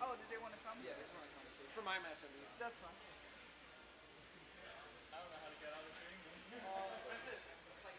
Oh, did they want to come? Yeah, they just want to commentate. For my match at least. That's fine. I don't know how to get out of the ring. That's it. It's like,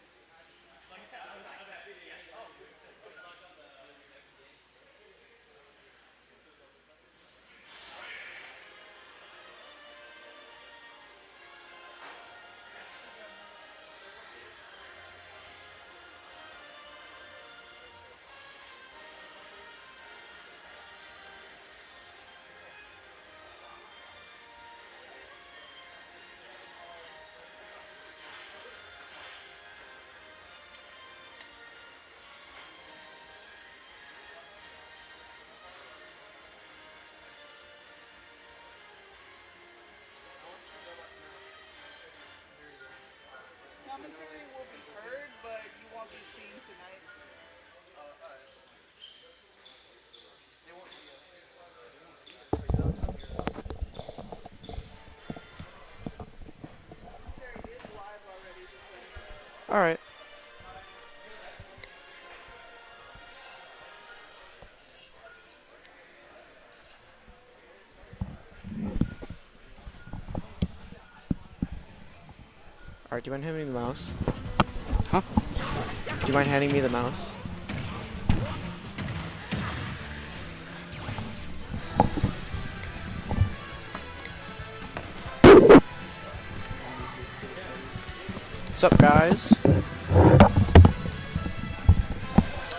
Commentary will be heard, but you won't be seen tonight. alright. They won't see us. Commentary is live already, just so you know. All right. Alright, do you mind handing me the mouse? Huh? Do you mind handing me the mouse? What's up, guys?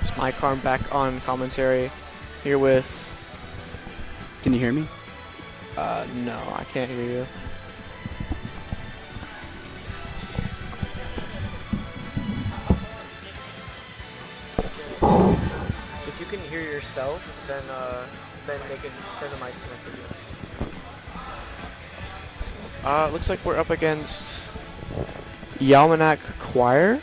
It's Mike Harm back on commentary here with... Can you hear me? No, I can't hear you. If you can hear yourself, then they can turn the mics connected. Looks like we're up against Yalmanac Choir.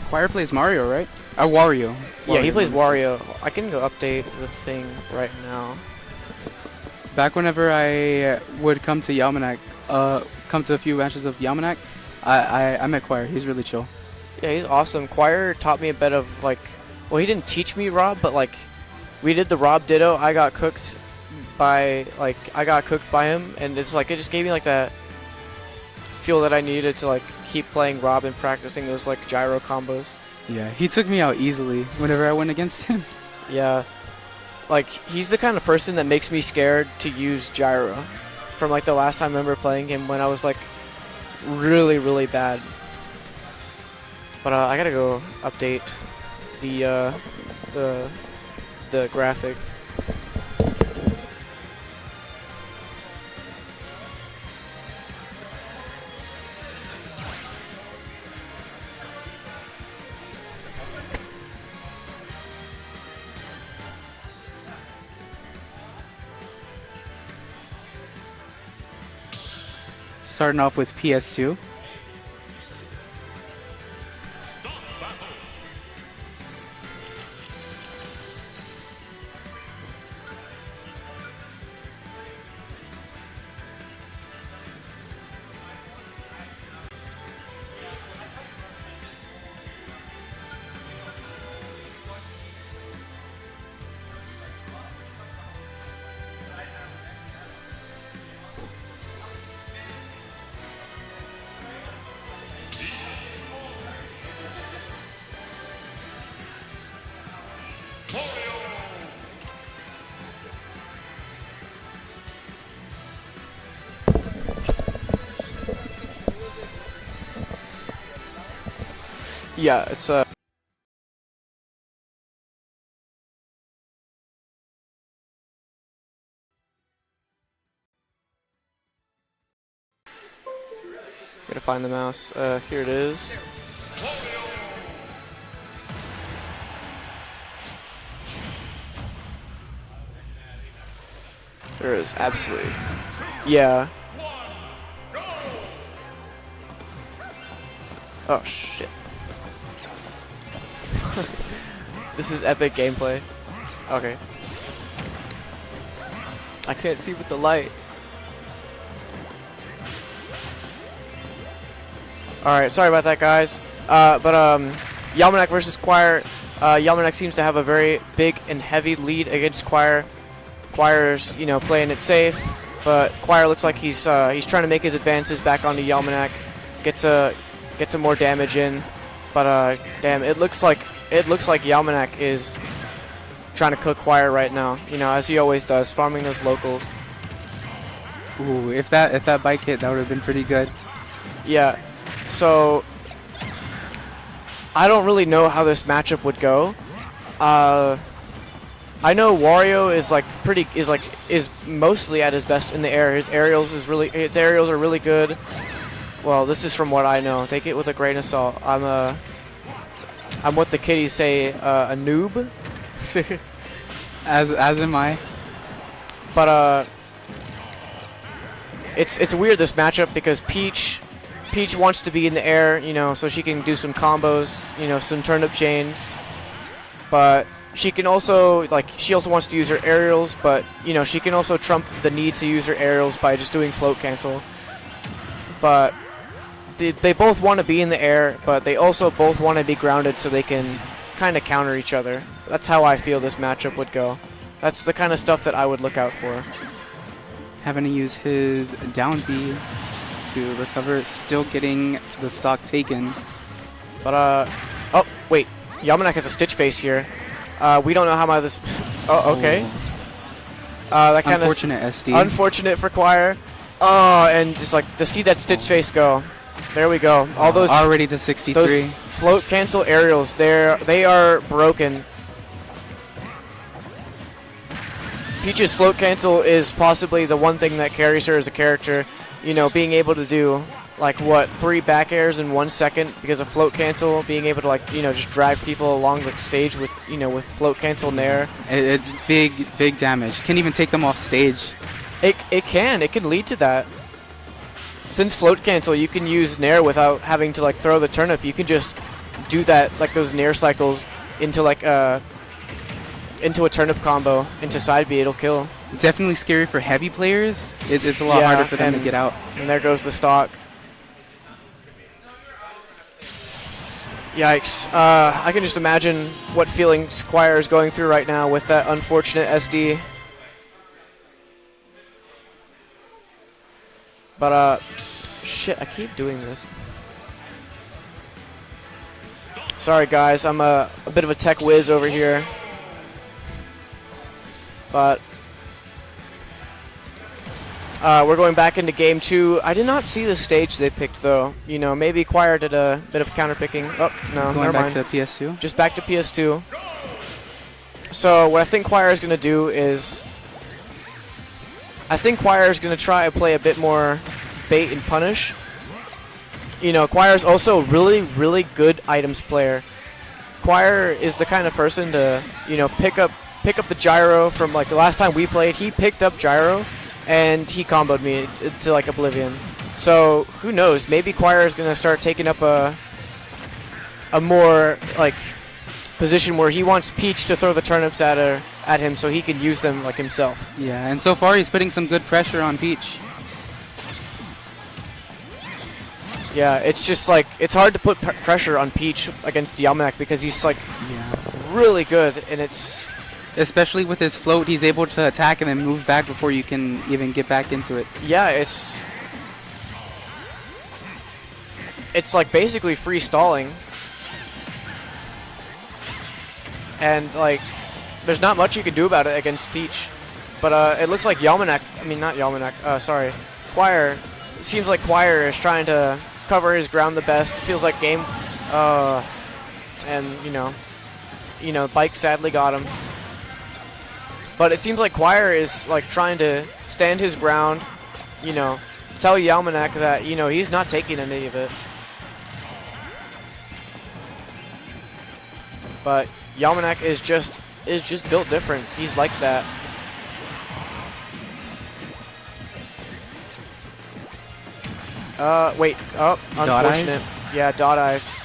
Choir plays Mario, right? Wario. Yeah, he plays let me see. Wario. I can go update the thing right now. Back whenever I would come to Yalmanac, come to a few matches of Yalmanac, I met Choir. He's really chill. Yeah, he's awesome. Choir taught me a bit of, like, well, he didn't teach me Rob, but, like, we did the Rob Ditto. I got cooked by him, and it's like, it just gave me, like, that feel that I needed to, like, keep playing Rob and practicing those, like, gyro combos. Yeah, he took me out easily whenever I went against him. Yeah. Like, he's the kind of person that makes me scared to use gyro. From, like, the last time I remember playing him when I was, like, really, really bad. But I gotta go update the graphic. Starting off with PS2. Yeah, it's gotta find the mouse. Here it is. There is absolutely. Yeah. Oh shit. This is epic gameplay. Okay. I can't see with the light. Alright, sorry about that, guys. Yalmanac versus Choir. Yamanek seems to have a very big and heavy lead against Choir. Choir's, playing it safe, but Choir looks like he's trying to make his advances back onto Yamanek, gets some more damage in, but damn, it looks like Yamanek is trying to cook Choir right now, as he always does, farming those locals. Ooh, if that bike hit, that would have been pretty good. Yeah, so I don't really know how this matchup would go. I know Wario is mostly at his best in the air. His aerials are really good. Well, this is from what I know. Take it with a grain of salt. I'm what the kiddies say, a noob. As am I. But it's weird, this matchup, because Peach wants to be in the air, so she can do some combos, some turnip chains. But she can also, she also wants to use her aerials, but, she can also trump the need to use her aerials by just doing float cancel. But they both want to be in the air, but they also both want to be grounded so they can kind of counter each other. That's how I feel this matchup would go. That's the kind of stuff that I would look out for. Having to use his down B to recover, still getting the stock taken. But, oh, wait. Yamanek has a Stitch Face here. We don't know how much this... Oh, okay. That kind of... Unfortunate SD. Unfortunate for Choir. Oh, and just, to see that Stitch Face go. There we go. All those... Already to 63. Those float cancel aerials, they are broken. Peach's float cancel is possibly the one thing that carries her as a character. Being able to do, 3 back airs in 1 second because of float cancel, being able to, just drag people along the stage with, with float cancel nair. It's big damage. Can even take them off stage. It can lead to that. Since float cancel, you can use nair without having to, throw the turnip. You can just do that, those nair cycles into, into a turnip combo, into side B, it'll kill. Definitely scary for heavy players. It's a lot harder for them to get out. And there goes the stock. Yikes. I can just imagine what feelings Choir is going through right now with that unfortunate SD. But, shit, I keep doing this. Sorry, guys, I'm a bit of a tech whiz over here. But we're going back into game 2. I did not see the stage they picked, though. Maybe Choir did a bit of counterpicking. Oh, no, going never back mind. to PS2? Just back to PS2. So what I think Choir is going to do is... I think Choir is going to try and play a bit more bait and punish. Choir is also really, really good items player. Choir is the kind of person to, pick up the gyro from, the last time we played. He picked up gyro, and he comboed me to oblivion. So who knows? Maybe Choir is gonna start taking up a more position where he wants Peach to throw the turnips at him so he can use them himself. Yeah, and so far he's putting some good pressure on Peach. Yeah, it's just it's hard to put pressure on Peach against Yamanek because he's really good, and it's... Especially with his float, he's able to attack and then move back before you can even get back into it. Yeah, it's basically free stalling. And there's not much you can do about it against Peach. But it looks like Yamanek, not Yamanek, sorry, Choir, it seems like Choir is trying to cover his ground the best. It feels like game, and Bike sadly got him. But it seems like Choir is trying to stand his ground, tell Yamanek that, he's not taking any of it. But Yamanek is just built different. He's like that. Wait. Oh, unfortunate. Eyes? Yeah, dot eyes.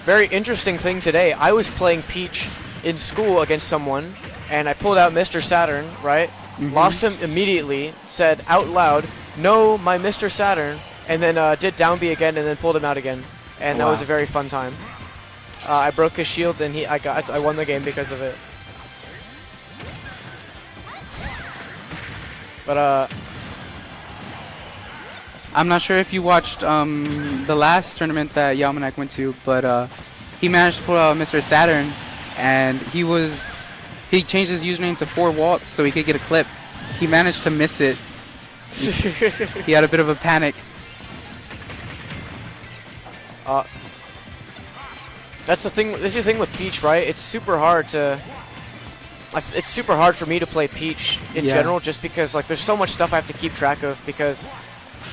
Very interesting thing today. I was playing Peach in school against someone, and I pulled out Mr. Saturn, right? Lost him immediately, said out loud, "No, my Mr. Saturn," and then did down B again, and then pulled him out again. And that was a very fun time. I broke his shield, and I won the game because of it. But I'm not sure if you watched the last tournament that Yalmanac went to, but he managed to pull out Mr. Saturn, and he changed his username to 4 Waltz so he could get a clip. He managed to miss it. He had a bit of a panic. That's the thing. This is the thing with Peach, right? It's super hard to. It's super hard for me to play Peach in general, just because like there's so much stuff I have to keep track of. Because,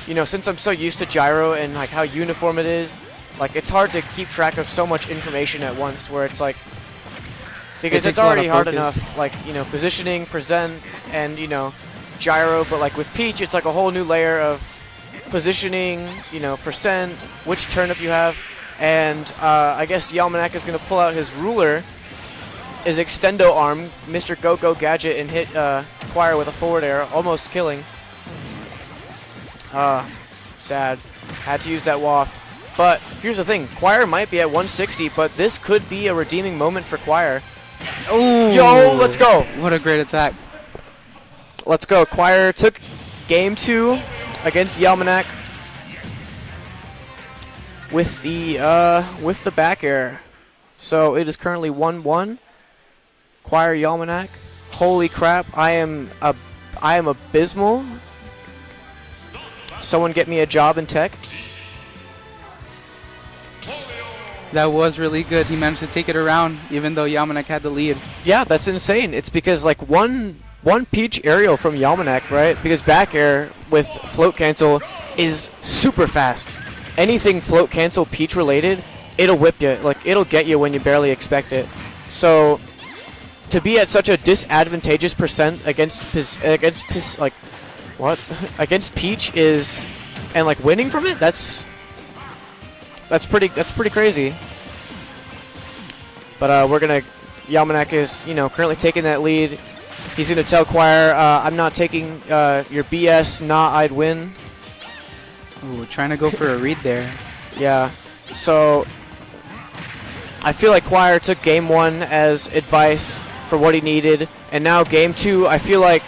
you know, since I'm so used to gyro and like how uniform it is, like it's hard to keep track of so much information at once. Where it's like, because it's already hard enough, like, you know, positioning, present, and, you know, gyro. But like with Peach, it's like a whole new layer of positioning, you know, percent, which turnip you have. And I guess Yalmanac is going to pull out his ruler, his extendo arm, Mr. Go-Go Gadget, and hit Choir with a forward air, almost killing. Sad. Had to use that waft. But here's the thing. Choir might be at 160, but this could be a redeeming moment for Choir. Oh! Yo, let's go! What a great attack. Let's go. Choir took game 2 against Yalmanac with the back air. So it is currently 1-1. Choir Yalmanac. Holy crap! I am abysmal. Someone get me a job in tech. That was really good. He managed to take it around, even though Yalmanac had the lead. Yeah, that's insane. It's because like one Peach aerial from Yalmanac, right? Because back air with float cancel is super fast. Anything float cancel Peach related, it'll whip you. Like it'll get you when you barely expect it. So to be at such a disadvantageous percent against Peach is, and like winning from it, that's pretty crazy. But Yalmanac is, you know, currently taking that lead. He's gonna tell Choir, I'm not taking your BS. Nah, I'd win. Ooh, trying to go for a read there. Yeah. So I feel like Choir took game 1 as advice for what he needed, and now game 2, I feel like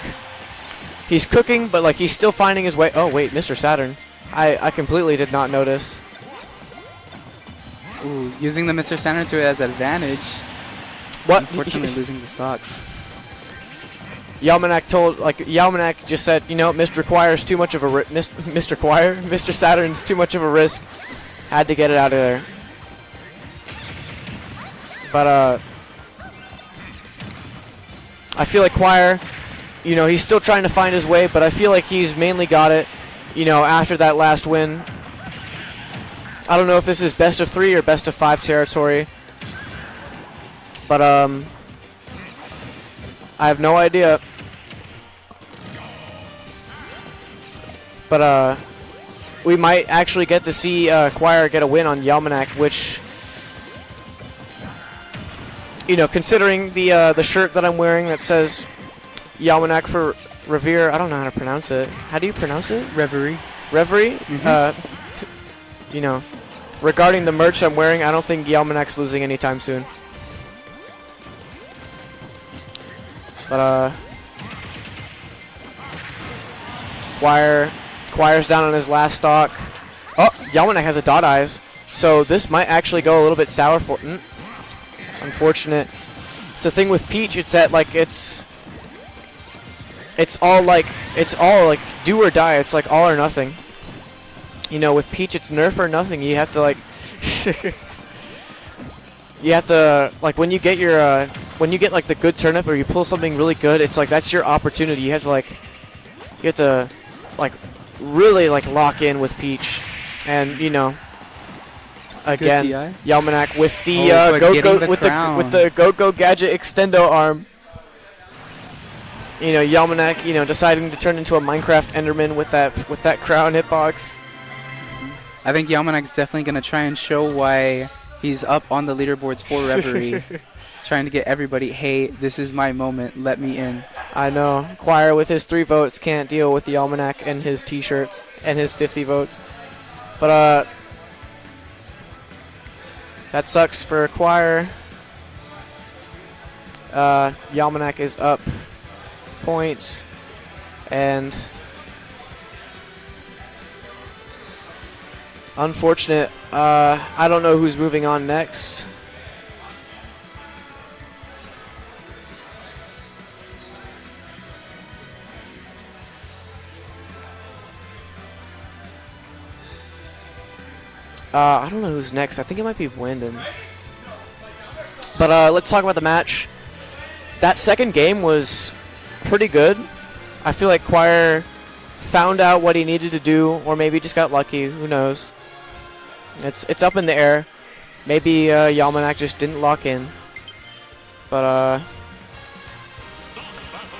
he's cooking, but like he's still finding his way. Oh wait, Mr. Saturn. I completely did not notice. Ooh, using the Mr. Saturn to as advantage. What? Unfortunately, losing the stock. Yalmanac just said, you know, Mr. Choir's too much of a Mr. Choir, Mr. Saturn's too much of a risk. Had to get it out of there. But I feel like Choir, you know, he's still trying to find his way, but I feel like he's mainly got it, you know, after that last win. I don't know if this is best of 3 or best of 5 territory, but I have no idea. But we might actually get to see Choir get a win on Yalmanac, which, you know, considering the shirt that I'm wearing that says Yalmanac for Revere, I don't know how to pronounce it. How do you pronounce it? Reverie. Reverie? You know, regarding the merch I'm wearing, I don't think Yalmanac's losing anytime soon. But Choir's down on his last stock. Oh, Yalmanac has a dot eyes, so this might actually go a little bit sour for. It's unfortunate. It's the thing with Peach. It's that like it's all like do or die. It's like all or nothing. You know, with Peach, it's nerf or nothing. You have to like, like when you get your like the good turnip or you pull something really good, it's like that's your opportunity. You have to really like lock in with Peach, and you know, again, Yalmanac with the Go-Go Gadget extendo arm. You know, Yalmanac, you know, deciding to turn into a Minecraft Enderman with that crown hitbox. I think Yalmanac's definitely going to try and show why he's up on the leaderboards for Reverie. Trying to get everybody, hey, this is my moment, let me in. I know. Choir with his 3 votes can't deal with the Yalmanac and his t-shirts and his 50 votes. But That sucks for Acquire. Yamanak is up point, and unfortunate. I don't know who's moving on next. I don't know who's next. I think it might be Wandon. But let's talk about the match. That second game was pretty good. I feel like Choir found out what he needed to do, or maybe just got lucky. Who knows? It's up in the air. Maybe Yamanak just didn't lock in. But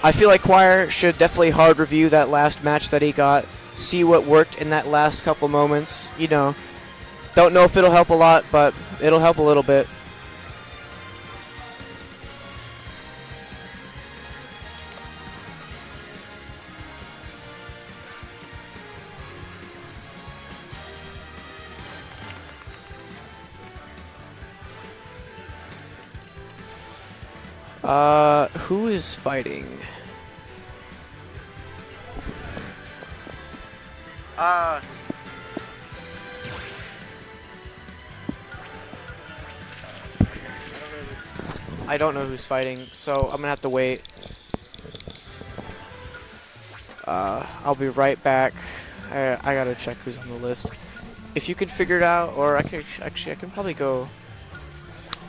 I feel like Choir should definitely hard review that last match that he got. See what worked in that last couple moments. You know, don't know if it'll help a lot, but it'll help a little bit. Who is fighting? I don't know who's fighting, so I'm gonna have to wait. I'll be right back. I gotta check who's on the list. If you could figure it out, or I can probably go.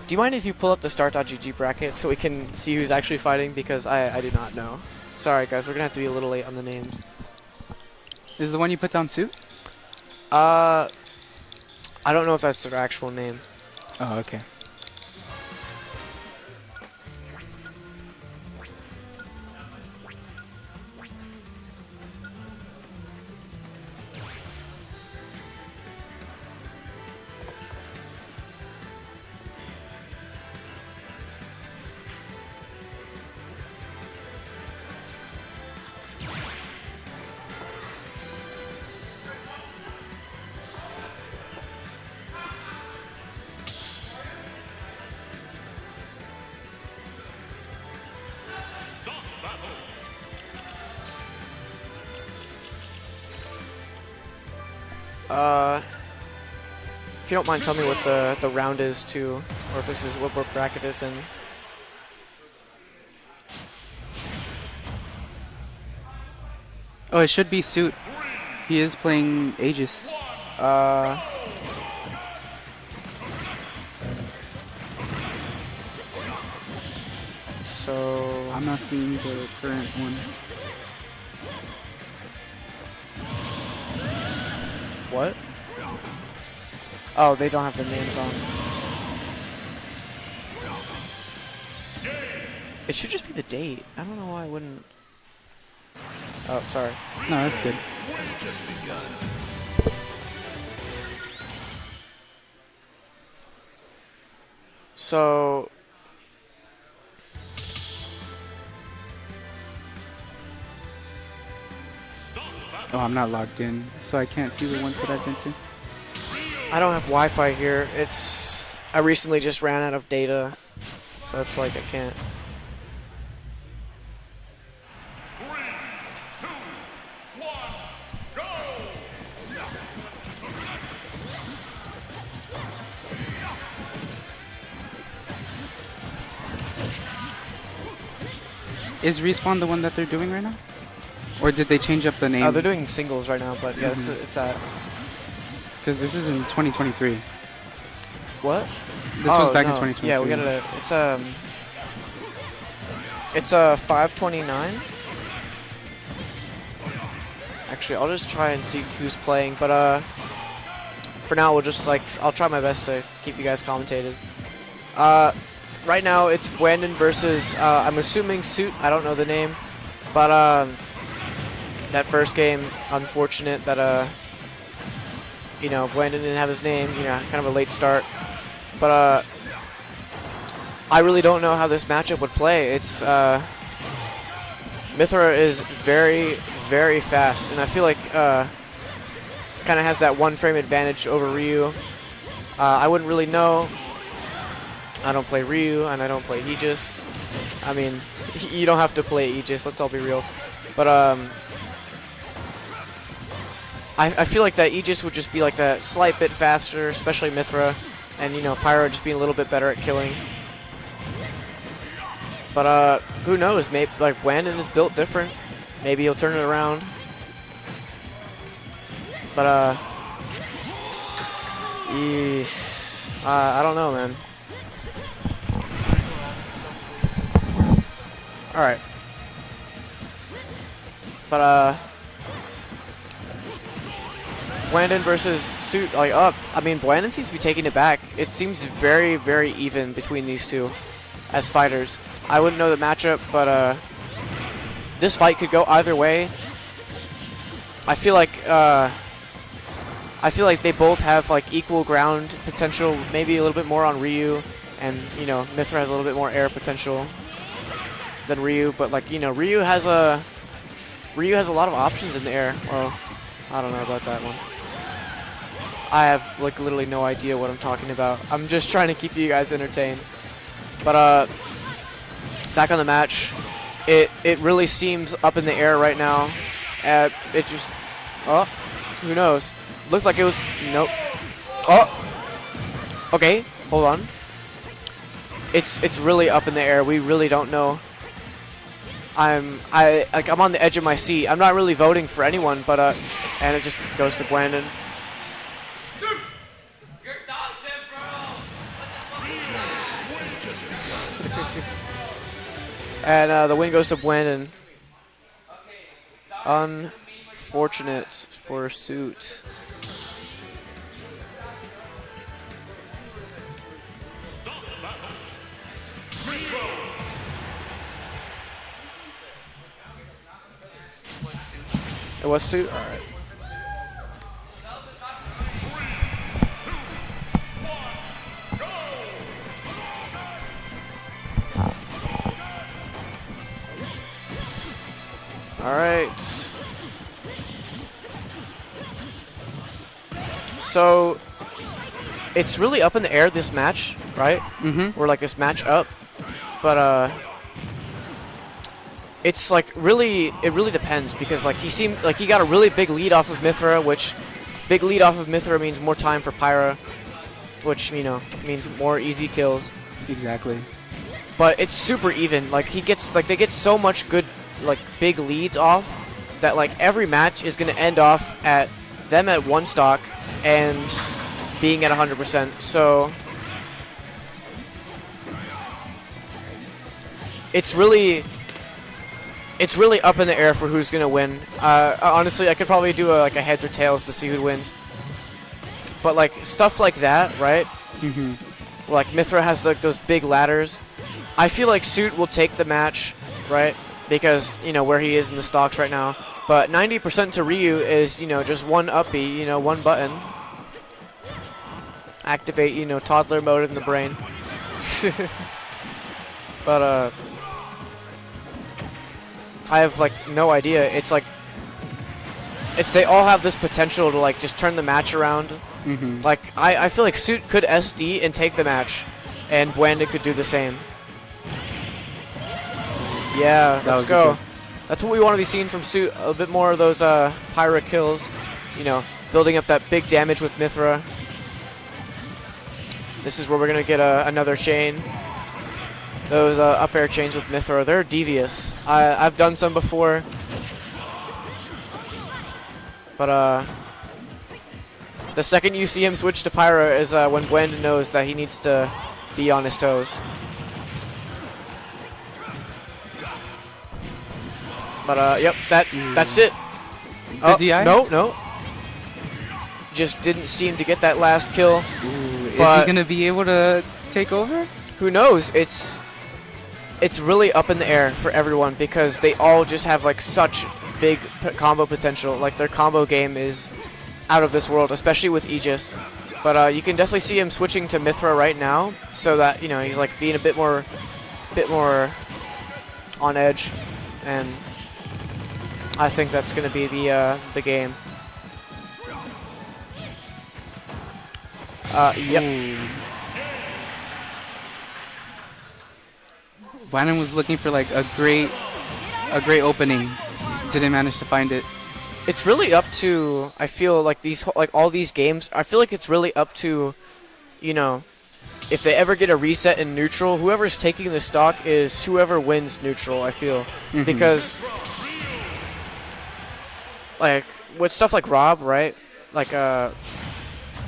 Do you mind if you pull up the start.gg bracket so we can see who's actually fighting? Because I do not know. Sorry guys, we're gonna have to be a little late on the names. Is the one you put down Suit? I don't know if that's their actual name. Oh, okay. If you don't mind, tell me what the round is too, or if this is what bracket it's in. Oh, it should be Suit. He is playing Aegis. So I'm not seeing the current one. what? Oh, they don't have the names on. It should just be the date. I don't know why I wouldn't. Oh, sorry. No, that's good. So Oh, I'm not logged in, so I can't see the ones that I've been to. I don't have Wi-Fi here. I recently just ran out of data, so it's like I can't. Is Respawn the one that they're doing right now? Or did they change up the name? Oh, they're doing singles right now, but yeah, it's that. Because this is in 2023. What? This was back in 2023. Yeah, we got it. It's a 529. Actually, I'll just try and see who's playing, but for now we'll just I'll try my best to keep you guys commentated. Right now it's Brandon versus I'm assuming Suit. I don't know the name, but that first game, unfortunate that you know, Brandon didn't have his name. You know, kind of a late start, but I really don't know how this matchup would play. It's Mithra is very, very fast, and I feel like kind of has that one frame advantage over Ryu. I wouldn't really know I don't play Ryu, and I don't play Aegis. I mean, you don't have to play Aegis, let's all be real. But, I feel like that Aegis would just be like that slight bit faster, especially Mithra, and, you know, Pyro just being a little bit better at killing. But, who knows, maybe, like, Wandon is built different. Maybe he'll turn it around. But, I don't know, man. Alright. But, Wandon versus Suit, like, up. I mean, Wandon seems to be taking it back. It seems very, very even between these two as fighters. I wouldn't know the matchup, but, this fight could go either way. I feel like they both have like equal ground potential, maybe a little bit more on Ryu, and you know Mithra has a little bit more air potential than Ryu, but like you know Ryu has a lot of options in the air. Well, I don't know about that one. I have like literally no idea what I'm talking about. I'm just trying to keep you guys entertained. But back on the match. It really seems up in the air right now. It just, who knows? Looks like it was, nope. Okay, hold on. It's really up in the air. We really don't know. I'm on the edge of my seat. I'm not really voting for anyone, but and it just goes to Brandon. And the win goes to Brandon. Unfortunate for Suit. It was Suit? Alright. Alright. So, it's really up in the air, this match, right? Mm-hmm. Or like this match up. But, it's like really, it really depends because like he seemed like he got a really big lead off of Mithra, which big lead off of Mithra means more time for Pyra, which, you know, means more easy kills. Exactly. But it's super even. Like he gets, like they get so much good, like big leads off that like every match is going to end off at them at one stock and being at 100%. So it's really up in the air for who's gonna win. Honestly, I could probably do a heads or tails to see who wins. But like stuff like that, right? Mm-hmm. Like Mithra has like those big ladders. I feel like Suit will take the match, right? Because you know where he is in the stocks right now. But 90% to Ryu is, you know, just one up B, you know, one button. Activate, you know, toddler mode in the brain. But I have like no idea. It's like they all have this potential to like just turn the match around. Mm-hmm. Like I feel like Suit could SD and take the match, and Brandon could do the same. Yeah, let's go. That's what we want to be seeing from Suit. A bit more of those Pyra kills. You know, building up that big damage with Mithra. This is where we're gonna get another chain. Those up air chains with Mithra, they're devious. I've done some before. But the second you see him switch to Pyra is when Brandon knows that he needs to be on his toes. But yep, that's it. Oh, no. Just didn't seem to get that last kill. Ooh, is he gonna be able to take over? Who knows? It's really up in the air for everyone because they all just have like such big combo potential. Like their combo game is out of this world, especially with Aegis. But you can definitely see him switching to Mithra right now, so that you know he's like being a bit more on edge, and I think that's going to be the game. Yep. Brandon was looking for like a great opening, didn't manage to find it. It's really up to, I feel like all these games, I feel like it's really up to, you know, if they ever get a reset in neutral, whoever's taking the stock is whoever wins neutral, I feel. Because, like, with stuff like Rob, right? Like,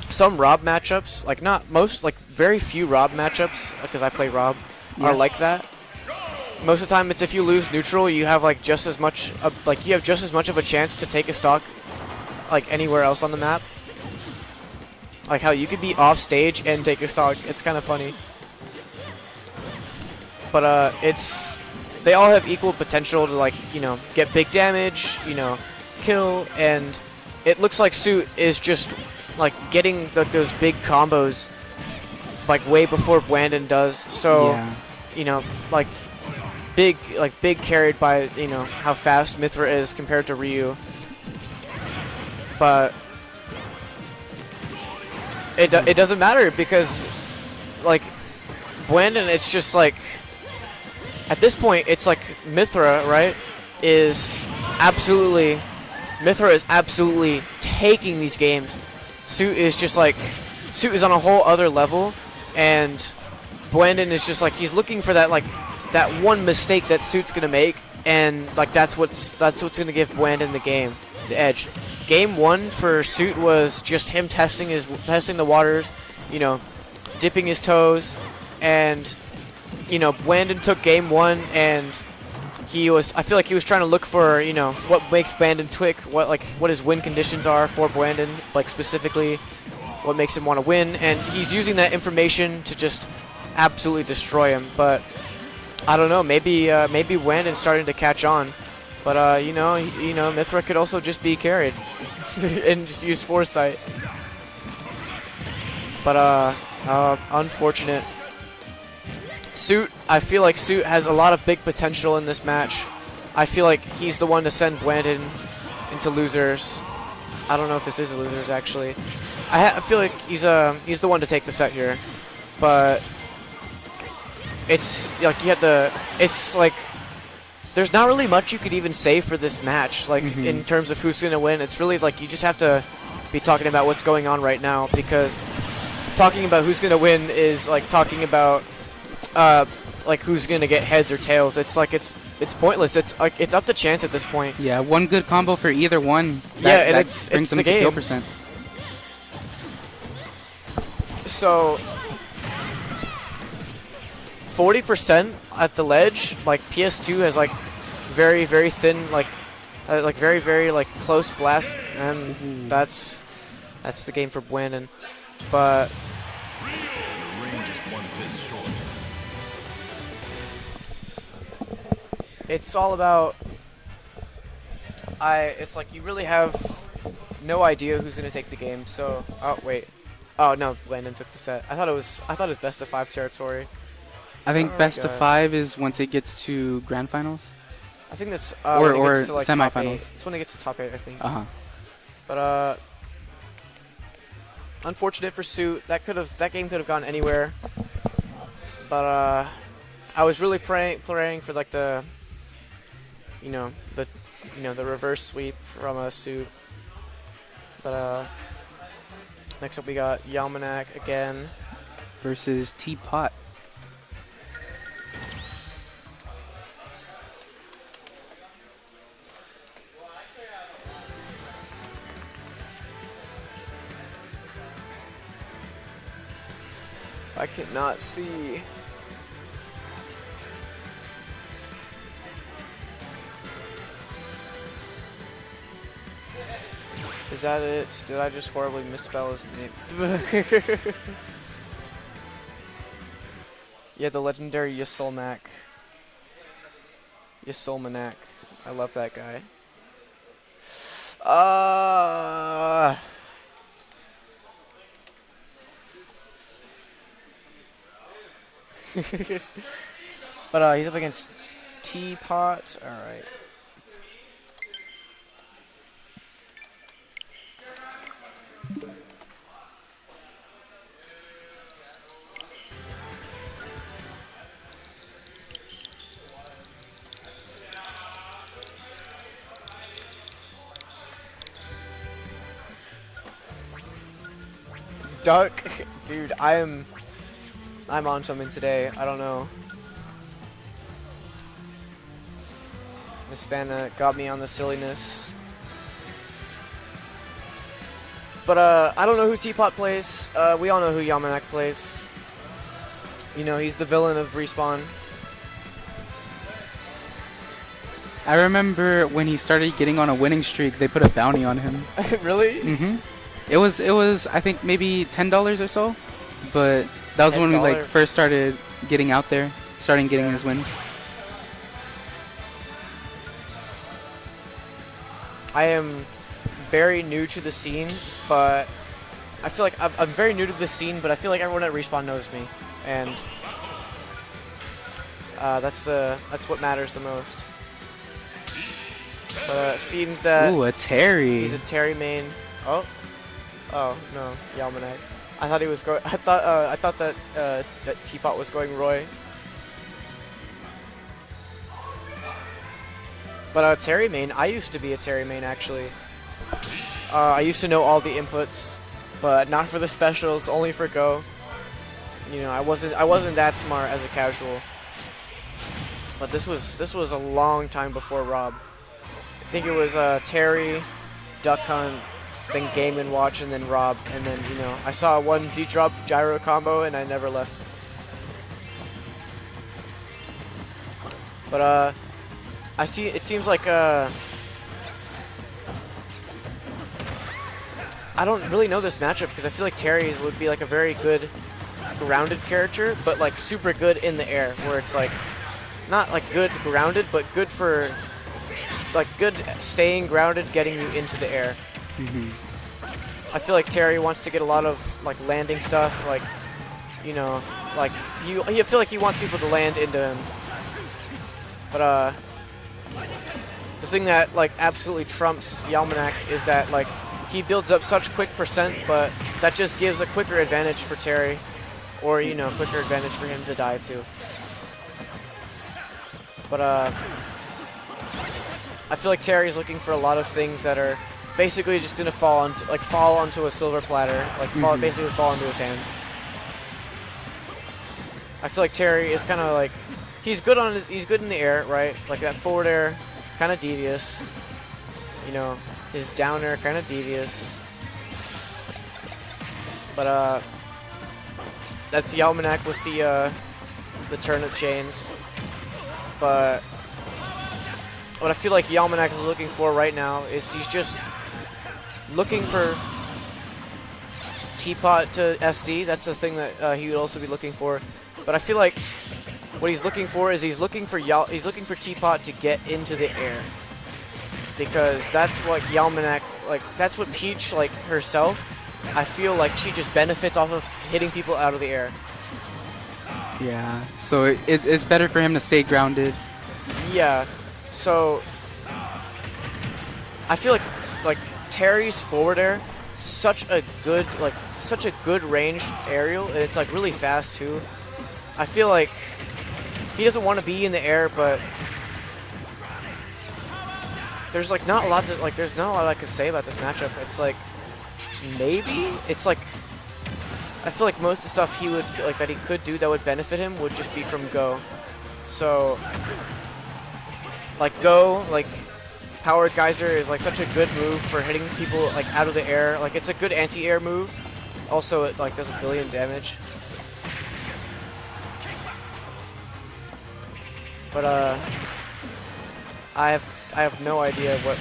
some Rob matchups, like not most, like very few Rob matchups, because I play Rob, are like that. Most of the time, it's if you lose neutral, you have like just as much, you have just as much of a chance to take a stock, like anywhere else on the map. Like how you could be off stage and take a stock. It's kind of funny. But they all have equal potential to, like, you know, get big damage, you know, kill, and it looks like Suit is just like getting those big combos like way before Blandon does. So you know, like big carried by, you know, how fast Mithra is compared to Ryu. But it doesn't matter because, like, Blandon, it's just like, at this point, it's like Mithra, right, Mithra is absolutely taking these games. Suit is just like, Suit is on a whole other level, and Blandon is just like, he's looking for that, like, that one mistake that Suit's gonna make, and like that's what's gonna give Blandon the edge. Game 1 for Suit was just him testing the waters, you know, dipping his toes, and, you know, Blandon took game 1, and I feel like he was trying to look for, you know, what makes Blandon tick, what his win conditions are for Blandon, like specifically what makes him want to win, and he's using that information to just absolutely destroy him. But I don't know, maybe Blandon's starting to catch on, but you know, Mithra could also just be carried and just use foresight. But unfortunate. Suit, I feel like Suit has a lot of big potential in this match. I feel like he's the one to send Blandon into losers. I don't know if this is a losers, actually. I feel like he's the one to take the set here, but it's like it's like there's not really much you could even say for this match, like in terms of who's gonna win. It's really like you just have to be talking about what's going on right now, because talking about who's gonna win is like talking about like who's gonna get heads or tails. It's like it's pointless. It's like it's up to chance at this point. Yeah, one good combo for either one. That brings it's them the to game. kill percent. So 40% at the ledge. Like PS2 has like very thin, like very like close blast, and that's the game for Blandon. But it's all about it's like you really have no idea who's gonna take the game. So oh no, Blandon took the set. I thought it was best of 5 territory. I think best of 5 is once it gets to grand finals. I think that's or when it gets to, like, semifinals. It's when it gets to top 8, I think. But unfortunate for Suit. That game could have gone anywhere. But I was really praying for like the reverse sweep from Suit. But next up we got Yamanak again versus Teapot. I cannot see. Is that it? Did I just horribly misspell his name? Yeah, the legendary Ysolmac. Ysolmanak. I love that guy. But he's up against Teapot. All right. Duck, dude, I'm on something today. I don't know. Miss Vanna got me on the silliness. But I don't know who Teapot plays. We all know who Yamanak plays. You know, he's the villain of Respawn. I remember when he started getting on a winning streak, they put a bounty on him. Really? Mm-hmm. It was I think maybe $10 or so, but that was when we like first started getting out there, starting getting his wins. I am very new to the scene, but I feel like I'm very new to the scene, but I feel like everyone at Respawn knows me, and that's what matters the most. But it seems that Ooh, a Terry. He's a Terry main. Oh no, Yalmanek. I thought he was going. I thought that that Teapot was going Roy. But Terry main. I used to be a Terry main actually. I used to know all the inputs, but not for the specials. Only for Go. You know, I wasn't that smart as a casual. But this was a long time before Rob. I think it was Terry, Duck Hunt, then Game & Watch, and then Rob, and then, you know, I saw one Z-drop gyro combo, and I never left. But, I see, it seems like, I don't really know this matchup, because I feel like Terry's would be, like, a very good grounded character, but, like, super good in the air, where it's, like, not, like, good grounded, but good for, like, good staying grounded, getting you into the air. Mm-hmm. I feel like Terry wants to get a lot of, like, landing stuff, like, you know, like, you feel like he wants people to land into him. But, the thing that, like, absolutely trumps Yalmanak is that, like, he builds up such quick percent, but that just gives a quicker advantage for Terry, or, you know, quicker advantage for him to die too. But, I feel like Terry's looking for a lot of things that are basically just gonna fall onto a silver platter, like basically fall into his hands. I feel like Terry is kind of like he's good in the air, right? Like that forward air, kind of devious. You know, his down air kind of devious. But that's Yalmanak with the turnip chains. But what I feel like Yalmanak is looking for right now is he's just looking for Teapot to SD. That's the thing that he would also be looking for. But I feel like what he's looking for is he's looking for Teapot to get into the air, because that's what Yalmanak, like, that's what Peach, like, herself, I feel like she just benefits off of hitting people out of the air. Yeah. So it's better for him to stay grounded. Yeah. So I feel like Terry's forward air, such a good ranged aerial, and it's like really fast too. I feel like he doesn't want to be in the air, but there's like not a lot I could say about this matchup. It's like maybe it's like I feel like most of the stuff he would that he could do that would benefit him would just be from Go. So like Go, like Powered Geyser is like such a good move for hitting people like out of the air. Like it's a good anti-air move. Also, it like does a billion damage. But I have no idea what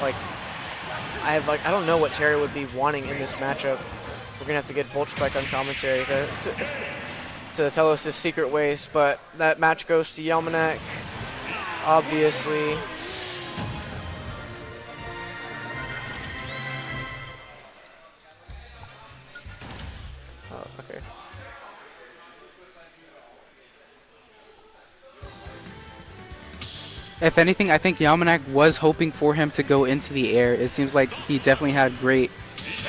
I don't know what Terry would be wanting in this matchup. We're gonna have to get Voltstrike on commentary to tell us his secret ways. But that match goes to Yalmanak. Obviously. Oh, okay. If anything, I think Yalmanak was hoping for him to go into the air. It seems like he definitely had great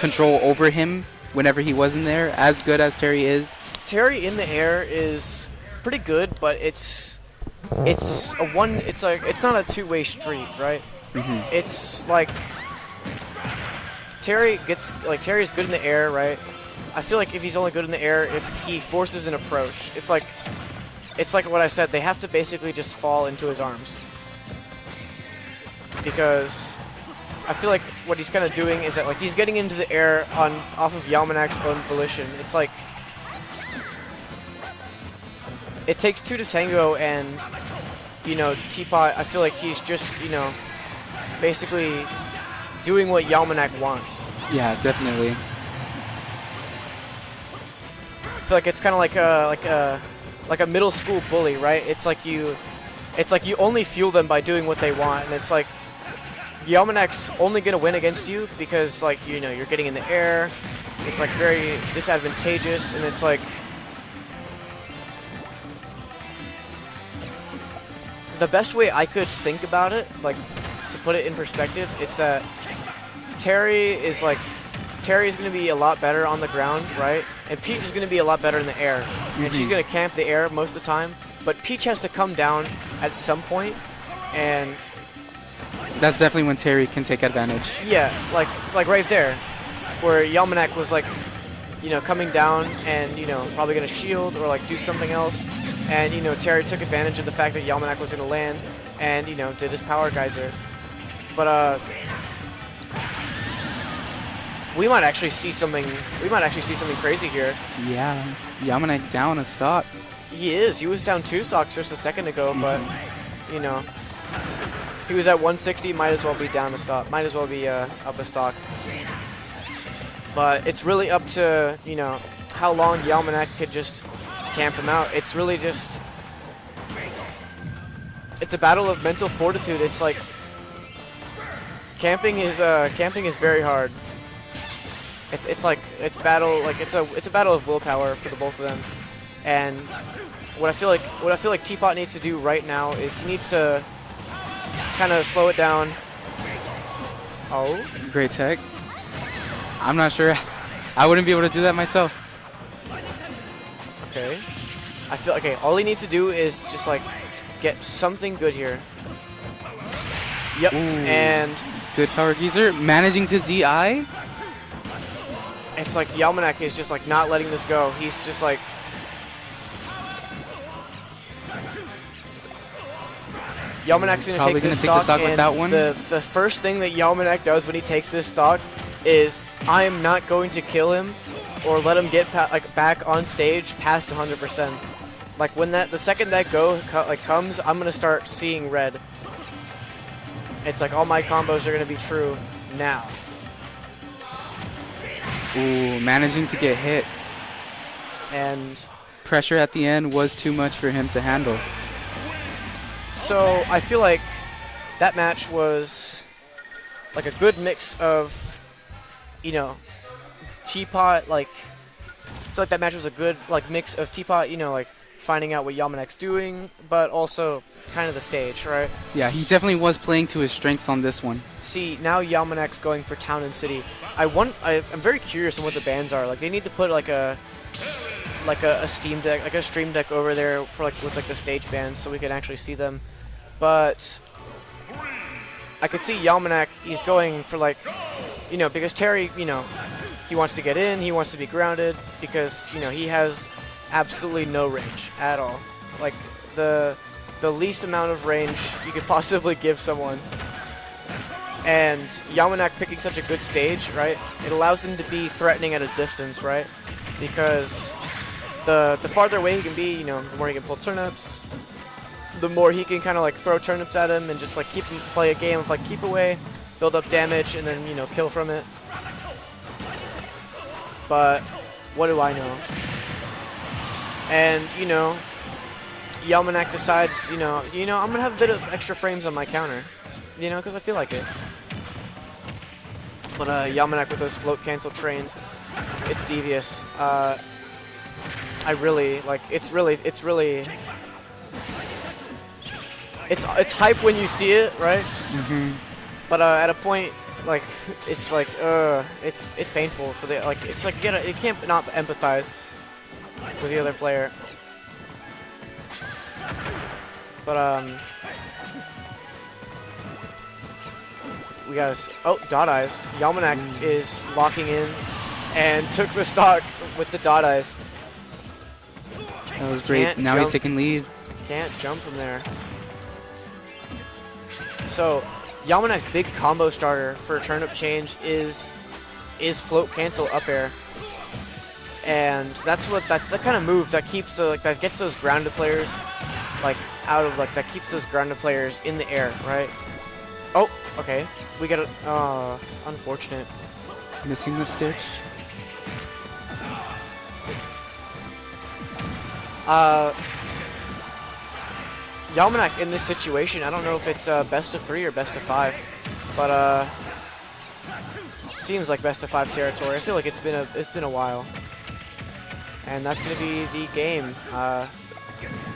control over him whenever he was in there, as good as Terry is. Terry in the air is pretty good, but it's not a two-way street, right? Mm-hmm. It's like Terry Terry's good in the air, right? I feel like if he's only good in the air if he forces an approach. It's like what I said. They have to basically just fall into his arms. Because I feel like what he's kind of doing is that like he's getting into the air off of Yalmanak's own volition. It's like it takes two to tango, and you know, Teapot, I feel like he's just, you know, basically doing what Yalmanak wants. Yeah, definitely. I feel like it's kind of like a middle school bully, right? It's like you only fuel them by doing what they want, and it's like Yalmanak's only gonna win against you because, like, you know, you're getting in the air. It's like very disadvantageous, and it's like the best way I could think about it, like to put it in perspective, it's that Terry's gonna be a lot better on the ground, right? And Peach is gonna be a lot better in the air, and she's gonna camp the air most of the time. But Peach has to come down at some point, and that's definitely when Terry can take advantage. Yeah, like right there, where Yalmanak was like, you know, coming down and, you know, probably gonna shield or like do something else, and, you know, Terry took advantage of the fact that Yalmanak was gonna land, and, you know, did his power geyser. But we might actually see something crazy here. Yeah, Yalmanak down a stock. He is. He was down 2 stocks just a second ago, but, you know, he was at 160. Might as well be down a stock. Might as well be up a stock. But it's really up to, you know, how long Yalmanak could just camp him out. It's really just, it's a battle of mental fortitude. It's like camping is very hard. It's a battle of willpower for the both of them. And what I feel like Teapot needs to do right now is he needs to kind of slow it down. Oh, great tech. I'm not sure. I wouldn't be able to do that myself. Okay. I feel okay. All he needs to do is just like get something good here. Yep. Ooh. And good power geyser, managing to ZI. It's like Yalmanak is just like not letting this go. He's just like Yalmanak's gonna take this stock, and with that one. The first thing that Yalmanak does when he takes this stock is I am not going to kill him or let him get back on stage past 100%. Like when the second that comes, I'm gonna start seeing red. It's like all my combos are gonna be true now. Ooh, managing to get hit. And pressure at the end was too much for him to handle. So I feel like that match was like a good mix of, you know, Teapot, like, I feel like that match was a good like mix of Teapot, you know, like finding out what Yalmanak's doing, but also kind of the stage, right? Yeah, he definitely was playing to his strengths on this one. See, now Yalmanak's going for Town and City. I'm very curious on what the bans are. Like, they need to put like a Steam Deck, like a Stream Deck over there for like with like the stage bands so we can actually see them. But I could see Yalmanak, he's going for like, you know, because Terry, you know, he wants to get in, he wants to be grounded because, you know, he has absolutely no range at all. Like the least amount of range you could possibly give someone. And Yalmanak picking such a good stage, right? It allows him to be threatening at a distance, right? Because the farther away he can be, you know, the more he can pull turnips, the more he can kind of like throw turnips at him and just like keep him play a game of like keep away, build up damage, and then, you know, kill from it. But what do I know? And, you know, Yalmanak decides, you know, I'm gonna have a bit of extra frames on my counter, you know, because I feel like it. But Yalmanak with those float cancel trains, it's devious. I really like. It's hype when you see it, right? Mm-hmm. But at a point, like, it's like, it's painful for the like. It's like it can't not empathize with the other player. But we got us. Oh, dot eyes. Yalmanac is locking in and took the stock with the dot eyes. That was great. Can't Now he's jump. taking lead. Can't jump from there. So Yalmanac's big combo starter for turnip change is float cancel up air, and that's the kind of move that keeps like that gets those grounded players like out of like that keeps those grounded players in the air, right? Oh, okay. We got a unfortunate. Missing the stitch. Yalmanac in this situation, I don't know if it's best of 3 or best of 5, but seems like best of 5 territory. I feel like it's been a while, and that's gonna be the game.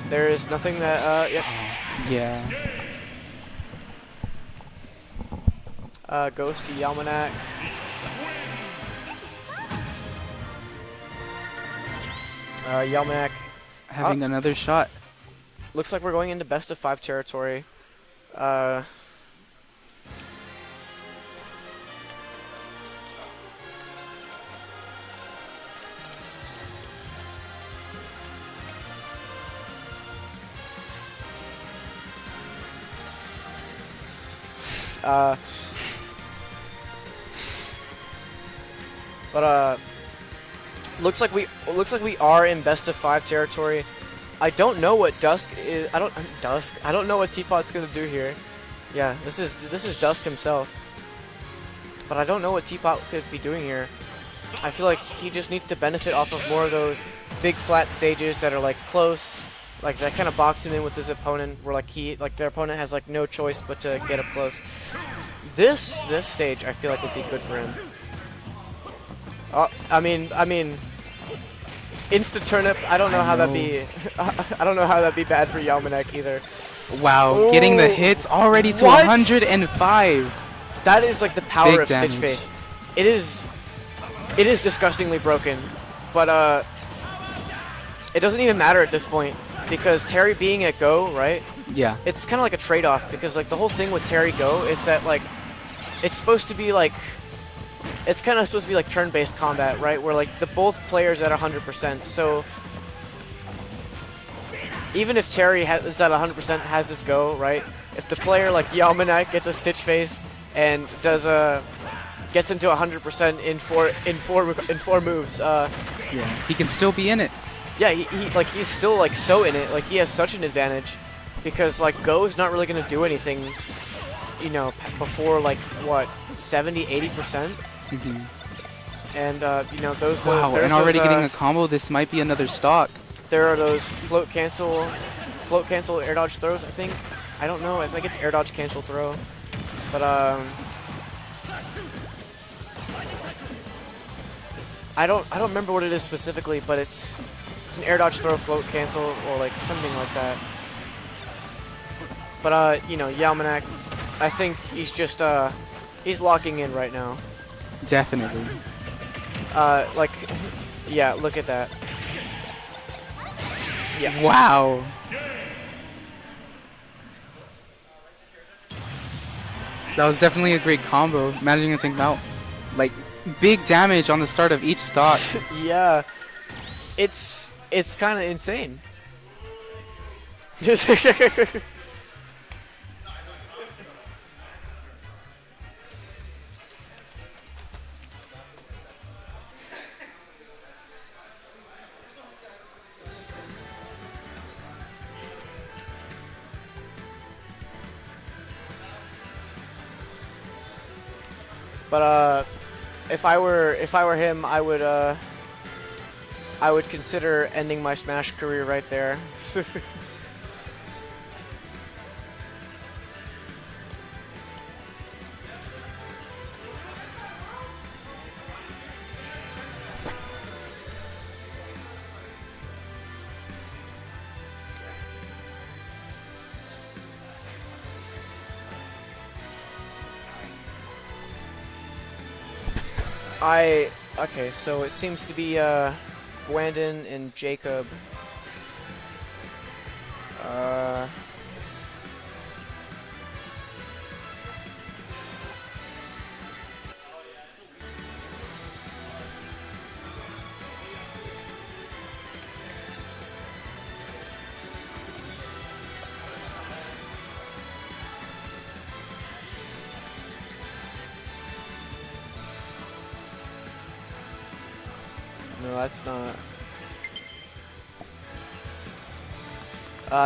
There is nothing that yep. Yeah. Goes to Yalmanac. Yalmanac Having another shot. looks like we're going into best of 5 territory. But looks like we are in best of 5 territory. I don't know what Dusk is. I don't know what Teapot's gonna do here. Yeah, this is Dusk himself. But I don't know what Teapot could be doing here. I feel like he just needs to benefit off of more of those big flat stages that are like close, like that kind of box him in with his opponent, where like their opponent has like no choice but to get up close. This stage I feel like would be good for him. I mean, instant turnip. I don't know how that'd be. I don't know how that'd be bad for Yalmanac either. Wow, Ooh, getting the hits already to what? 105. That is like the power Big of Stitch damage. Face. It is disgustingly broken, but it doesn't even matter at this point because Terry being at go, right? Yeah. It's kind of like a trade-off because like the whole thing with Terry go is that like it's supposed to be like. It's kind of supposed to be like turn-based combat, right? Where like both players at 100%. So even if Terry is at 100% has his go, right? If the player like Yalmanac gets a Stitch Face and gets into 100% in four moves, Yeah. He can still be in it. yeah, he's still like so in it. Like he has such an advantage because like Go's not really gonna do anything, you know, before like what 70-80%. And you know those. Wow, and already getting a combo. This might be another stock. There are those float cancel air dodge throws. I think. I don't know. I think it's air dodge cancel throw, but I don't remember what it is specifically, but it's an air dodge throw float cancel or like something like that. But you know Yalmanac, I think he's just he's locking in right now. Definitely. Like, yeah, look at that. Yeah. Wow. That was definitely a great combo. Managing to take him out. Like, big damage on the start of each stock. Yeah. It's kind of insane. But if I were him, I would consider ending my Smash career right there. Okay, so it seems to be Gwandon and Jacob. No, that's not.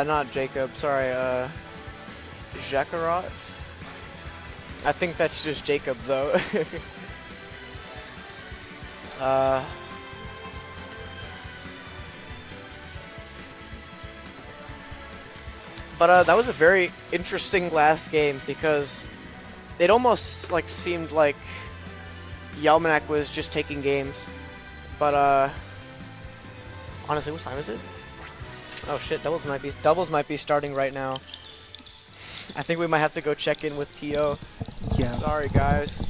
Not Jacob. Sorry, Jacarot. I think that's just Jacob, though. But that was a very interesting last game because it almost like seemed like Yalmanac was just taking games. But honestly, what time is it? Oh shit, doubles might be starting right now. I think we might have to go check in with T.O. Yeah. Sorry, guys.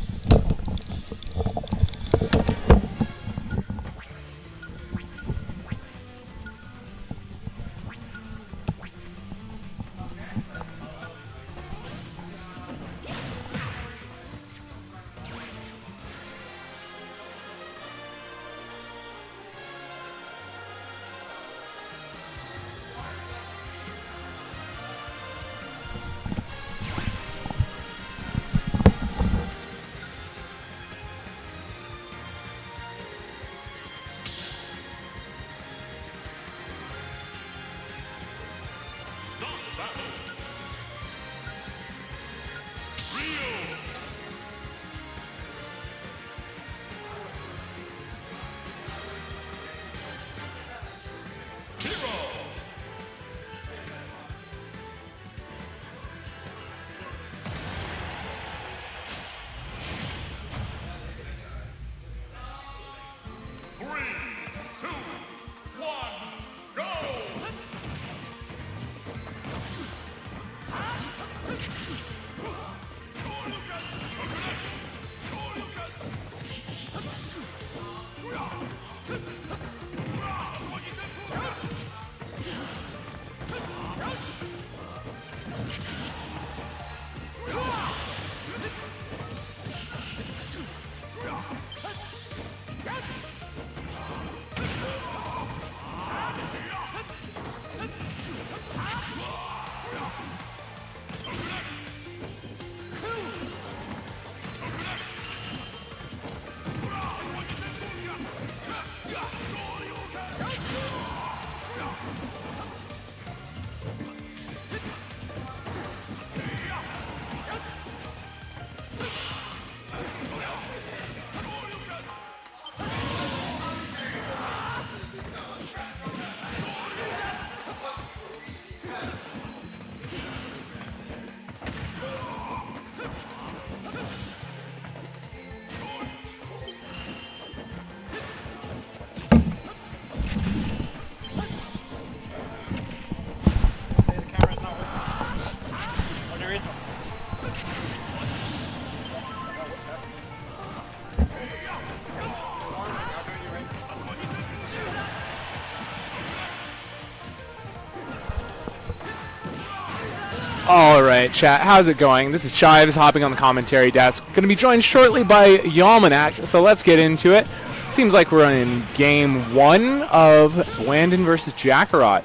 All right, chat. How's it going? This is Chives hopping on the commentary desk. Going to be joined shortly by Yalmanac, so let's get into it. Seems like we're in game one of Blandon versus Jacarot.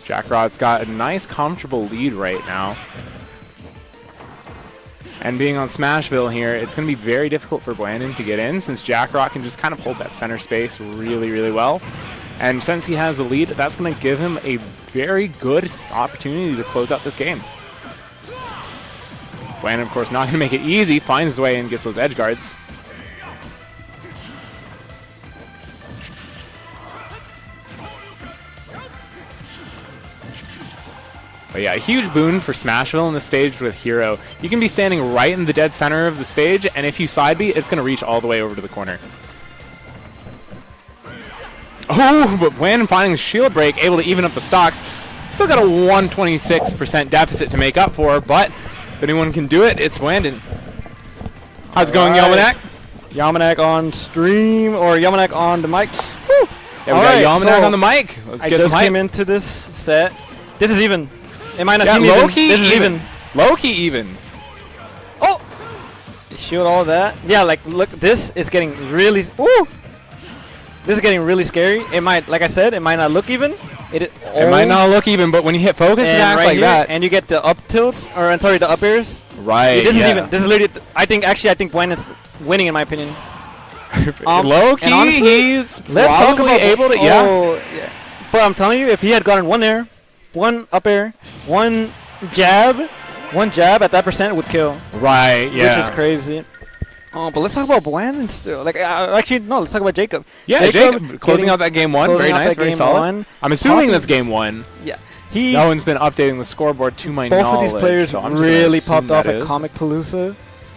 Jacarot's got a nice, comfortable lead right now. And being on Smashville here, it's going to be very difficult for Blandon to get in since Jacarot can just kind of hold that center space really, really well. And since he has the lead, that's going to give him a very good opportunity to close out this game. Blandon, of course, not going to make it easy, finds his way and gets those edge guards. But yeah, a huge boon for Smashville in the stage with Hero. You can be standing right in the dead center of the stage, and if you side B, it's going to reach all the way over to the corner. Oh, but Blandon finding the shield break, able to even up the stocks. Still got a 126% deficit to make up for, but if anyone can do it, it's Blandon. How's it going, Yalmanac? Yalmanac on stream, or Yalmanac on the mics. Woo! Yeah, we got Yalmanac on the mic. Let's get some hype. I just came into this set. This is even. It might not Yeah, seem even. This is even. Low-key even. Oh! Shield all that. Yeah, like, look, this is getting really. Woo! This is getting really scary. It might, like I said, it might not look even. It might not look even, but when you hit focus, it acts right like here, that. And you get the up tilts, or I'm sorry, the up airs. Right. This is even. This is literally. I think Blandon's winning in my opinion. Low key, and honestly, he's let's talk probably about able to. yeah. But I'm telling you, if he had gotten one air, one up air, one jab at that percent, it would kill. Right. Yeah. Which is crazy. But let's talk about Brandon still. Like, actually, no. Let's talk about Jacob. Yeah, Jacob closing out that game one. Very nice, very solid. I'm assuming that's game one. Yeah. No one's been updating the scoreboard to my knowledge. Both of these players so I'm just really gonna popped off that at is. Comic Palooza.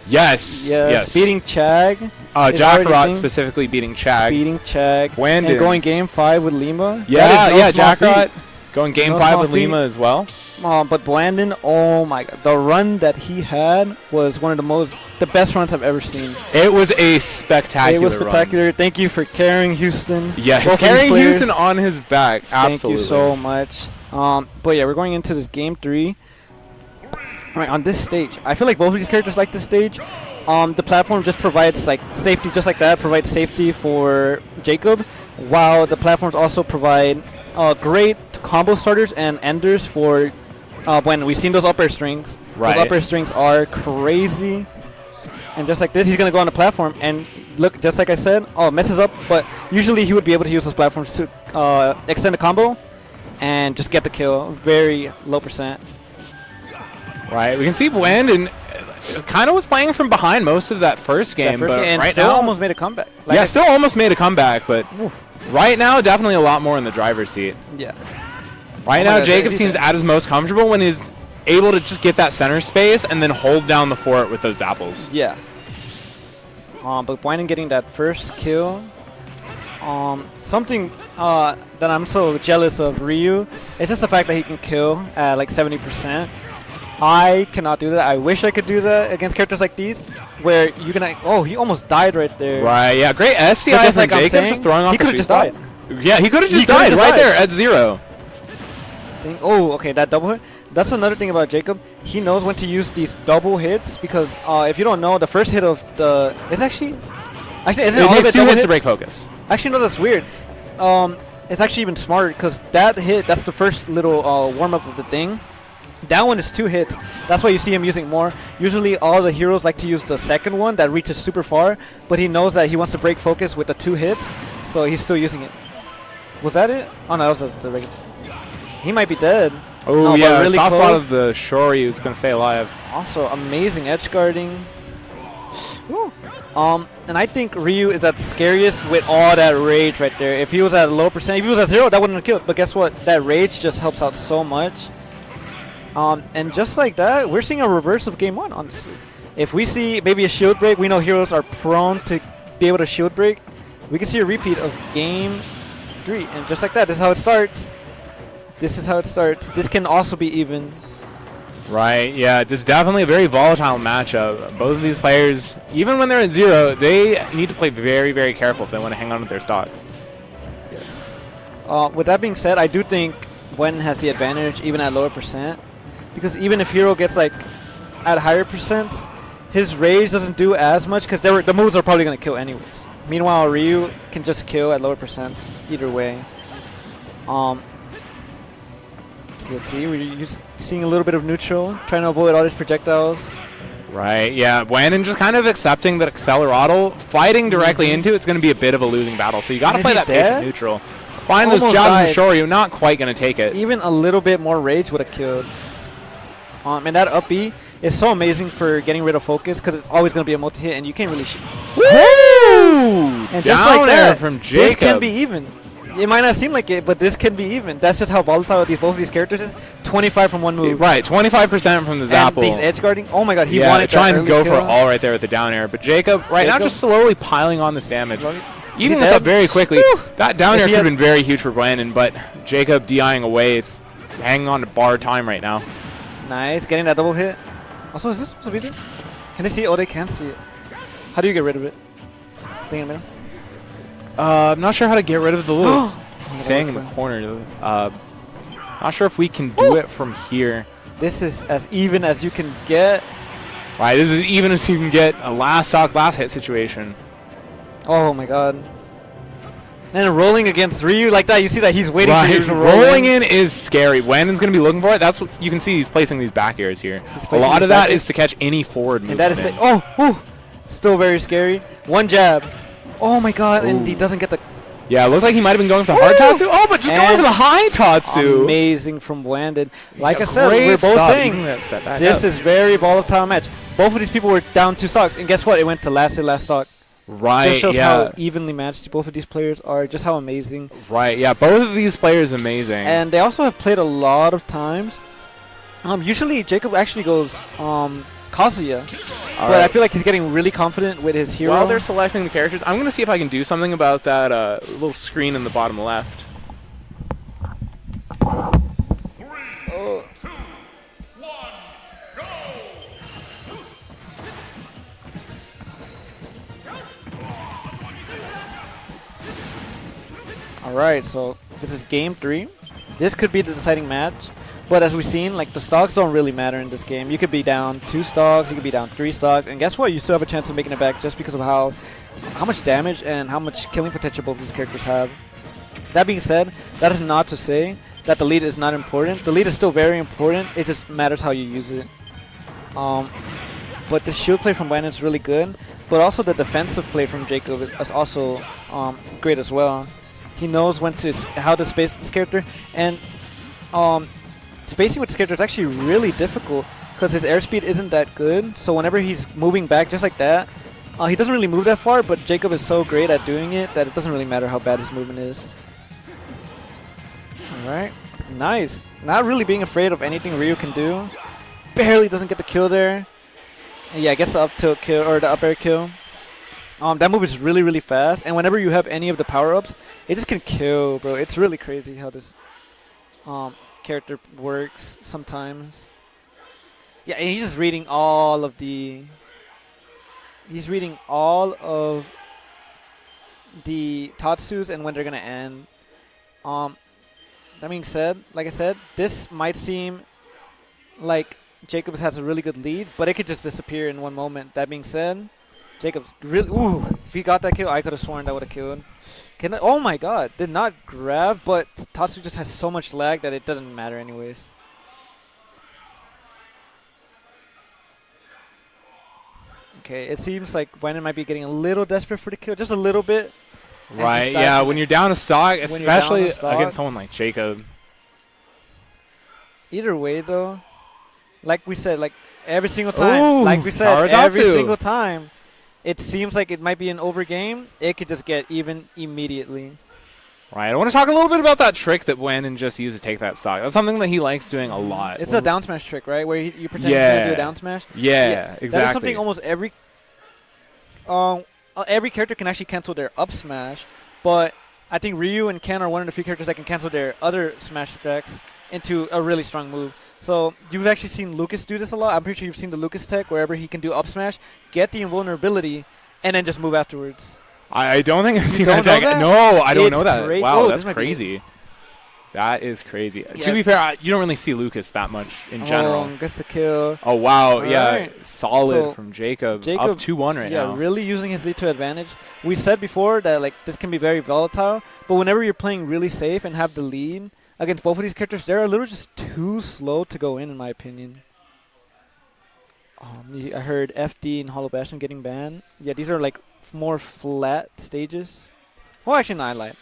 Yes. Beating Chag. Jackarot specifically beating Chag. Beating Chag. Brandon. And going game 5 with Lima. Yeah, Jackarot going game No 5 small with feat. Lima as well. But Brandon, oh my god, the run that he had was one of the best runs I've ever seen. It was a spectacular It was spectacular. run. Thank you for carrying Houston. Yeah, he's Both of these carrying players. Houston on his back. Absolutely. Thank you so much. But yeah, we're going into this game 3. Right, on this stage, I feel like both of these characters like this stage. The platform just provides like safety, just like that, provides safety for Jacob, while the platforms also provide great combo starters and enders for when we've seen those up air strings. Right. Those up air strings are crazy. And just like this, he's going to go on the platform and look, just like I said, messes up, but usually he would be able to use those platforms to extend the combo and just get the kill. Very low percent. Right, we can see Brandon kind of was playing from behind most of that first game, but and right still now almost made a comeback. Like still almost made a comeback, but right now definitely a lot more in the driver's seat. Yeah. Right Oh my now, God, Jacob he's seems a- at his most comfortable when he's able to just get that center space and then hold down the fort with those apples. Yeah. But Brandon getting that first kill. Something that I'm so jealous of Ryu is just the fact that he can kill at like 70%. I cannot do that. I wish I could do that against characters like these, where you can. Oh, he almost died right there. Right, yeah, great STI But just from like I'm Jacob, saying, just throwing off he the could have sweet just spot. died. Yeah, he could have He just could've died just right died. there at 0. Oh, okay, that double hit. That's another thing about Jacob. He knows when to use these double hits because if you don't know, the first hit of the it's actually isn't It all of takes it 2 double hits to hits? break focus. Actually, no, that's weird. It's actually even smarter because that hit, that's the first little warm-up of the thing. That one is 2 hits. That's why you see him using more. Usually all the heroes like to use the second one that reaches super far, but he knows that he wants to break focus with the 2 hits, so he's still using it. Was that it? Oh, no, that was the regular. He might be dead. Oh, No, but yeah, really soft spot close. of the Shori is going to stay alive. Also, amazing edge guarding. Woo. And I think Ryu is at the scariest with all that rage right there. If he was at a low percent, if he was at 0, that wouldn't have killed. But guess what? That rage just helps out so much. And just like that, we're seeing a reverse of game 1, honestly. If we see maybe a shield break, we know heroes are prone to be able to shield break. We can see a repeat of game 3. And just like that, this is how it starts. This is how it starts. This can also be even. Right, yeah, this is definitely a very volatile matchup. Both of these players, even when they're at 0, they need to play very, very careful if they want to hang on to their stocks. Yes. With that being said, I do think Wen has the advantage even at lower percent. Because even if Hero gets like at higher percents, his rage doesn't do as much because the moves are probably going to kill anyways. Meanwhile, Ryu can just kill at lower percents either way. So let's see, we're just seeing a little bit of neutral, trying to avoid all these projectiles. Right, yeah, Brandon just kind of accepting that Accelerado, fighting directly into it's going to be a bit of a losing battle. So you got to Is play he that dead? patient neutral. Find those Almost jobs died. in Shoryu, not quite going to take it. Even a little bit more rage would have killed. And that up B is so amazing for getting rid of focus because it's always going to be a multi-hit and you can't really shoot. Woo! And Down just like air that, from this Jacob. can be even. It might not seem like it, but this can be even. That's just how volatile both of these characters is. 25 from one move. Right, 25% from the And Zapple. these edge guarding. Oh my god, he yeah, wanted trying that to go early for kill. it all right there with the down air. But Jacob, right now, Jacob. just slowly piling on this damage. Is Eating he this up dead? very quickly. Whew. That down If air he could have had- been very huge for Brandon, but Jacob DIing away. It's hanging on to bar time right now. Nice, getting that double hit. Also, is this supposed to be there? Can they see it? Oh, they can't see it. How do you get rid of it? Thing in the middle? I'm not sure how to get rid of the little Oh, thing in the corner. Not sure if we can do it from here. This is as even as you can get. Right, this is even as you can get a last stock, last hit situation. Oh my god. And rolling against Ryu like that, you see that he's waiting for you Right, to roll rolling in is scary. Brandon's going to be looking for it. That's what you can see. He's placing these back airs here. A placing lot these of back that airs. is to catch any forward movement. And that is oh, whew, still very scary. One jab. Oh my god, and he doesn't get the Yeah, it looked like he might have been going for the hard Tatsu. Oh, but just going for the high Tatsu. amazing from Blandon. Like Yeah, I said, great we're both stop. saying You can set back this up. is very volatile match. Both of these people were down 2 stocks, and guess what? It went to last stock. Right, Just shows yeah. how evenly matched both of these players are, just how amazing. Right, yeah, both of these players amazing. And they also have played a lot of times. Usually Jacob actually goes Kazuya, but I feel like he's getting really confident with his hero. While they're selecting the characters, I'm going to see if I can do something about that little screen in the bottom left. Oh. Alright, so this is game 3. This could be the deciding match. But as we've seen, like, the stocks don't really matter in this game. You could be down 2 stocks, you could be down 3 stocks, and guess what? You still have a chance of making it back just because of how much damage and how much killing potential both these characters have. That being said, that is not to say that the lead is not important. The lead is still very important. It just matters how you use it. But the shield play from Brandon is really good, but also the defensive play from Jacob is also great as well. He knows how to space this character, and spacing with this character is actually really difficult because his airspeed isn't that good. So whenever he's moving back just like that, he doesn't really move that far, but Jacob is so great at doing it that it doesn't really matter how bad his movement is. Alright, nice. Not really being afraid of anything Ryu can do. Barely doesn't get the kill there. And yeah, gets the up tilt kill, or the up air kill. That move is really, really fast, and whenever you have any of the power-ups, it just can kill, bro. It's really crazy how this character works sometimes. Yeah, and he's just reading all of the... He's reading all of the Tatsus and when they're going to end. That being said, like I said, this might seem like Jacobs has a really good lead, but it could just disappear in one moment. That being said, Jacobs really... Ooh, if he got that kill, I could have sworn that would have killed. Oh my god, did not grab, but Tatsu just has so much lag that it doesn't matter anyways. Okay, it seems like Brandon might be getting a little desperate for the kill, just a little bit. Right, yeah, when you're down a stock, especially against someone like Jacob. Either way, though, like we said, like every single time, Ooh, every Tarutatsu. single time, it seems like it might be an over game. It could just get even immediately. Right, I want to talk a little bit about that trick that Brandon just used to take that stock. That's something that he likes doing a lot. It's a down smash trick, right? Where you pretend you're going to do a down smash. Yeah, exactly. That is something almost every character can actually cancel their up smash, but I think Ryu and Ken are one of the few characters that can cancel their other smash attacks into a really strong move. So you've actually seen Lucas do this a lot. I'm pretty sure you've seen the Lucas tech wherever he can do up smash, get the invulnerability, and then just move afterwards. I don't think I've seen don't that know tech. that? No, I don't It's know that. cra- Wow, oh, that's this might be crazy. That is crazy. Yeah. To be fair, you don't really see Lucas that much in general. Gets the kill. Oh, wow. All yeah, right. solid So from Jacob. Jacob, Up 2-1 right now. Yeah, really using his lead to advantage. We said before that like this can be very volatile, but whenever you're playing really safe and have the lead against both of these characters, they're a little just too slow to go in my opinion. I heard FD and Hollow Bastion getting banned. Yeah, these are like more flat stages. Well, actually, not light.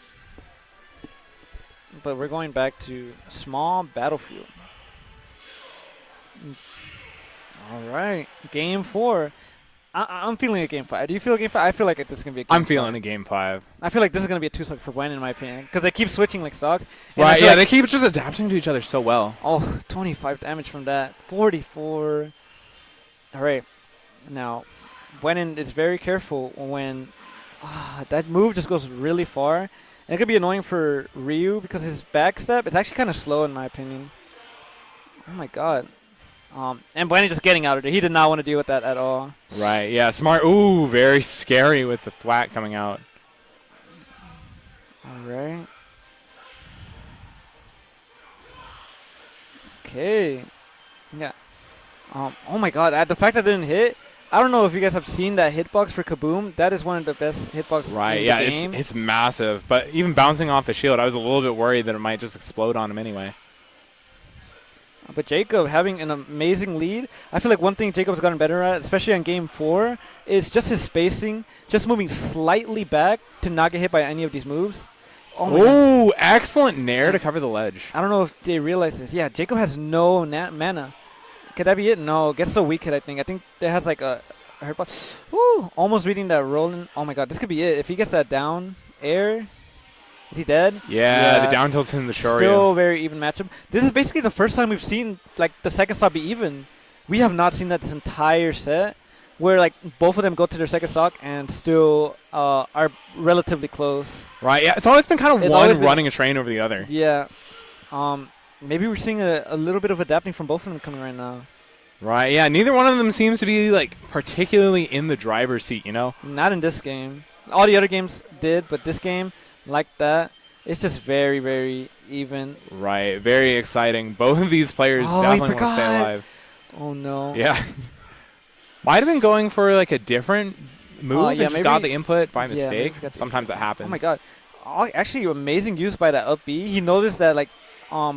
But we're going back to small battlefield. All right, game 4. I'm feeling a game 5. Do you feel a game 5? I feel like this is gonna be a game I'm feeling 5. a game 5. I feel like this is gonna be a 2-stock for Gwen in my opinion, because they keep switching like stocks. And Right, yeah, like they keep just adapting to each other so well. Oh, 25 damage from that. 44. All right. Now, Gwenin is very careful when that move just goes really far. And it could be annoying for Ryu because his backstep is actually kind of slow in my opinion. Oh my god. And Gwenin just getting out of there. He did not want to deal with that at all. Right, yeah, smart. Ooh, very scary with the thwack coming out. All right. Okay. Yeah. Oh my god, the fact that it didn't hit, I don't know if you guys have seen that hitbox for Kaboom. That is one of the best hitboxes Right, in yeah, the game. it's massive. But even bouncing off the shield, I was a little bit worried that it might just explode on him anyway. But Jacob having an amazing lead. I feel like one thing Jacob's gotten better at, especially on game 4, is just his spacing, just moving slightly back to not get hit by any of these moves. Oh, my God. Ooh, excellent nair to cover the ledge. I don't know if they realize this. Yeah, Jacob has no mana. Could that be it? No, gets so weak hit, I think. I think there has like a hurt. Woo! Almost reading that rolling. Oh my God, this could be it. If he gets that down air, is he dead? Yeah, the down tilt's in the Shoryu. Still very even matchup. This is basically the first time we've seen like the second stock be even. We have not seen that this entire set, where like both of them go to their second stock and still are relatively close. Right. Yeah, it's always been kind of one running a train over the other. Yeah. Maybe we're seeing a little bit of adapting from both of them coming right now. Right, yeah. Neither one of them seems to be, like, particularly in the driver's seat, you know? Not in this game. All the other games did, but this game, like that, it's just very, very even. Right, very exciting. Both of these players definitely want to stay alive. Oh, no. Yeah. Might have been going for, like, a different move and just got the input by mistake. Sometimes that happens. Oh, my God. Actually, amazing use by that up B. He noticed that, like,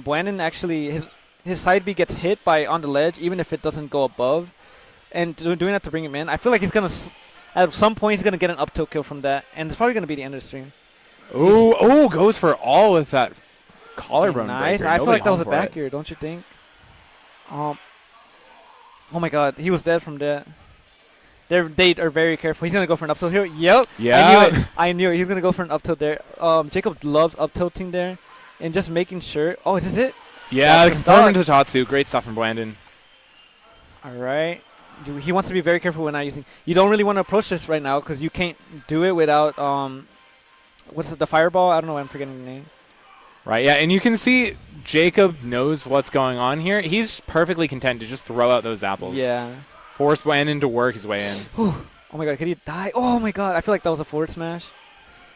Brandon actually, his side B gets hit by on the ledge, even if it doesn't go above. And doing that to bring him in. I feel like he's going to, at some point, he's going to get an up tilt kill from that. And it's probably going to be the end of the stream. Ooh, goes for all with that collarbone nice. breaker. I feel like that was a back air, don't you think? Oh my God, he was dead from that. They are very careful. He's going to go for an up tilt here. Yep. Yeah. I knew it. He's going to go for an up tilt there. Jacob loves up tilting there. And just making sure. Oh, is this it? Yeah, confirmed to Tatsu. Great stuff from Brandon. All right. He wants to be very careful when not using. You don't really want to approach this right now because you can't do it without what's it, the fireball? I don't know. I'm forgetting the name. Right. Yeah, and you can see Jacob knows what's going on here. He's perfectly content to just throw out those apples. Yeah. Forced Brandon to work his way in. Oh my God, could he die? Oh my God, I feel like that was a forward smash.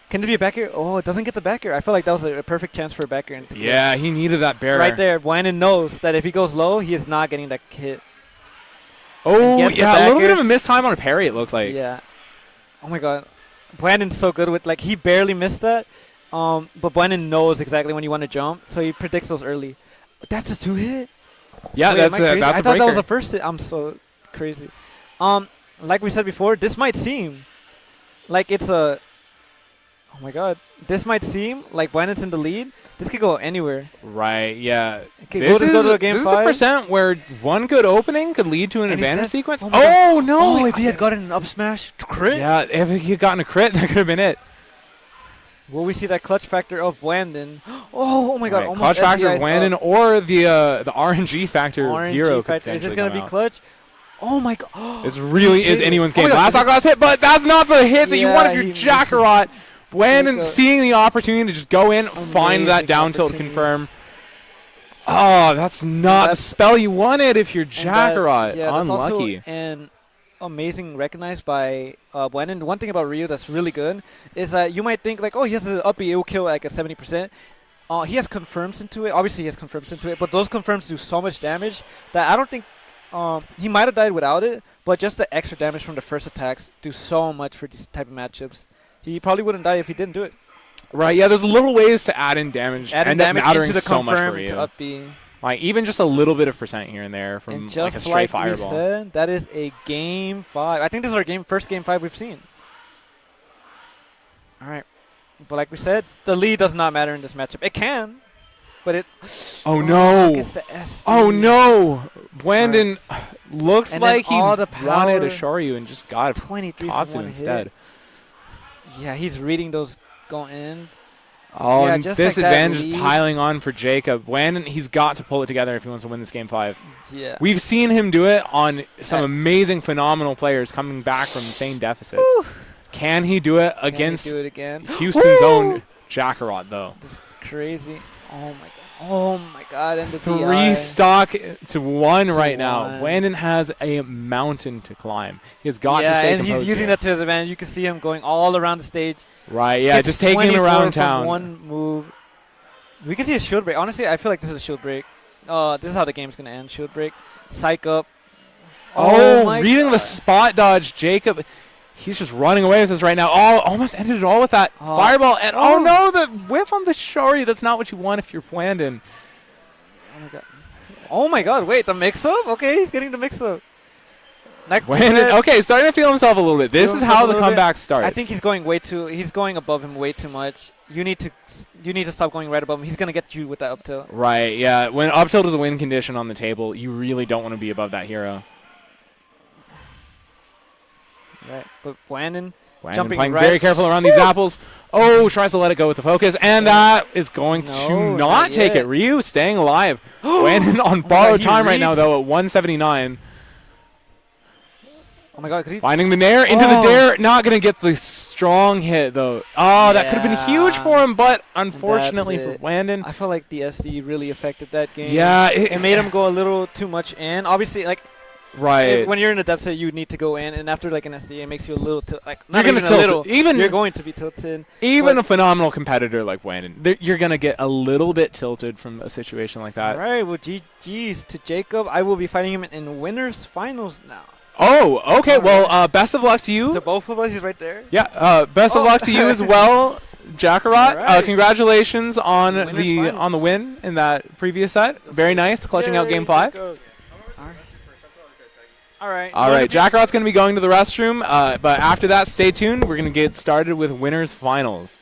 Can it be a back air? Oh, it doesn't get the back air. I feel like that was a perfect chance for a back air. Yeah, he needed that barrier. Right there, Brandon knows that if he goes low, he is not getting that hit. Oh, yeah, a little bit of a missed time on a parry, it looked like. Yeah. Oh my God. Brandon's so good with, like, he barely missed that. But Brandon knows exactly when you want to jump, so he predicts those early. But that's a 2-hit? Yeah, wait, that's a breaker. I thought that was a first hit. I'm so crazy. Like we said before, this might seem like it's a... Oh my God. This might seem like Brandon's in the lead. This could go anywhere. Right, yeah. This is a percent where one good opening could lead to an advantage sequence. Oh, no. Oh, if he had gotten an up smash crit. Yeah, if he had gotten a crit, that could have been it. Will we see that clutch factor of Brandon? Oh my God. Right, Almost clutch factor of Brandon or the RNG factor of Hero. Is this going to be clutch? Oh my God. This really is anyone's game. Last hit, but that's not the hit that you want if you're Jackarot. Brandon seeing the opportunity to just go in, find that down tilt to confirm. Oh, that's not the spell you wanted if you're Jackarot. Unlucky. And amazing recognized by Brandon. One thing about Ryu that's really good is that you might think like, oh, he has an up B, it will kill like at 70%. He has confirms into it. Obviously, he has confirms into it, but those confirms do so much damage that I don't think he might have died without it, but just the extra damage from the first attacks do so much for these type of matchups. He probably wouldn't die if he didn't do it. Right, yeah, there's little ways to add in damage. Adding damage into the so confirm to up B. Like, even just a little bit of percent here and there from and just like a straight fireball. We said, that is a game 5. I think this is our first game 5 we've seen. All right. But like we said, the lead does not matter in this matchup. It can, but it... Oh, no. It's the SD. Oh, no. Brandon looked and like he wanted a Shoryu and just got 23 Tatsu instead. Yeah, he's reading those going in. Oh, yeah, this like advantage is piling on for Jacob. He's got to pull it together if he wants to win this game 5. Yeah. We've seen him do it on some amazing, phenomenal players coming back from insane deficits. Woo. Can he do it against again? Houston's own Jackarot, though? This is crazy. Oh, my God. Oh, my God. And the 3 stock to 1 right now. Brandon has a mountain to climb. He has got to stay composed. And he's using that to his advantage. You can see him going all around the stage. Right, yeah, just taking him around town. One move. We can see a shield break. Honestly, I feel like this is a shield break. This is how the game's going to end. Shield break. Psych up. Oh, reading the spot dodge, Jacob. He's just running away with this right now. Oh, almost ended it all with that fireball. And oh no, the whiff on the Shoryu. That's not what you want if you're Brandon. Oh my God. Oh my god, wait, the mix-up? Okay, he's getting the mix-up. Okay, starting to feel himself a little bit. This is how the comeback starts. I think he's going he's going above him way too much. You need to stop going right above him. He's going to get you with that up tilt. Right, yeah. When up tilt is a win condition on the table, you really don't want to be above that hero. Right, but Blandon Jumping playing right. very careful around these apples. Oh, tries to let it go with the focus, and that is going to not take it. Ryu staying alive. Blandon on borrowed time right now, though, at 179. Oh my god, finding the nair into the dare, not going to get the strong hit, though. Oh, that could have been huge for him, but unfortunately for Blandon. I felt like the SD really affected that game. Yeah. It made him go a little too much in. Obviously, like, right. when you're in a depth set, you need to go in, and after like an SD, it makes you a little like you're not even tilt a little. Even you're going to be tilted. Even a phenomenal competitor like Blandon, you're going to get a little bit tilted from a situation like that. All right, well, GG's to Jacob. I will be fighting him in winners finals now. Oh, okay. Well, best of luck to you. To both of us, he's right there. Yeah. Best of luck to you as well, Jackarot. Right. Congratulations on the win in that previous set. Very nice, clutching out Game 5. All right. All right. Jackarot's going to be going to the restroom, but after that, stay tuned. We're going to get started with winners finals.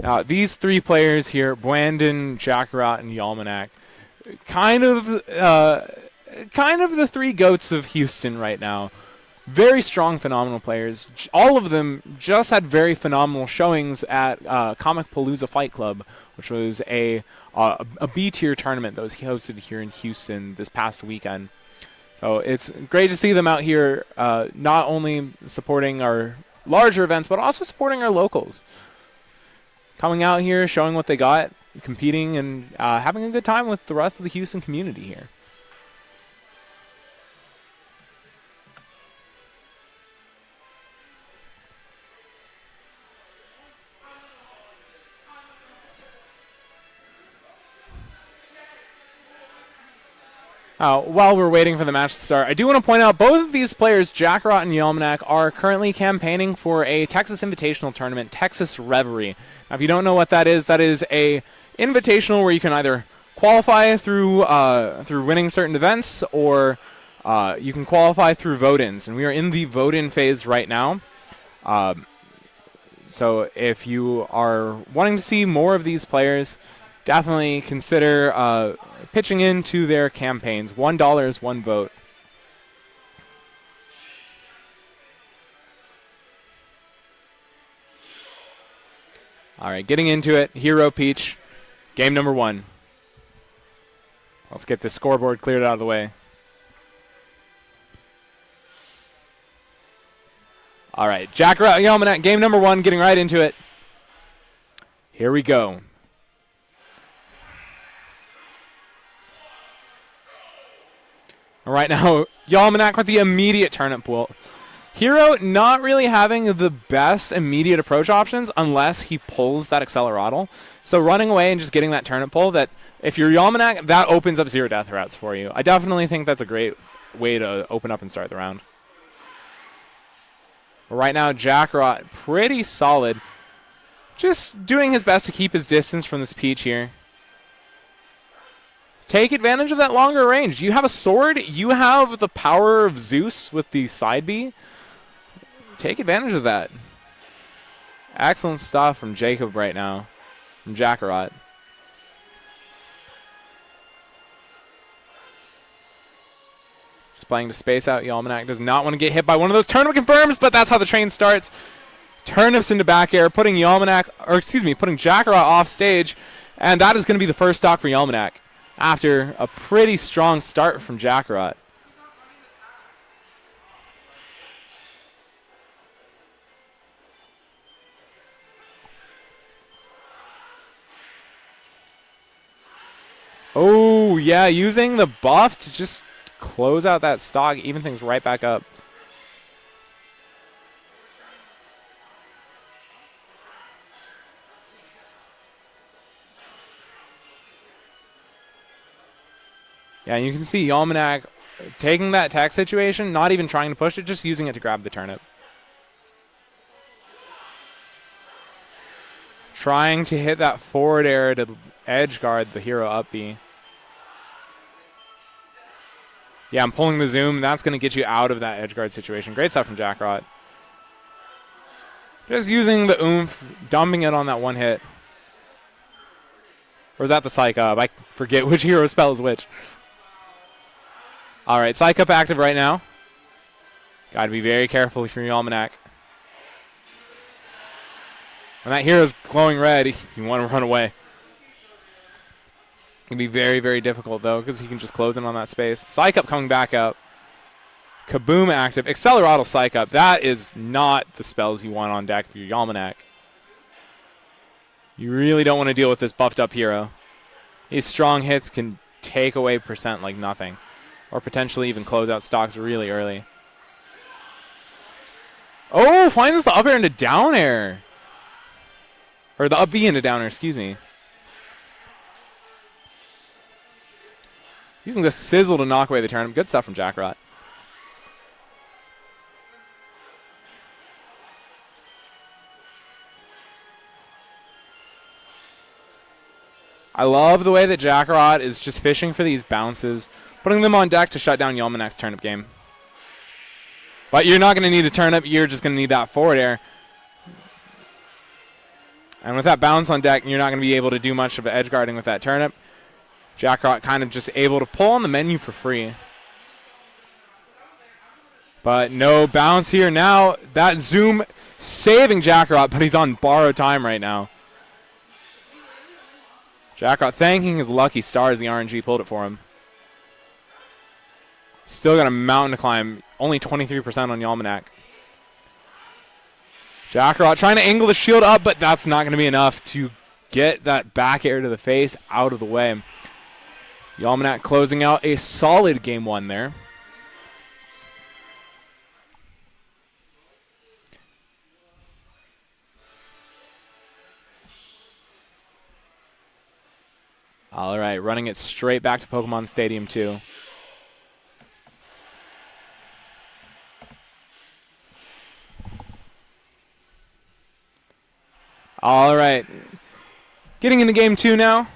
Now, these three players here, Blandon, Jackarot, and Yalmanac, kind of the three goats of Houston right now. Very strong, phenomenal players. All of them just had very phenomenal showings at Comic Palooza Fight Club, which was a B-tier tournament that was hosted here in Houston this past weekend. So it's great to see them out here, not only supporting our larger events, but also supporting our locals. Coming out here, showing what they got, competing, and having a good time with the rest of the Houston community here. While we're waiting for the match to start, I do want to point out both of these players, Jackarot and Yalmanac, are currently campaigning for a Texas Invitational tournament, Texas Reverie. Now, if you don't know what that is a invitational where you can either qualify through winning certain events, or you can qualify through vote-ins. And we are in the vote-in phase right now. So if you are wanting to see more of these players, definitely consider pitching into their campaigns. $1 is one vote. All right, getting into it. Hero Peach, game number 1. Let's get this scoreboard cleared out of the way. All right, Jackarot Yalmanac, game number 1, getting right into it. Here we go. Right now, Yalmanac with the immediate turnip pull. Hero not really having the best immediate approach options unless he pulls that Accelerado. So running away and just getting that turnip pull, that if you're Yalmanac, that opens up 0 death routes for you. I definitely think that's a great way to open up and start the round. Right now, Jackarot pretty solid. Just doing his best to keep his distance from this Peach here. Take advantage of that longer range. You have a sword. You have the power of Zeus with the side B. Take advantage of that. Excellent stuff from Jacob right now, from Jackarot. Just playing to space out. Yalmanac does not want to get hit by one of those turnip confirms, but that's how the train starts. Turnips into back air, putting Jackarot off stage, and that is going to be the first stock for Yalmanac after a pretty strong start from Jackarot. Oh, yeah, using the buff to just close out that stock, even things right back up. Yeah, you can see Yalmanac taking that tech situation, not even trying to push it, just using it to grab the turnip. Trying to hit that forward air to edge guard the hero up B. Yeah, I'm pulling the zoom. That's going to get you out of that edge guard situation. Great stuff from Jackrot. Just using the oomph, dumping it on that one hit. Or is that the Psych Up? I forget which hero spells which. All right, Psych Up active right now. Got to be very careful for your Almanac. When that hero's glowing red, you want to run away. It can be very, very difficult, though, because he can just close in on that space. Psych Up coming back up. Kaboom active. Accelerato Psych Up. That is not the spells you want on deck for your Almanac. You really don't want to deal with this buffed up hero. These strong hits can take away percent like nothing. Or potentially even close out stocks really early. Oh, finds the up air into down air. Or the up B into down air, excuse me. Using the sizzle to knock away the turnip. Good stuff from Jackrot. I love the way that Jackrot is just fishing for these bounces, putting them on deck to shut down Yalmanak's turnip game. But you're not going to need a turnip. You're just going to need that forward air. And with that bounce on deck, you're not going to be able to do much of edge guarding with that turnip. Jackrot kind of just able to pull on the menu for free. But no bounce here now. That zoom saving Jackrot, but he's on borrowed time right now. Jackrot thanking his lucky stars the RNG pulled it for him. Still got a mountain to climb. Only 23% on Yalmanac. Jackrot trying to angle the shield up, but that's not going to be enough to get that back air to the face out of the way. Yalmanac closing out a solid game one there. All right, running it straight back to Pokemon Stadium 2. All right, getting into game 2 now.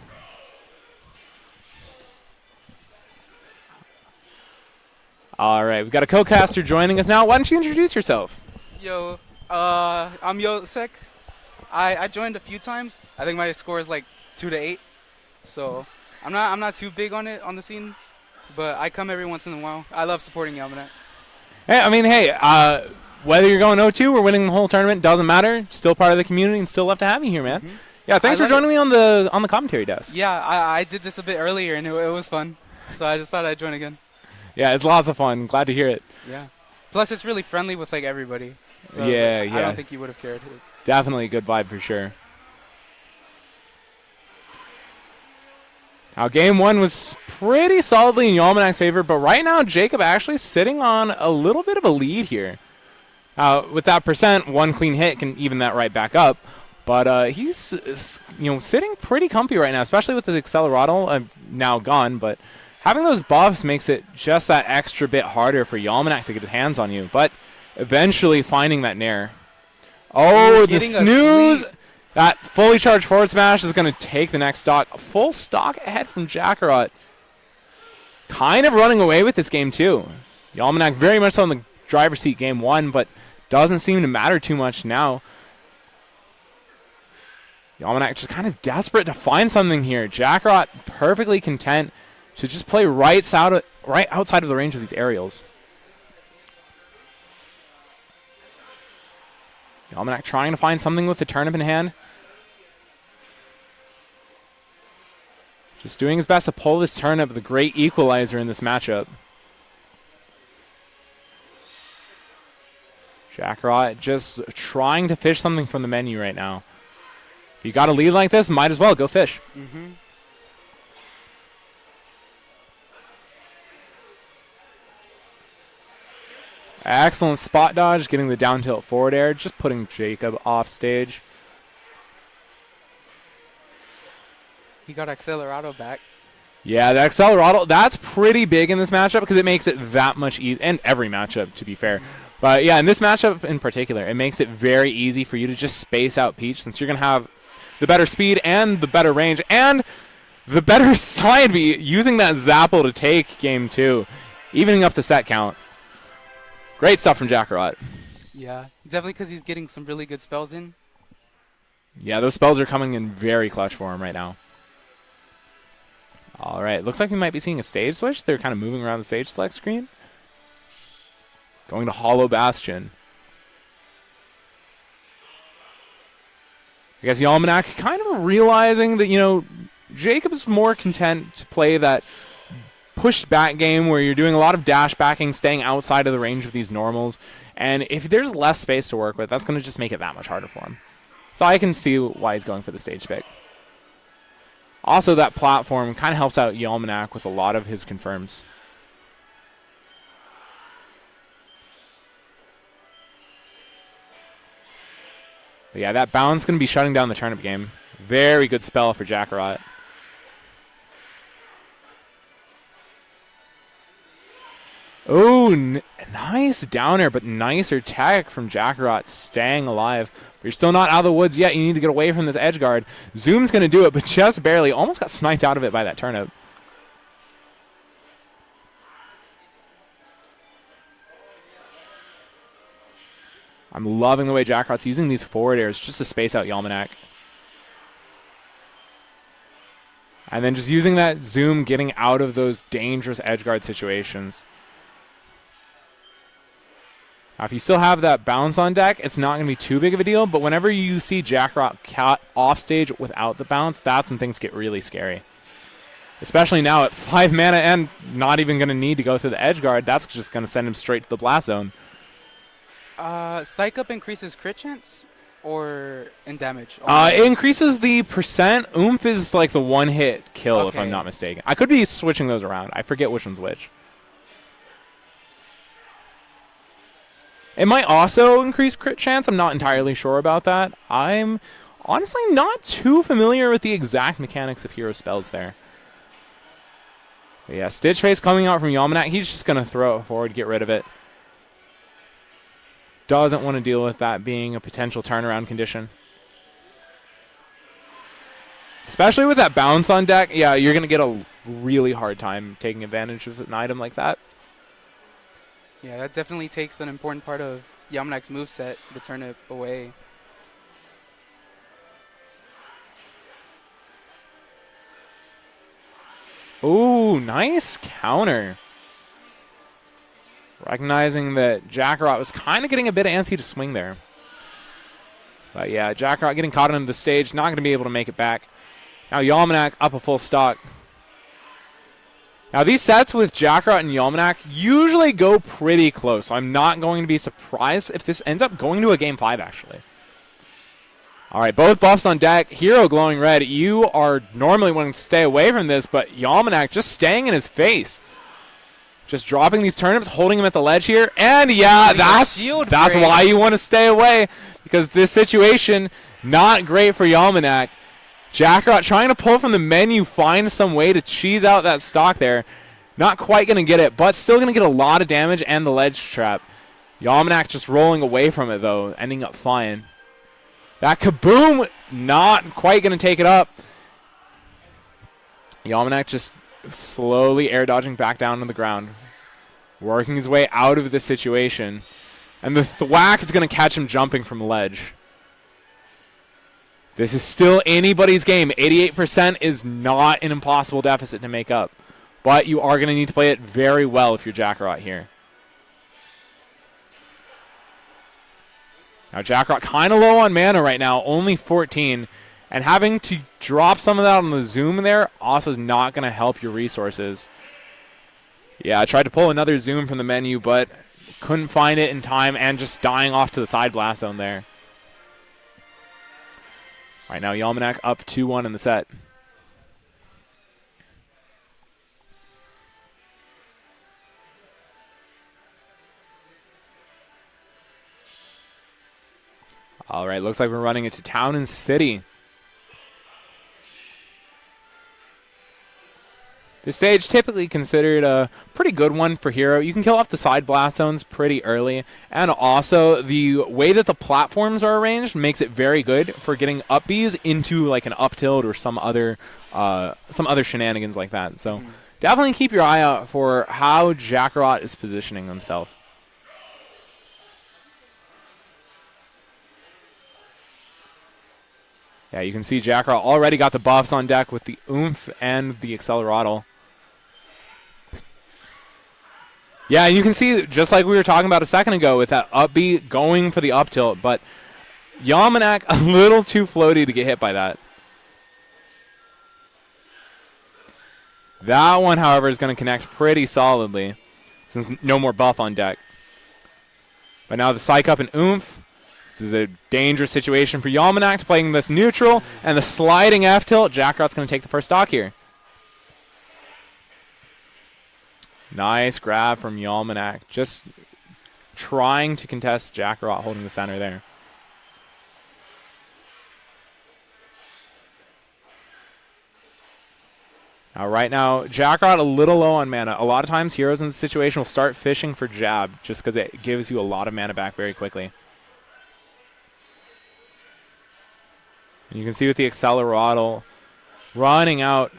All right, we've got a co-caster joining us now. Why don't you introduce yourself? Yo, I'm Yosek. I joined a few times. I think my score is like 2-8. So I'm not too big on the scene, but I come every once in a while. I love supporting Almeda. Hey, I mean, whether you're going 0-2 or winning the whole tournament, doesn't matter. Still part of the community and still love to have you here, man. Mm-hmm. Yeah, thanks for joining me on the commentary desk. Yeah, I did this a bit earlier and it was fun, so I just thought I'd join again. Yeah, it's lots of fun. Glad to hear it. Yeah. Plus, it's really friendly with like everybody. So yeah. I don't think you would have cared. Definitely a good vibe for sure. Now, game one was pretty solidly in Yalmanak's favor, but right now, Jacob actually sitting on a little bit of a lead here. With that percent, one clean hit can even that right back up. But he's sitting pretty comfy right now, especially with his Accelerato now gone. But having those buffs makes it just that extra bit harder for Yalmanak to get his hands on you. But eventually finding that Nair. Oh, the snooze! That fully charged forward smash is going to take the next stock. Full stock ahead from Jackrot. Kind of running away with this game, too. Yalmanak very much on the driver's seat game one, but doesn't seem to matter too much now. Yalmanak just kind of desperate to find something here. Jackrot perfectly content to just play right outside of the range of these aerials. Yalmanak trying to find something with the turnip in hand. Just doing his best to pull this turnip, the great equalizer in this matchup. Jackrot just trying to fish something from the menu right now. If you got a lead like this, might as well go fish. Mm-hmm. Excellent spot dodge, getting the down tilt forward air, just putting Jacob off stage. He got Accelerato back. Yeah, the Accelerado, that's pretty big in this matchup because it makes it that much easier, and every matchup, to be fair. But yeah, in this matchup in particular, it makes it very easy for you to just space out Peach since you're going to have the better speed and the better range and the better side B using that Zapple to take game 2, evening up the set count. Great stuff from Jackarot. Yeah, definitely because he's getting some really good spells in. Yeah, those spells are coming in very clutch for him right now. All right, looks like we might be seeing a stage switch. They're kind of moving around the stage select screen. Going to Hollow Bastion. I guess Yalmanac kind of realizing that, you know, Jacob's more content to play that pushed back game where you're doing a lot of dash backing, staying outside of the range of these normals. And if there's less space to work with, that's going to just make it that much harder for him. So I can see why he's going for the stage pick. Also, that platform kind of helps out Yalmanac with a lot of his confirms. But yeah, that bounce going to be shutting down the turnip game. Very good spell for Jackarot. Oh, nice downer, but nicer tech from Jackarot staying alive. But you're still not out of the woods yet. You need to get away from this edge guard. Zoom's going to do it, but just barely. Almost got sniped out of it by that turnip. I'm loving the way Jackarot's using these forward airs just to space out Yalmanac. And then just using that zoom, getting out of those dangerous edge guard situations. Now, if you still have that bounce on deck, it's not going to be too big of a deal, but whenever you see Jackarot cat off stage without the bounce, that's when things get really scary. Especially now at 5 mana and not even going to need to go through the edge guard, that's just going to send him straight to the blast zone. Psych Up increases crit chance or in damage? It increases the percent. Oomph is like the one-hit kill, if I'm not mistaken. I could be switching those around. I forget which one's which. It might also increase crit chance. I'm not entirely sure about that. I'm honestly not too familiar with the exact mechanics of hero spells there. But yeah, Stitch Face coming out from Yalmanac. He's just going to throw it forward, get rid of it. Doesn't want to deal with that being a potential turnaround condition. Especially with that bounce on deck, yeah, you're going to get a really hard time taking advantage of an item like that. Yeah, that definitely takes an important part of Yalmanac's moveset, the turnip, away. Ooh, nice counter. Recognizing that Jackarot was kind of getting a bit antsy to swing there. But yeah, Jackarot getting caught on the stage, not going to be able to make it back. Now Yalmanac up a full stock. Now these sets with Jackarot and Yalmanac usually go pretty close, so I'm not going to be surprised if this ends up going to a Game 5, actually. All right, both buffs on deck. Hero glowing red. You are normally wanting to stay away from this, but Yalmanac just staying in his face. Just dropping these turnips, holding him at the ledge here. And yeah, that's why you want to stay away, because this situation, not great for Yalmanac. Jackarot trying to pull from the menu, find some way to cheese out that stock there. Not quite going to get it, but still going to get a lot of damage and the ledge trap. Yalmanac just rolling away from it, though, ending up fine. That kaboom, not quite going to take it up. Yalmanac just slowly air dodging back down to the ground. Working his way out of this situation. And the thwack is going to catch him jumping from ledge. This is still anybody's game. 88% is not an impossible deficit to make up. But you are going to need to play it very well if you're Jackarot here. Now Jackarot kind of low on mana right now, only 14. And having to drop some of that on the zoom there also is not going to help your resources. Yeah, I tried to pull another zoom from the menu, but couldn't find it in time and just dying off to the side blast zone there. All right, now Yalmanac up 2-1 in the set. All right, looks like we're running it to Town and City. This stage typically considered a pretty good one for Hero. You can kill off the side blast zones pretty early, and also the way that the platforms are arranged makes it very good for getting up Bs into like an up tilt or some other shenanigans like that. So definitely keep your eye out for how Jackarot is positioning himself. Yeah, you can see Jackarot already got the buffs on deck with the Oomph and the Acceleratl. Yeah, you can see, just like we were talking about a second ago, with that up B going for the up tilt, but Yamanak a little too floaty to get hit by that. That one, however, is going to connect pretty solidly, since no more buff on deck. But now the Psych Up and Oomph. This is a dangerous situation for Yamanak playing this neutral, and the sliding F tilt. Jackarot's going to take the first stock here. Nice grab from Yamanak. Just trying to contest Jackarot holding the center there. Right now, Jackarot a little low on mana. A lot of times, heroes in this situation will start fishing for jab just because it gives you a lot of mana back very quickly. And you can see with the Acceleratl running out,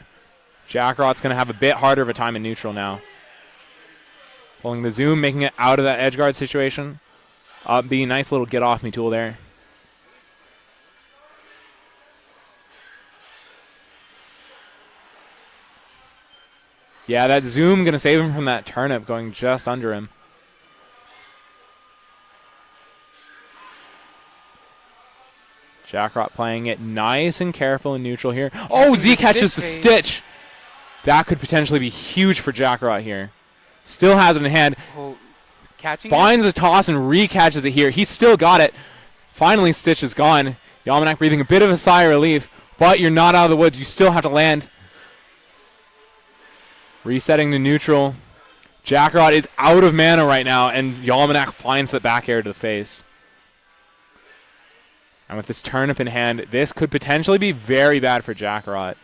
Jackarot's going to have a bit harder of a time in neutral now. Pulling the zoom, making it out of that edge guard situation. Up B, nice little get off me tool there. Yeah, that zoom going to save him from that turnip going just under him. Jackarot playing it nice and careful and neutral here. Oh, Z catches the stitch. That could potentially be huge for Jackarot here. Still has it in hand. Oh, catching Finds a toss and recatches it here. He's still got it. Finally, Stitch is gone. Yamanak breathing a bit of a sigh of relief, but you're not out of the woods. You still have to land. Resetting to neutral. Jackarot is out of mana right now, and Yamanak finds the back air to the face. And with this turnip in hand, this could potentially be very bad for Jackarot.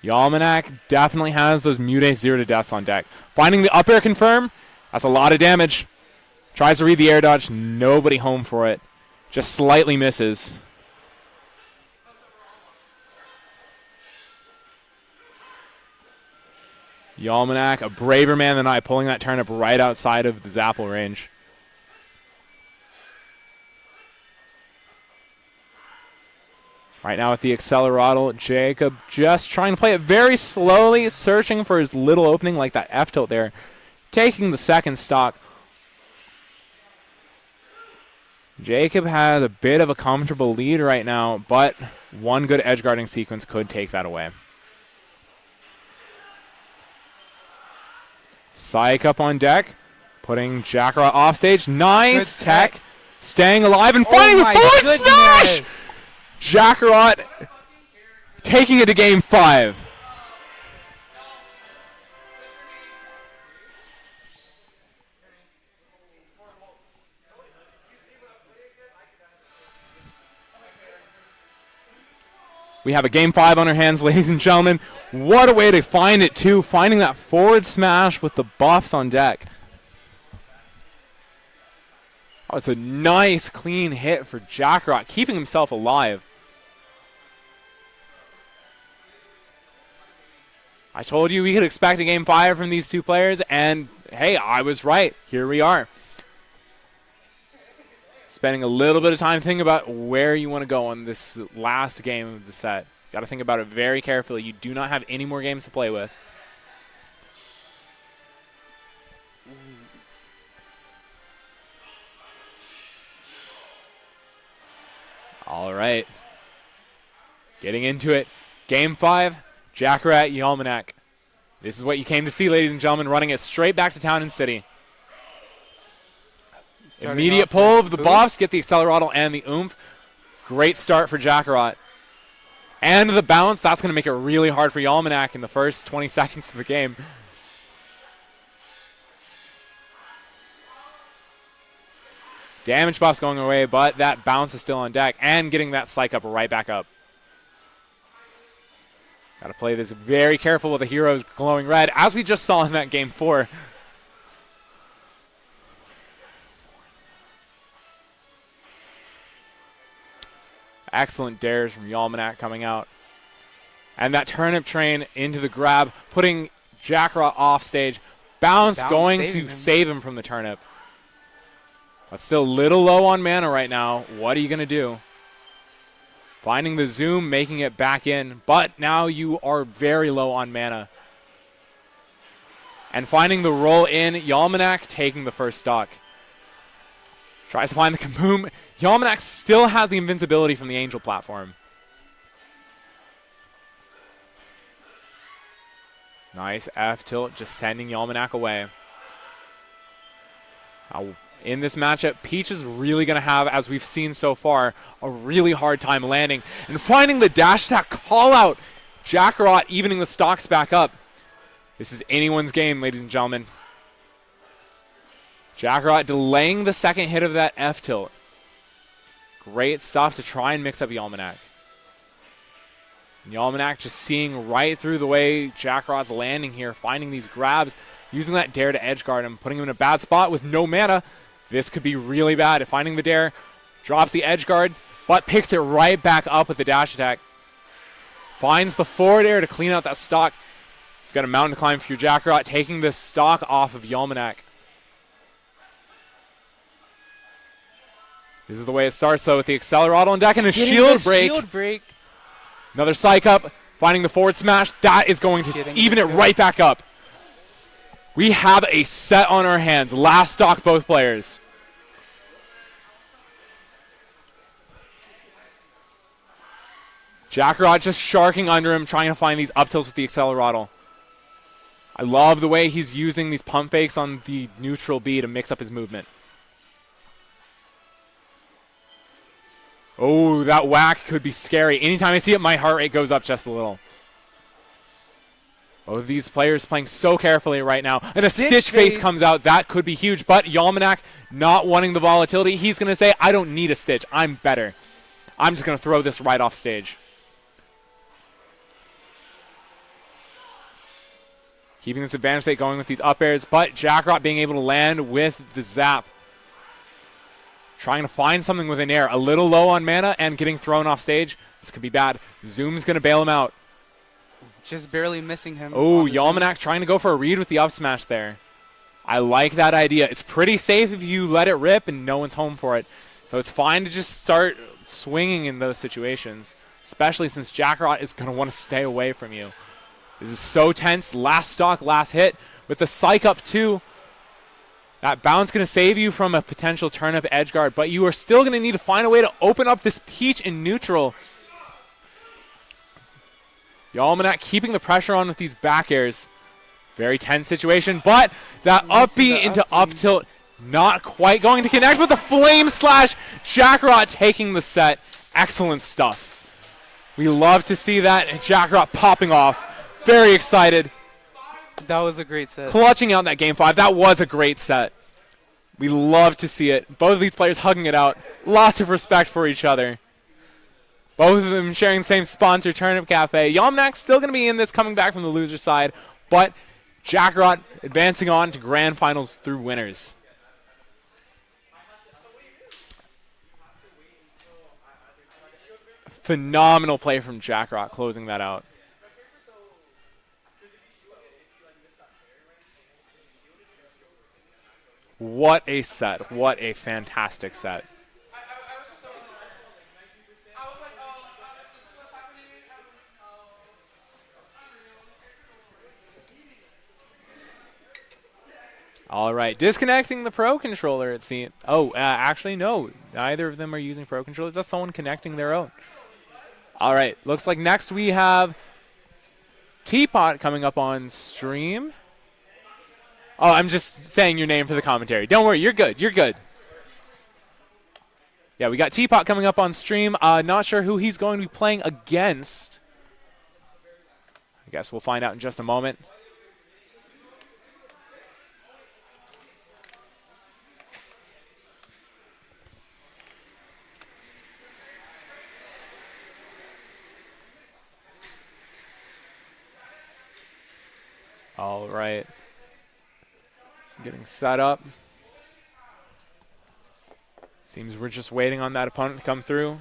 Yamanak definitely has those Mute 0 to deaths on deck. Finding the up air confirm, that's a lot of damage. Tries to read the air dodge, nobody home for it. Just slightly misses. Yamanak, a braver man than I, pulling that turnip right outside of the Zapple range. Right now with the Acceleratl, Jacob just trying to play it very slowly, searching for his little opening like that F tilt there. Taking the second stock. Jacob has a bit of a comfortable lead right now, but one good edge guarding sequence could take that away. Psych up on deck, putting Jackarot off stage. Nice tech. Staying alive and finding the forward smash! Jackarot taking it to game 5. We have a game 5 on our hands, ladies and gentlemen. What a way to find it, too. Finding that forward smash with the buffs on deck. Oh, it's a nice, clean hit for Jackarot, keeping himself alive. I told you we could expect a game 5 from these two players, and hey, I was right. Here we are. Spending a little bit of time thinking about where you want to go on this last game of the set. Got to think about it very carefully. You do not have any more games to play with. All right. Getting into it. Game 5, Jackarot Yamanak. This is what you came to see, ladies and gentlemen, running it straight back to Town and City. Immediate pull of the buffs, get the Acceleratl and the Oomph. Great start for Jackarot. And the bounce, that's going to make it really hard for Yamanak in the first 20 seconds of the game. Damage buff's going away, but that bounce is still on deck, and getting that Psych up right back up. Got to play this very careful with the heroes glowing red, as we just saw in that game 4. Excellent dares from Yalmanac coming out. And that turnip train into the grab, putting Jackrot off stage. Bounce going to save him from the turnip. But still a little low on mana right now. What are you going to do? Finding the zoom, making it back in. But now you are very low on mana. And finding the roll in, Yalmanac taking the first stock. Tries to find the Kaboom. Yalmanac still has the invincibility from the Angel platform. Nice F tilt, just sending Yalmanac away. Now, in this matchup, Peach is really going to have, as we've seen so far, a really hard time landing. And finding the dash attack call out. Jackrot evening the stocks back up. This is anyone's game, ladies and gentlemen. Jackrot delaying the second hit of that F tilt. Great stuff to try and mix up Yalmanac. Yalmanac just seeing right through the way Jackrot's landing here, finding these grabs, using that dare to edgeguard him, putting him in a bad spot with no mana. This could be really bad. Finding the dare, drops the edgeguard, but picks it right back up with the dash attack. Finds the forward air to clean out that stock. You've got a mountain to climb for your Jackrot, taking this stock off of Yalmanac. This is the way it starts, though, with the Accelerado on deck and a shield break. Another psych up, finding the forward smash. That is going to even it right back up. We have a set on our hands. Last stock, both players. Jackrot just sharking under him, trying to find these up tilts with the Accelerado. I love the way he's using these pump fakes on the neutral B to mix up his movement. Oh, that whack could be scary. Anytime I see it, my heart rate goes up just a little. Both of these players playing so carefully right now. And a Stitch face comes out. That could be huge. But Yalmanac not wanting the volatility. He's going to say, I don't need a Stitch. I'm better. I'm just going to throw this right off stage. Keeping this advantage state going with these up airs. But Jackrot being able to land with the zap. Trying to find something with an air. A little low on mana and getting thrown off stage. This could be bad. Zoom's going to bail him out. Just barely missing him. Oh, Yalmanac trying to go for a read with the up smash there. I like that idea. It's pretty safe if you let it rip and no one's home for it. So it's fine to just start swinging in those situations, especially since Jackrot is going to want to stay away from you. This is so tense. Last stock, last hit. With the psych up too. That bounce going to save you from a potential turn-up edgeguard, but you are still going to need to find a way to open up this Peach in neutral. Yalmanac keeping the pressure on with these back airs. Very tense situation, but that up B into up tilt not quite going to connect with the flame slash. Jackrot taking the set. Excellent stuff. We love to see that. Jackrot popping off. Very excited. That was a great set. Clutching out that game 5. That was a great set. We love to see it. Both of these players hugging it out. Lots of respect for each other. Both of them sharing the same sponsor, Turnip Cafe. Yalmanac's still going to be in this, coming back from the loser side, but Jackrot advancing on to grand finals through winners. Phenomenal play from Jackrot, closing that out. What a set. What a fantastic set. All right, disconnecting the Pro Controller, it seems. Oh, actually, no. Neither of them are using Pro Controllers. That's someone connecting their own. All right, looks like next we have Teapot coming up on stream. Oh, I'm just saying your name for the commentary. Don't worry, you're good. You're good. Yeah, we got Teapot coming up on stream. Not sure who he's going to be playing against. I guess we'll find out in just a moment. All right. Getting set up. Seems we're just waiting on that opponent to come through.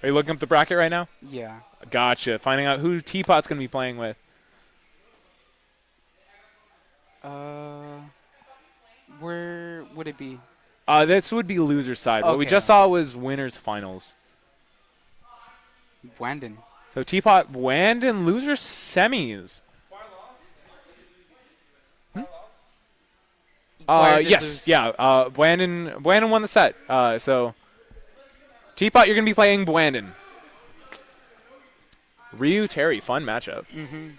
Are you looking up the bracket right now? Yeah. Gotcha. Finding out who Teapot's going to be playing with. Where would it be? This would be loser side. What we Okay. just saw was winners finals. Wandon. So Teapot, Wandon, loser semis. Wire did Yes, lose. yeah. Blandon won the set. So Teapot, you're gonna be playing Blandon. Ryu Terry, fun matchup. Mm-hmm.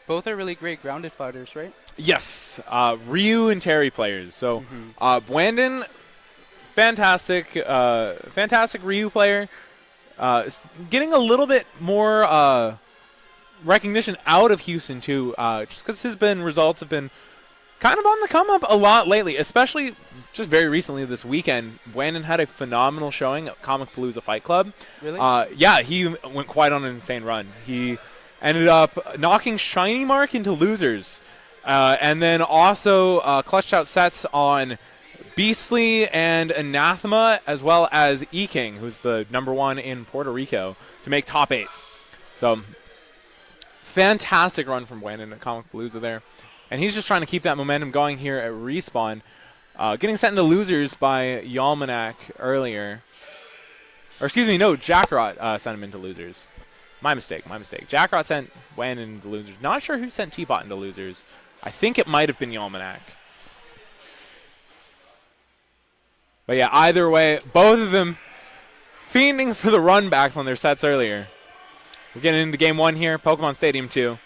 Both are really great grounded fighters, right? Yes, Ryu and Terry players. So Blandon, fantastic Ryu player. Getting a little bit more recognition out of Houston too, just because his results have been kind of on the come up a lot lately, especially just very recently this weekend. Blandon had a phenomenal showing at Comic Palooza Fight Club. Really? Yeah, he went quite on an insane run. He ended up knocking Shiny Mark into losers, and then also clutched out sets on Beastly and Anathema, as well as E-King, who's the #1 in Puerto Rico, to make top 8. So, fantastic run from Blandon at Comic Palooza there. And he's just trying to keep that momentum going here at Respawn. Getting sent into losers by Yalmanac earlier. Or excuse me, no, Jackrot sent him into losers. My mistake. Jackrot sent Blandon into losers. Not sure who sent Teapot into losers. I think it might have been Yalmanac. But yeah, either way, both of them fiending for the run backs on their sets earlier. We're getting into game 1 here, Pokemon Stadium 2.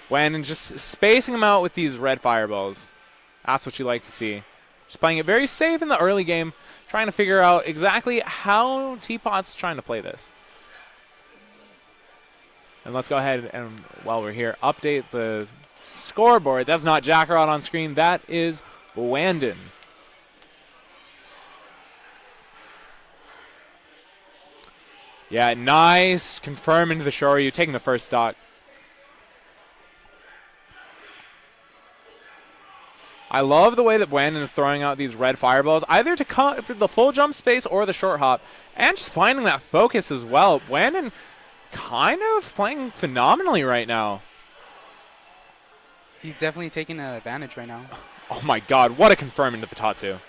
Blandon just spacing them out with these red fireballs. That's what you like to see. Just playing it very safe in the early game, trying to figure out exactly how Teapot's trying to play this. And let's go ahead and, while we're here, update the scoreboard. That's not Jackrot on screen. That is Blandon. Yeah, nice. Confirm into the Shoryu, taking the first stock. I love the way that Blandon is throwing out these red fireballs, either to come for the full jump space or the short hop, and just finding that focus as well. Blandon kind of playing phenomenally right now. He's definitely taking an advantage right now. Oh my god, what a confirm into the Tatsu.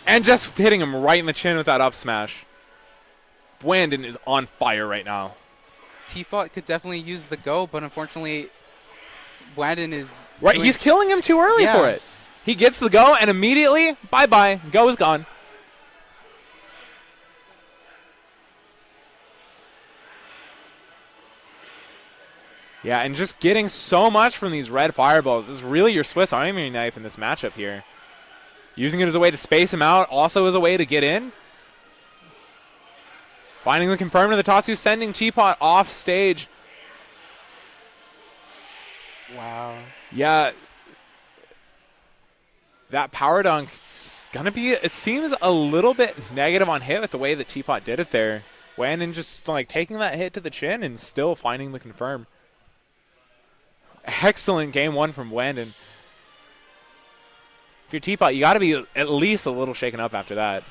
And just hitting him right in the chin with that up smash. Blandon is on fire right now. Teapot could definitely use the go, but unfortunately, Blandon is... Right, he's killing him too early for it. He gets the go, and immediately, bye-bye, go is gone. Yeah, and just getting so much from these red fireballs is really your Swiss Army knife in this matchup here. Using it as a way to space him out, also as a way to get in. Finding the confirm to the Tatsu, sending Teapot off stage. Wow. Yeah. That power dunk's gonna be, it seems a little bit negative on hit with the way that Teapot did it there. Blandon just like taking that hit to the chin and still finding the confirm. Excellent game 1 from Blandon. If you're Teapot, you gotta be at least a little shaken up after that.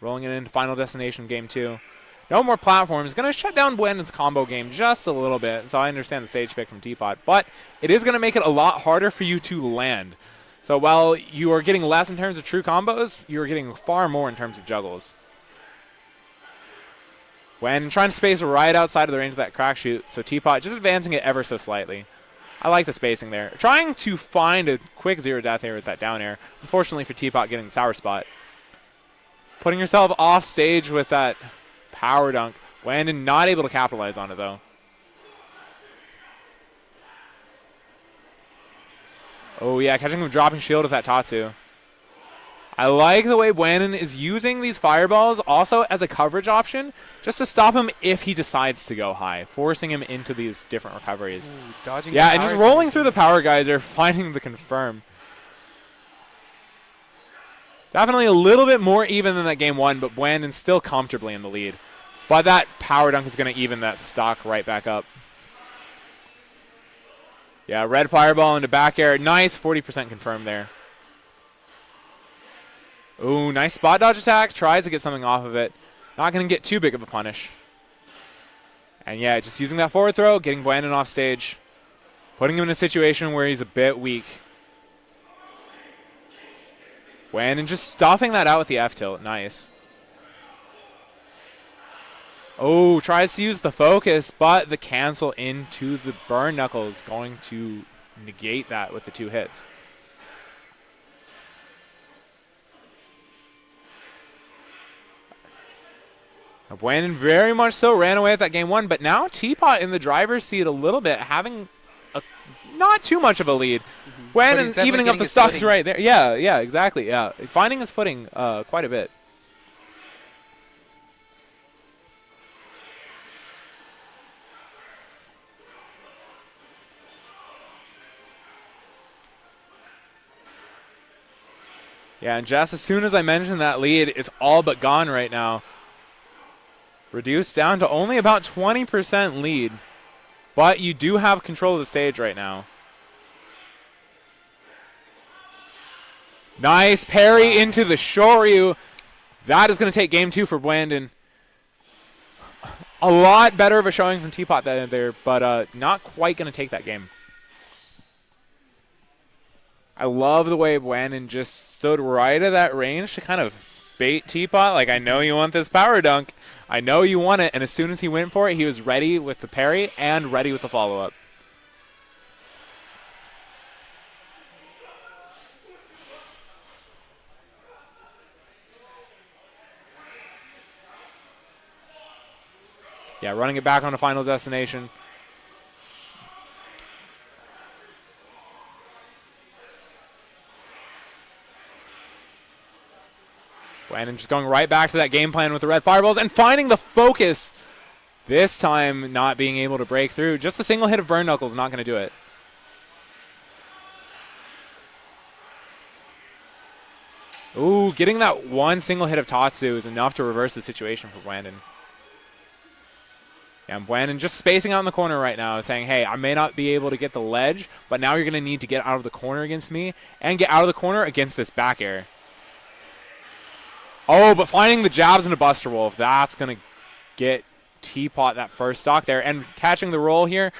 Rolling it into Final Destination game 2. No more platforms. Going to shut down Blandon's combo game just a little bit, so I understand the stage pick from Teapot. But it is going to make it a lot harder for you to land. So while you are getting less in terms of true combos, you are getting far more in terms of juggles. When trying to space right outside of the range of that crack shoot, so Teapot just advancing it ever so slightly. I like the spacing there. Trying to find a quick zero death here with that down air. Unfortunately for Teapot, getting the sour spot. Putting yourself off stage with that power dunk. Blandon not able to capitalize on it, though. Oh, yeah, catching him dropping shield with that Tatsu. I like the way Brandon is using these fireballs also as a coverage option just to stop him if he decides to go high, forcing him into these different recoveries. Ooh, dodging Yeah, the and just power rolling geyser. through the power geyser, finding the confirm. Definitely a little bit more even than that game 1, but Brandon's still comfortably in the lead. But that power dunk is going to even that stock right back up. Yeah, red fireball into back air. Nice, 40% confirmed there. Ooh, nice spot dodge attack. Tries to get something off of it. Not going to get too big of a punish. And yeah, just using that forward throw, getting Brandon off stage. Putting him in a situation where he's a bit weak. Brandon just stuffing that out with the F-tilt. Nice. Oh, tries to use the focus, but the cancel into the burn knuckle is going to negate that with the 2 hits. Now, Brandon very much so ran away at that game 1, but now Teapot in the driver's seat a little bit, having not too much of a lead. Brandon's evening up the stocks right there. Yeah, exactly. Yeah, finding his footing quite a bit. Yeah, and just as soon as I mentioned that lead, it's all but gone right now. Reduced down to only about 20% lead. But you do have control of the stage right now. Nice parry into the Shoryu. That is going to take game 2 for Brandon. A lot better of a showing from Teapot there, but not quite going to take that game. I love the way Brandon just stood right at that range to kind of bait Teapot. Like, I know you want this power dunk. I know you want it. And as soon as he went for it, he was ready with the parry and ready with the follow-up. Yeah, running it back on a final destination. Brandon just going right back to that game plan with the red fireballs and finding the focus. This time not being able to break through. Just the single hit of Burn Knuckles not going to do it. Ooh, getting that one single hit of Tatsu is enough to reverse the situation for Brandon. Yeah, and Brandon just spacing out in the corner right now, saying, hey, I may not be able to get the ledge, but now you're going to need to get out of the corner against me and get out of the corner against this back air. Oh, but finding the jabs into Buster Wolf, that's going to get Teapot that first stock there. And catching the roll here.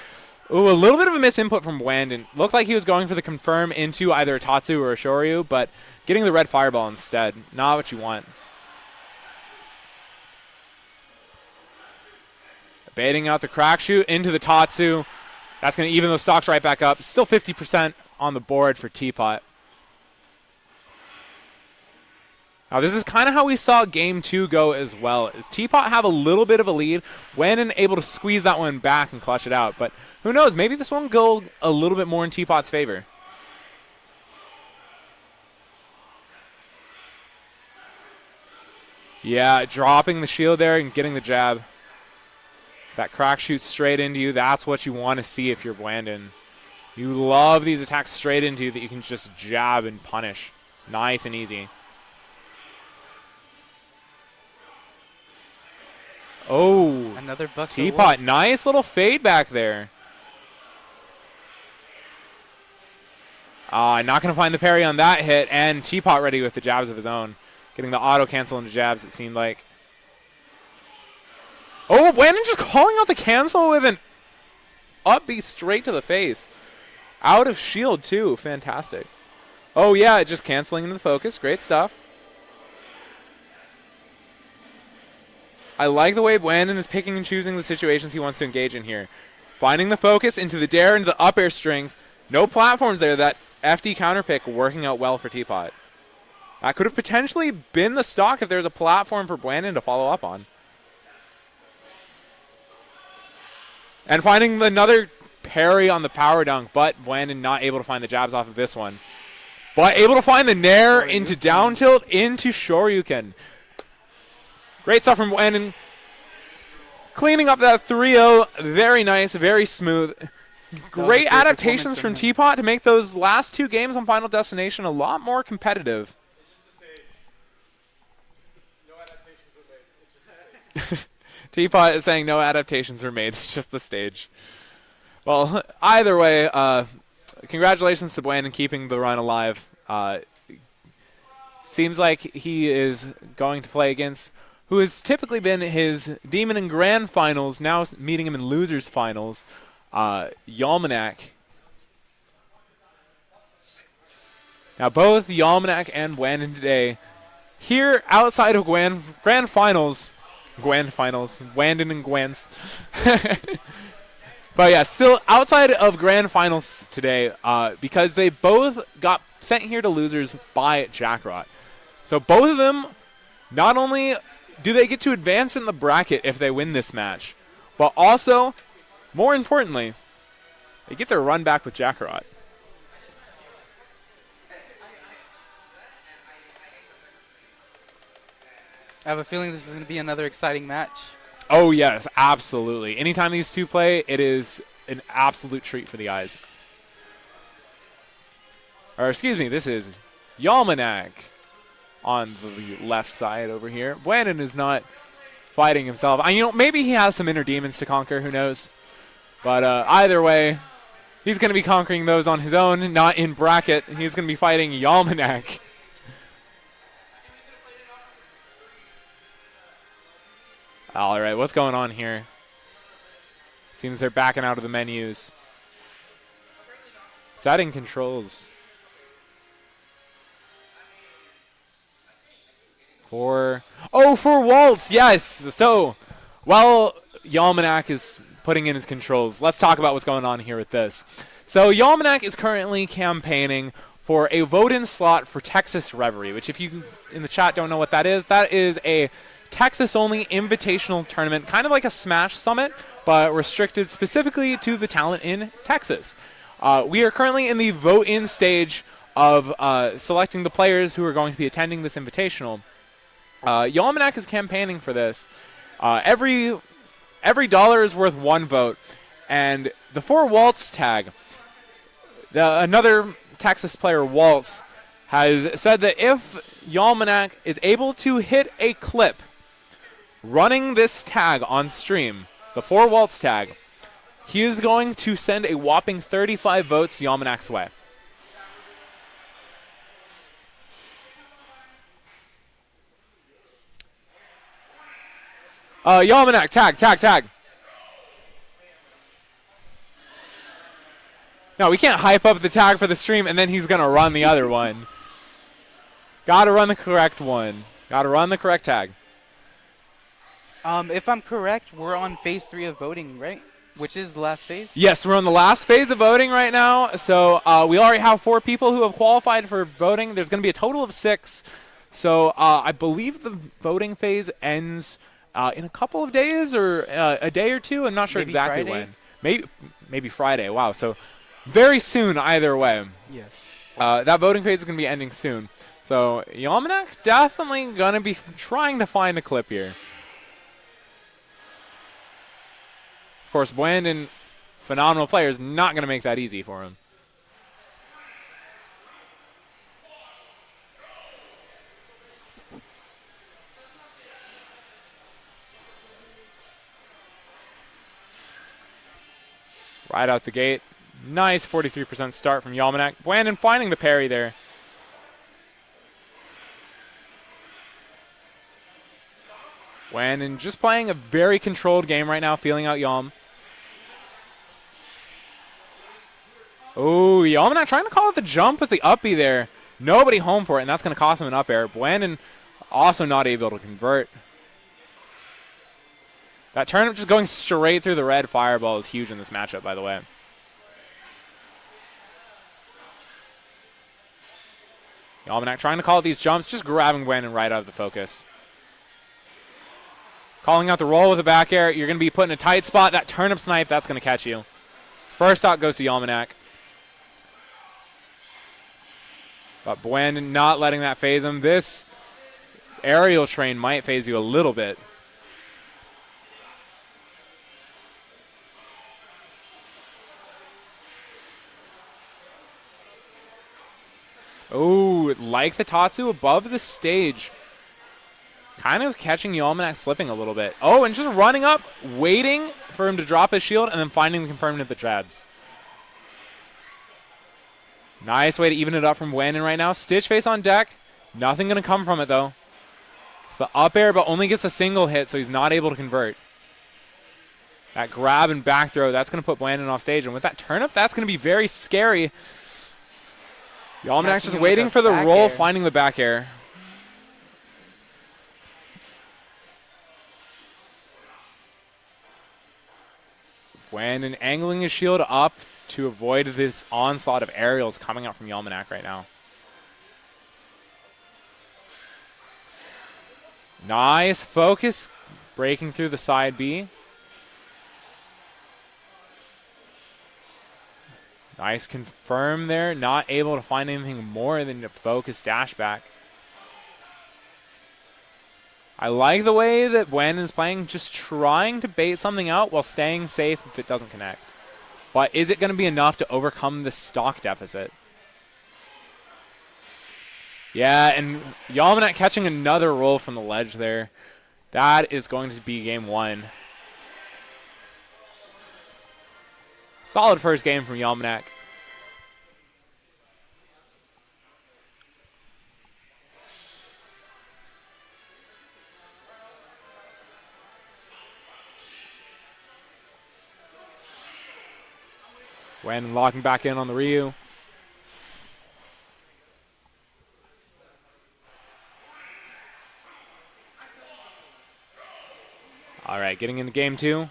Ooh, a little bit of a misinput from Brandon. Looked like he was going for the confirm into either a Tatsu or a Shoryu, but getting the red fireball instead. Not what you want. Baiting out the crack shoot into the Tatsu. That's going to even those stocks right back up. Still 50% on the board for Teapot. Now, this is kind of how we saw Game 2 go as well. Is Teapot have a little bit of a lead, Brandon able to squeeze that one back and clutch it out. But who knows, maybe this one will go a little bit more in Teapot's favor. Yeah, dropping the shield there and getting the jab. That crack shoots straight into you. That's what you want to see if you're Brandon. You love these attacks straight into you that you can just jab and punish. Nice and easy. Oh, Another Buster Teapot, Wolf. nice little fade back there. Not going to find the parry on that hit, and Teapot ready with the jabs of his own. Getting the auto cancel into jabs, it seemed like. Oh, Brandon just calling out the cancel with an up B straight to the face. Out of shield, too. Fantastic. Oh, yeah, just canceling into the focus. Great stuff. I like the way Brandon is picking and choosing the situations he wants to engage in here. Finding the focus into the dare, into the up air strings. No platforms there. That FD counter pick working out well for Teapot. That could have potentially been the stock if there was a platform for Brandon to follow up on. And finding another parry on the power dunk, but Blandon not able to find the jabs off of this one. But able to find the nair into down tilt into Shoryuken. Great stuff from Blandon. Cleaning up that 3-0. Very nice, very smooth. Great adaptations from Teapot to make those last 2 games on Final Destination a lot more competitive. Teapot is saying no adaptations were made. It's just the stage. Well, either way, congratulations to Blandon keeping the run alive. Seems like he is going to play against who has typically been his Demon in Grand Finals, now meeting him in Losers Finals, Yalmanac. Now both Yalmanac and Blandon today here outside of Grand Finals, Blandon and Gwens. But yeah, still outside of Grand Finals today because they both got sent here to Losers by Jackrot. So both of them, not only do they get to advance in the bracket if they win this match, but also, more importantly, they get their run back with Jackrot. I have a feeling this is going to be another exciting match. Oh, yes, absolutely. Anytime these two play, it is an absolute treat for the eyes. Or, excuse me, this is Yalmanac on the left side over here. Blandon is not fighting himself. Maybe he has some inner demons to conquer, who knows. But either way, he's going to be conquering those on his own, not in bracket. He's going to be fighting Yalmanac. All right, what's going on here? Seems they're backing out of the menus. Setting controls. For Waltz, yes. So, while Yalmanac is putting in his controls, let's talk about what's going on here with this. So, Yalmanac is currently campaigning for a vote-in slot for Texas Reverie, which if you in the chat don't know what that is a Texas-only invitational tournament, kind of like a Smash Summit, but restricted specifically to the talent in Texas. We are currently in the vote-in stage of selecting the players who are going to be attending this invitational. Yalmanac is campaigning for this. Every dollar is worth 1 vote, and the For Waltz tag, another Texas player, Waltz, has said that if Yalmanac is able to hit a clip running this tag on stream, the For Waltz tag, he is going to send a whopping 35 votes Yalmanac's way. Yalmanac, tag. No, we can't hype up the tag for the stream and then he's going to run the other one. Got to run the correct one. Got to run the correct tag. If I'm correct, we're on phase 3 of voting, right? Which is the last phase? Yes, we're on the last phase of voting right now. So we already have 4 people who have qualified for voting. There's going to be a total of 6. So I believe the voting phase ends in a couple of days or a day or two. I'm not sure Maybe exactly Friday? when. Maybe Friday. Wow. So very soon either way. Yes. That voting phase is going to be ending soon. So Yalmanac definitely going to be trying to find a clip here. Of course, Blandon, phenomenal player, is not going to make that easy for him. Right out the gate. Nice 43% start from Yalmanac. Blandon finding the parry there. Blandon just playing a very controlled game right now, feeling out Yalm. Oh, Yalmanac trying to call it the jump with the up B there. Nobody home for it, and that's going to cost him an up air. Blandon also not able to convert. That turnip just going straight through the red fireball is huge in this matchup, by the way. Yalmanac trying to call these jumps, just grabbing Blandon right out of the focus. Calling out the roll with the back air. You're going to be put in a tight spot. That turnip snipe, that's going to catch you. First stock goes to Yalmanac. But Buen not letting that phase him. This aerial train might phase you a little bit. Oh, like the Tatsu above the stage. Kind of catching Yalmanac slipping a little bit. Oh, and just running up, waiting for him to drop his shield, and then finding the confirmed at the jabs. Nice way to even it up from Wandon right now. Stitch face on deck. Nothing going to come from it, though. It's the up air, but only gets a single hit, so he's not able to convert. That grab and back throw, that's going to put Wandon off stage. And with that turnip, that's going to be very scary. Yalmanac just waiting for the roll, finding the back air. Wandon angling his shield up to avoid this onslaught of aerials coming out from Yalmanac right now. Nice focus, breaking through the side B. Nice confirm there, not able to find anything more than a focus dash back. I like the way that Wandon's playing, just trying to bait something out while staying safe if it doesn't connect. But is it going to be enough to overcome the stock deficit? Yeah, and Yalmanac catching another roll from the ledge there. That is going to be game one. Solid first game from Yalmanac. When locking back in on the Ryu. All right, getting into game two.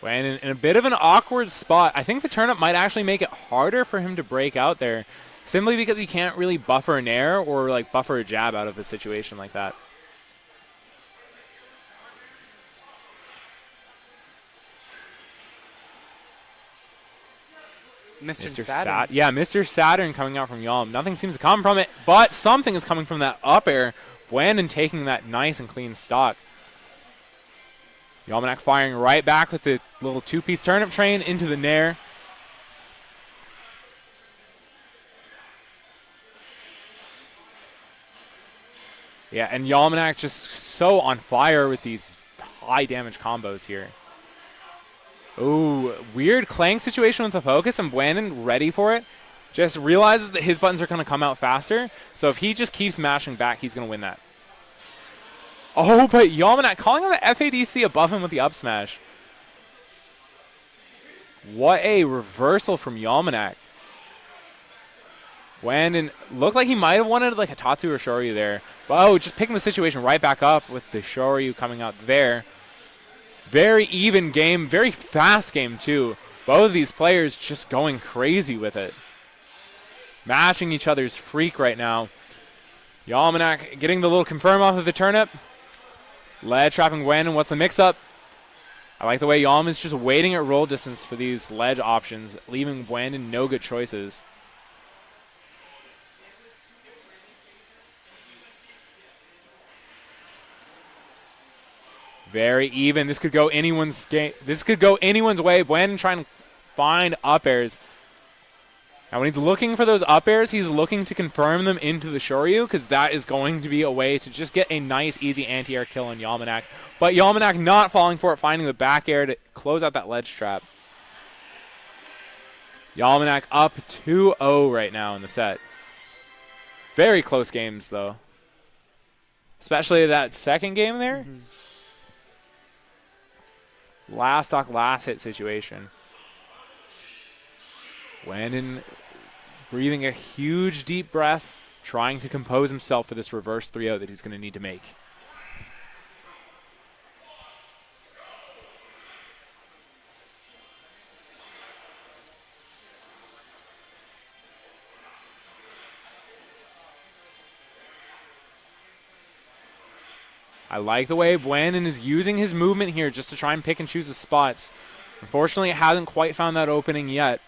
When in a bit of an awkward spot. I think the turnip might actually make it harder for him to break out there, simply because he can't really buffer an air or like buffer a jab out of a situation like that. Mr. Saturn. Yeah, Mr. Saturn coming out from Yalm. Nothing seems to come from it, but something is coming from that up air. Blandon taking that nice and clean stock. Yalmanac firing right back with the little two-piece turnip train into the nair. Yeah, and Yalmanac just so on fire with these high damage combos here. Ooh, weird Clang situation with the focus, and Blandon ready for it. Just realizes that his buttons are going to come out faster, so if he just keeps mashing back, he's going to win that. Oh, but Yalmanac calling on the FADC above him with the up smash. What a reversal from Yalmanac. Blandon looked like he might have wanted like a Tatsu or Shoryu there. But oh, just picking the situation right back up with the Shoryu coming out there. Very even game, very fast game too. Both of these players just going crazy with it. Mashing each other's freak right now. Yalmanac getting the little confirm off of the turnip. Ledge trapping Wandon. What's the mix-up? I like the way Yalm is just waiting at roll distance for these ledge options, leaving Wandon no good choices. Very even. This could go anyone's game. This could go anyone's way. Blandon trying to find up airs. Now, when he's looking for those up airs, he's looking to confirm them into the Shoryu, because that is going to be a way to just get a nice, easy anti-air kill on Yalmanac. But Yalmanac not falling for it, finding the back air to close out that ledge trap. Yalmanac up 2-0 right now in the set. Very close games, though. Especially that second game there. Mm-hmm. Last stock, last hit situation. Wandon breathing a huge deep breath, trying to compose himself for this reverse 3-0 that he's going to need to make. I like the way Brandon is using his movement here just to try and pick and choose his spots. Unfortunately, it hasn't quite found that opening yet.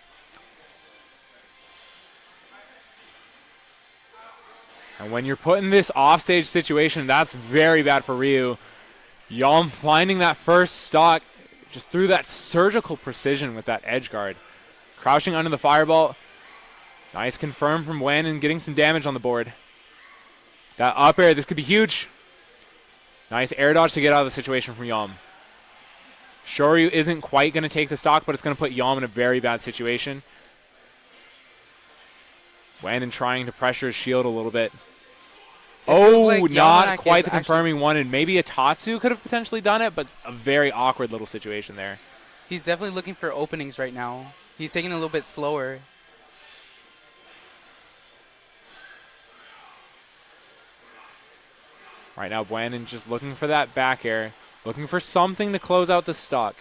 And when you're put in this offstage situation, that's very bad for Ryu. Yalm finding that first stock just through that surgical precision with that edge guard. Crouching under the fireball. Nice confirm from Brandon, getting some damage on the board. That up air, this could be huge. Nice air dodge to get out of the situation from Yalm. Shoryu isn't quite going to take the stock, but it's going to put Yalm in a very bad situation. Brandon trying to pressure his shield a little bit. Oh, like not quite the confirming one, and maybe a Tatsu could have potentially done it, but a very awkward little situation there. He's definitely looking for openings right now. He's taking it a little bit slower. Right now, Brandon just looking for that back air, looking for something to close out the stock.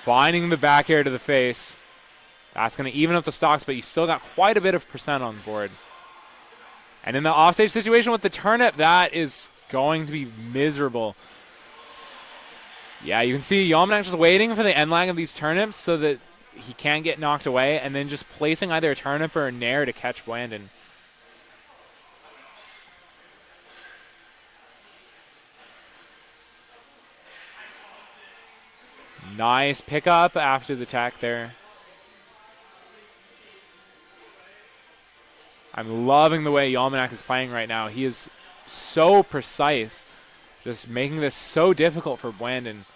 Finding the back air to the face. That's going to even up the stocks, but you still got quite a bit of percent on the board. And in the offstage situation with the turnip, that is going to be miserable. Yeah, you can see Yalmanac just waiting for the end lag of these turnips so that he can't get knocked away, and then just placing either a turnip or a nair to catch Brandon. Nice pickup after the attack there. I'm loving the way Yalmanac is playing right now. He is so precise, just making this so difficult for Brandon.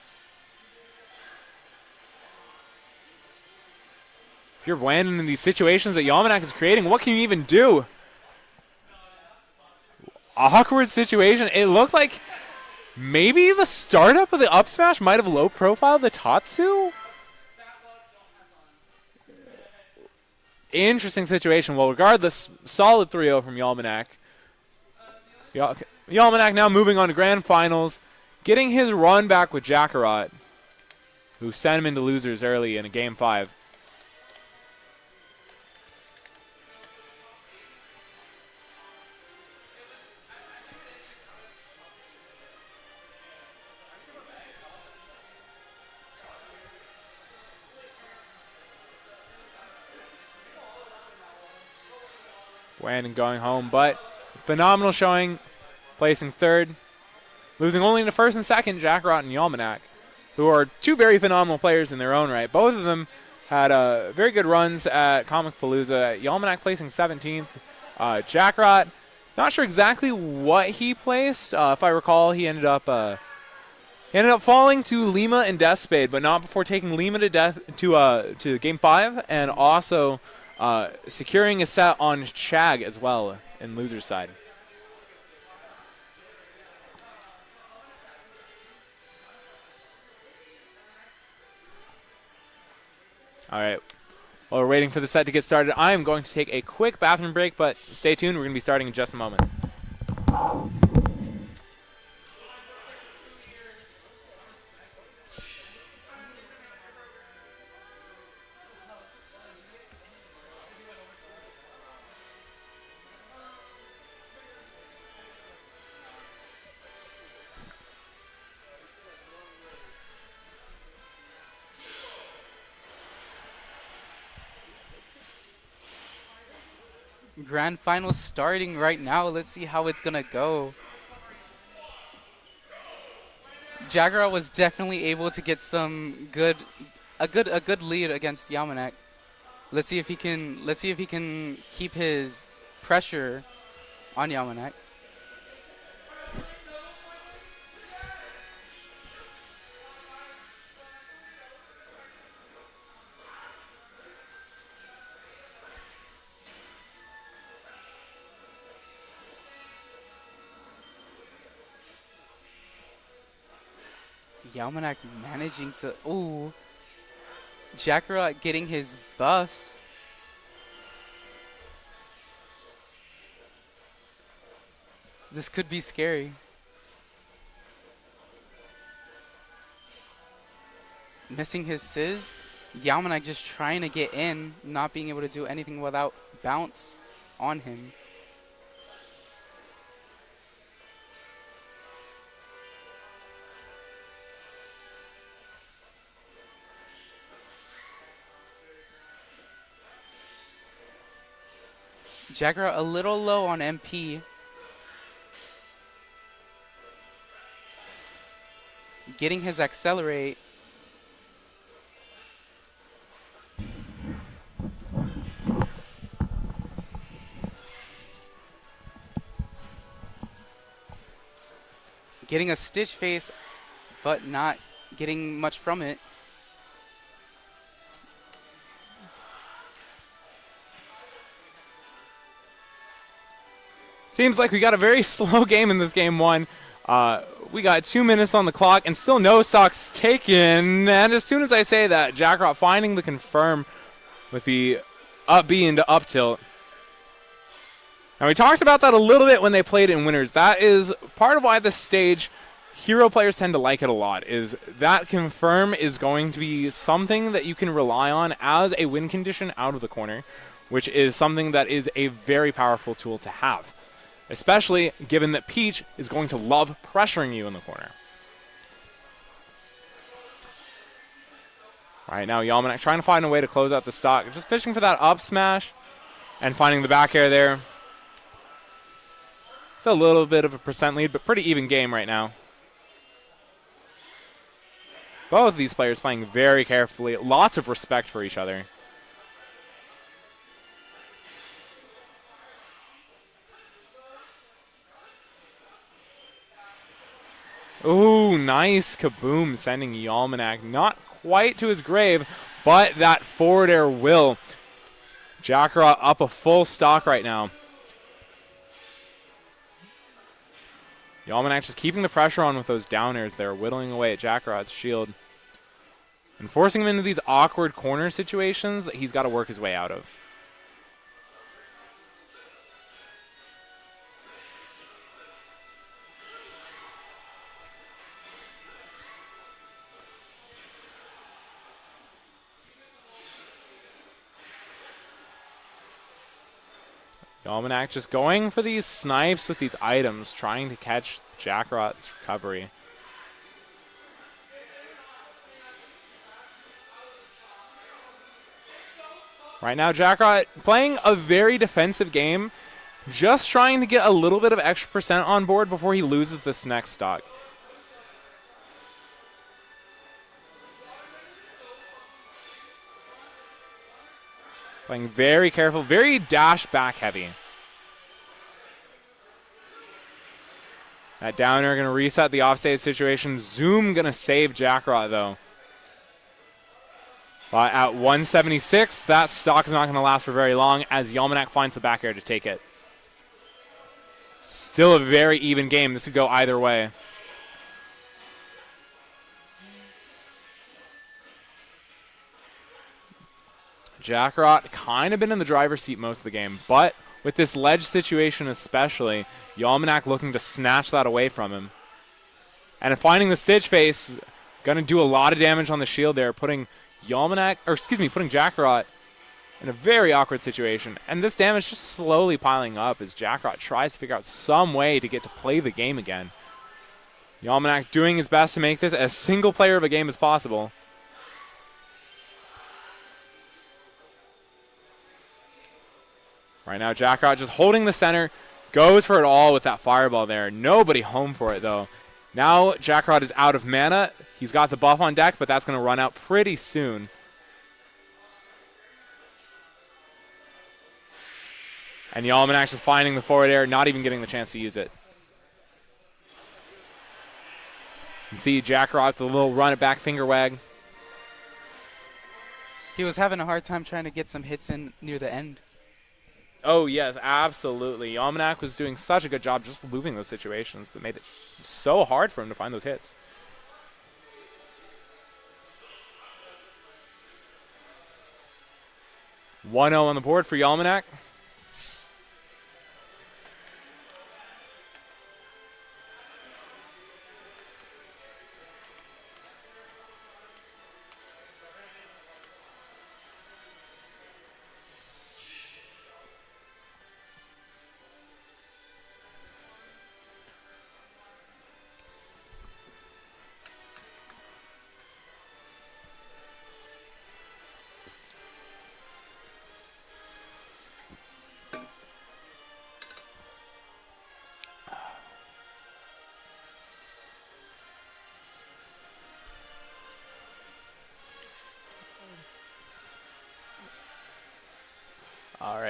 If you're Brandon in these situations that Yalmanac is creating, what can you even do? Awkward situation. It looked like maybe the startup of the up smash might have low profiled the Tatsu. Interesting situation. Well, regardless, solid 3-0 from Yalmanac. Yalmanac now moving on to grand finals, getting his run back with Jackarot, who sent him into losers early in a game 5. Brandon going home, but phenomenal showing, placing third. Losing only in the first and second, Jackarot and Yalmanac, who are two very phenomenal players in their own right. Both of them had very good runs at Comic Palooza. Yalmanac placing 17th. Jackarot, not sure exactly what he placed. If I recall, he ended up falling to Lima and Deathspade, but not before taking Lima to Game 5, and also securing a set on Chag as well in loser's side. All right. While we're waiting for the set to get started, I am going to take a quick bathroom break, but stay tuned. We're going to be starting in just a moment. Grand finals starting right now. Let's see how it's gonna go. Jaggernaut was definitely able to get a good lead against Yalmanac. Let's see if he can keep his pressure on Yalmanac. Yalmanac managing to... Ooh. Jackarot getting his buffs. This could be scary. Missing his Sizz. Yalmanac just trying to get in, not being able to do anything without bounce on him. Jagger a little low on MP. Getting his accelerate. Getting a Stitch face, but not getting much from it. Seems like we got a very slow game in this game one. We got 2 minutes on the clock and still no stocks taken. And as soon as I say that, Jackrot finding the confirm with the up B into up tilt. Now we talked about that a little bit when they played in winners. That is part of why this stage, hero players tend to like it a lot, is that confirm is going to be something that you can rely on as a win condition out of the corner, which is something that is a very powerful tool to have, especially given that Peach is going to love pressuring you in the corner. Right now, Yalmanek trying to find a way to close out the stock, just fishing for that up smash and finding the back air there. It's a little bit of a percent lead, but pretty even game right now. Both of these players playing very carefully, lots of respect for each other. Ooh, nice kaboom, sending Yalmanek not quite to his grave, but that forward air will. Jackrot up a full stock right now. Yalmanek just keeping the pressure on with those down airs there, whittling away at Jackrot's shield and forcing him into these awkward corner situations that he's got to work his way out of. Yalmanek just going for these snipes with these items, trying to catch Jackrot's recovery. Right now, Jackrot playing a very defensive game, just trying to get a little bit of extra percent on board before he loses this next stock. Playing very careful, very dash back heavy. That downer going to reset the offstage situation. Zoom going to save Jackrot though. But at 176, that stock is not going to last for very long as Yalmanek finds the back air to take it. Still a very even game. This could go either way. Jackrot kind of been in the driver's seat most of the game, but with this ledge situation especially, Yalmanek looking to snatch that away from him. And finding the Stitch face, going to do a lot of damage on the shield there, putting Jackrot in a very awkward situation. And this damage just slowly piling up as Jackrot tries to figure out some way to get to play the game again. Yalmanek doing his best to make this as single player of a game as possible. Right now, Jackrot just holding the center, goes for it all with that fireball there. Nobody home for it, though. Now, Jackrot is out of mana. He's got the buff on deck, but that's going to run out pretty soon. And Yalmanek just finding the forward air, not even getting the chance to use it. You can see Jackrot with the little run it back finger wag. He was having a hard time trying to get some hits in near the end. Oh, yes, absolutely. Yalmanek was doing such a good job just looping those situations that made it so hard for him to find those hits. (1-0) on the board for Yalmanek.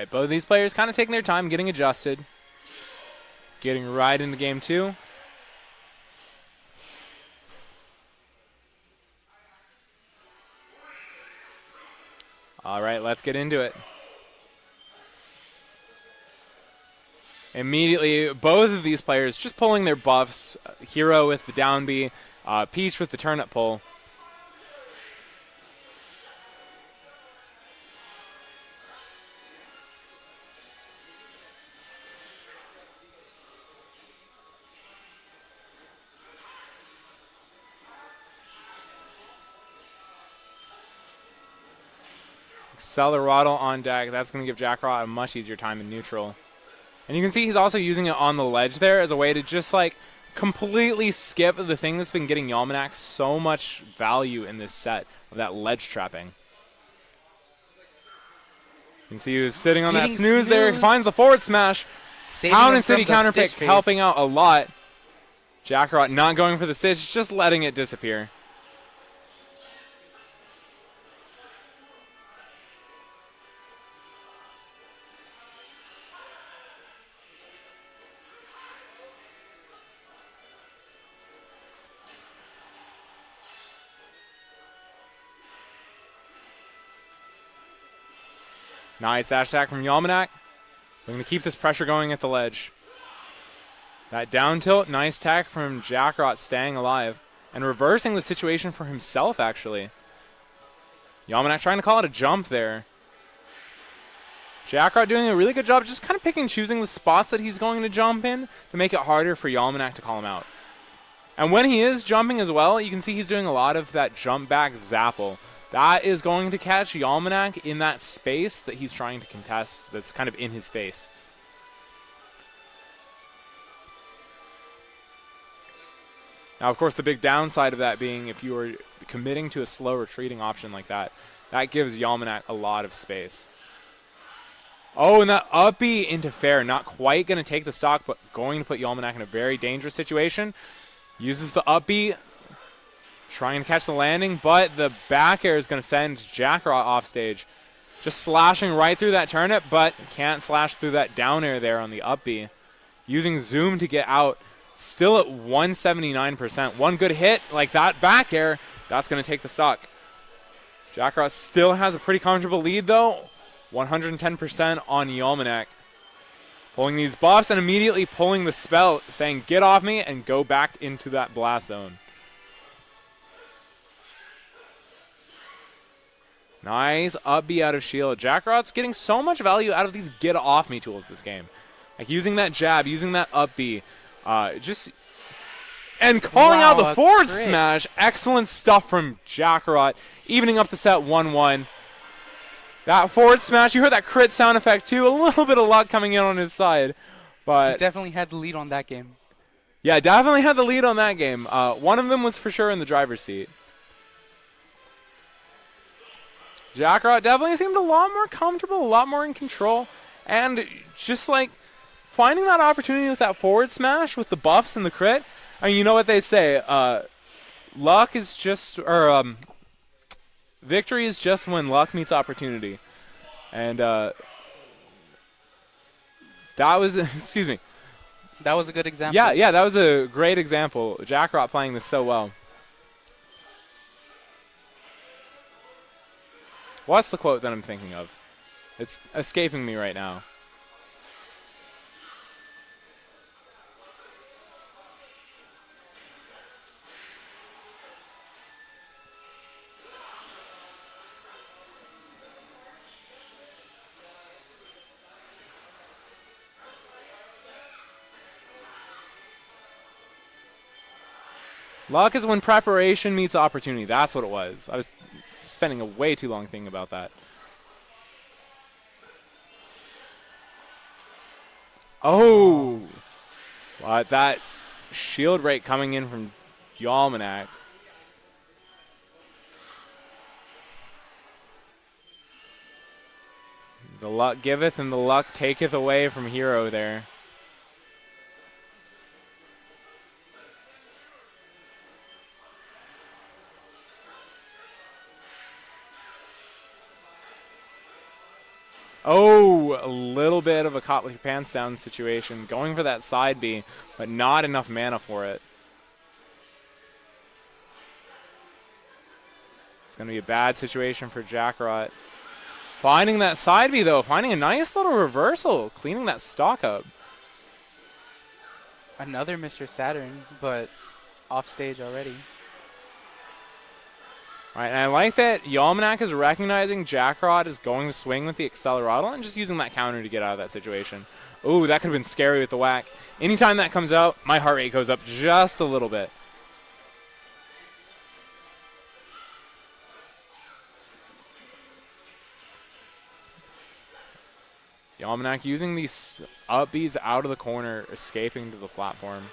right, both of these players kind of taking their time, getting adjusted, getting right into game 2. All right, let's get into it. Immediately, both of these players just pulling their buffs. Hero with the down B, Peach with the turnip pull. Acceleraddle on deck. That's going to give Jackrot a much easier time in neutral. And you can see he's also using it on the ledge there as a way to just like completely skip the thing that's been getting Yalmanac so much value in this set of that ledge trapping. You can see he was sitting on that snooze there. He finds the forward smash. Town and City counter pick helping out a lot. Jackrot not going for the stitch, just letting it disappear. Nice dash attack from Yalmanac. We're going to keep this pressure going at the ledge. That down tilt, nice attack from Jackrot staying alive and reversing the situation for himself, actually. Yalmanac trying to call it a jump there. Jackrot doing a really good job just kind of picking and choosing the spots that he's going to jump in to make it harder for Yalmanac to call him out. And when he is jumping as well, you can see he's doing a lot of that jump back zapple. That is going to catch Yalmanac in that space that he's trying to contest that's kind of in his face. Now, of course, the big downside of that being if you are committing to a slow retreating option like that, that gives Yalmanac a lot of space. Oh, and that up B into fair. Not quite going to take the stock, but going to put Yalmanac in a very dangerous situation. Uses the up B. Trying to catch the landing, but the back air is going to send Jackrot off stage. Just slashing right through that turnip, but can't slash through that down air there on the up B. Using Zoom to get out. Still at 179%. One good hit like that back air, that's going to take the stock. Jackrot still has a pretty comfortable lead, though. 110% on Yalmanac. Pulling these buffs and immediately pulling the spell, saying, get off me and go back into that blast zone. Nice up B out of shield. Jackrot's getting so much value out of these get off me tools this game. Like using that jab, using that up B. And calling out the forward smash. Excellent stuff from Jackrot. Evening up the set 1-1. That forward smash, you heard that crit sound effect too. A little bit of luck coming in on his side. But he definitely had the lead on that game. Yeah, definitely had the lead on that game. One of them was for sure in the driver's seat. Jackrot definitely seemed a lot more comfortable, a lot more in control, and just like finding that opportunity with that forward smash with the buffs and the crit. I mean, you know what they say, luck is just, or victory is just when luck meets opportunity. And that was, excuse me. That was a good example. Yeah, that was a great example. Jackrot playing this so well. What's the quote that I'm thinking of? It's escaping me right now. Luck is when preparation meets opportunity. That's what it was. I was spending a way too long thinking about that. Oh! What, that shield rate coming in from Yalmanac. The luck giveth and the luck taketh away from Hero there. Oh, a little bit of a caught with your pants down situation. Going for that side B, but not enough mana for it. It's going to be a bad situation for Jackrot. Finding that side B, though. Finding a nice little reversal. Cleaning that stock up. Another Mr. Saturn, but off stage already. All right, and I like that Yalmanac is recognizing Jackrot is going to swing with the Accelerado and just using that counter to get out of that situation. Ooh, that could have been scary with the whack. Anytime that comes out, my heart rate goes up just a little bit. Yalmanac using these up Bs out of the corner, escaping to the platform.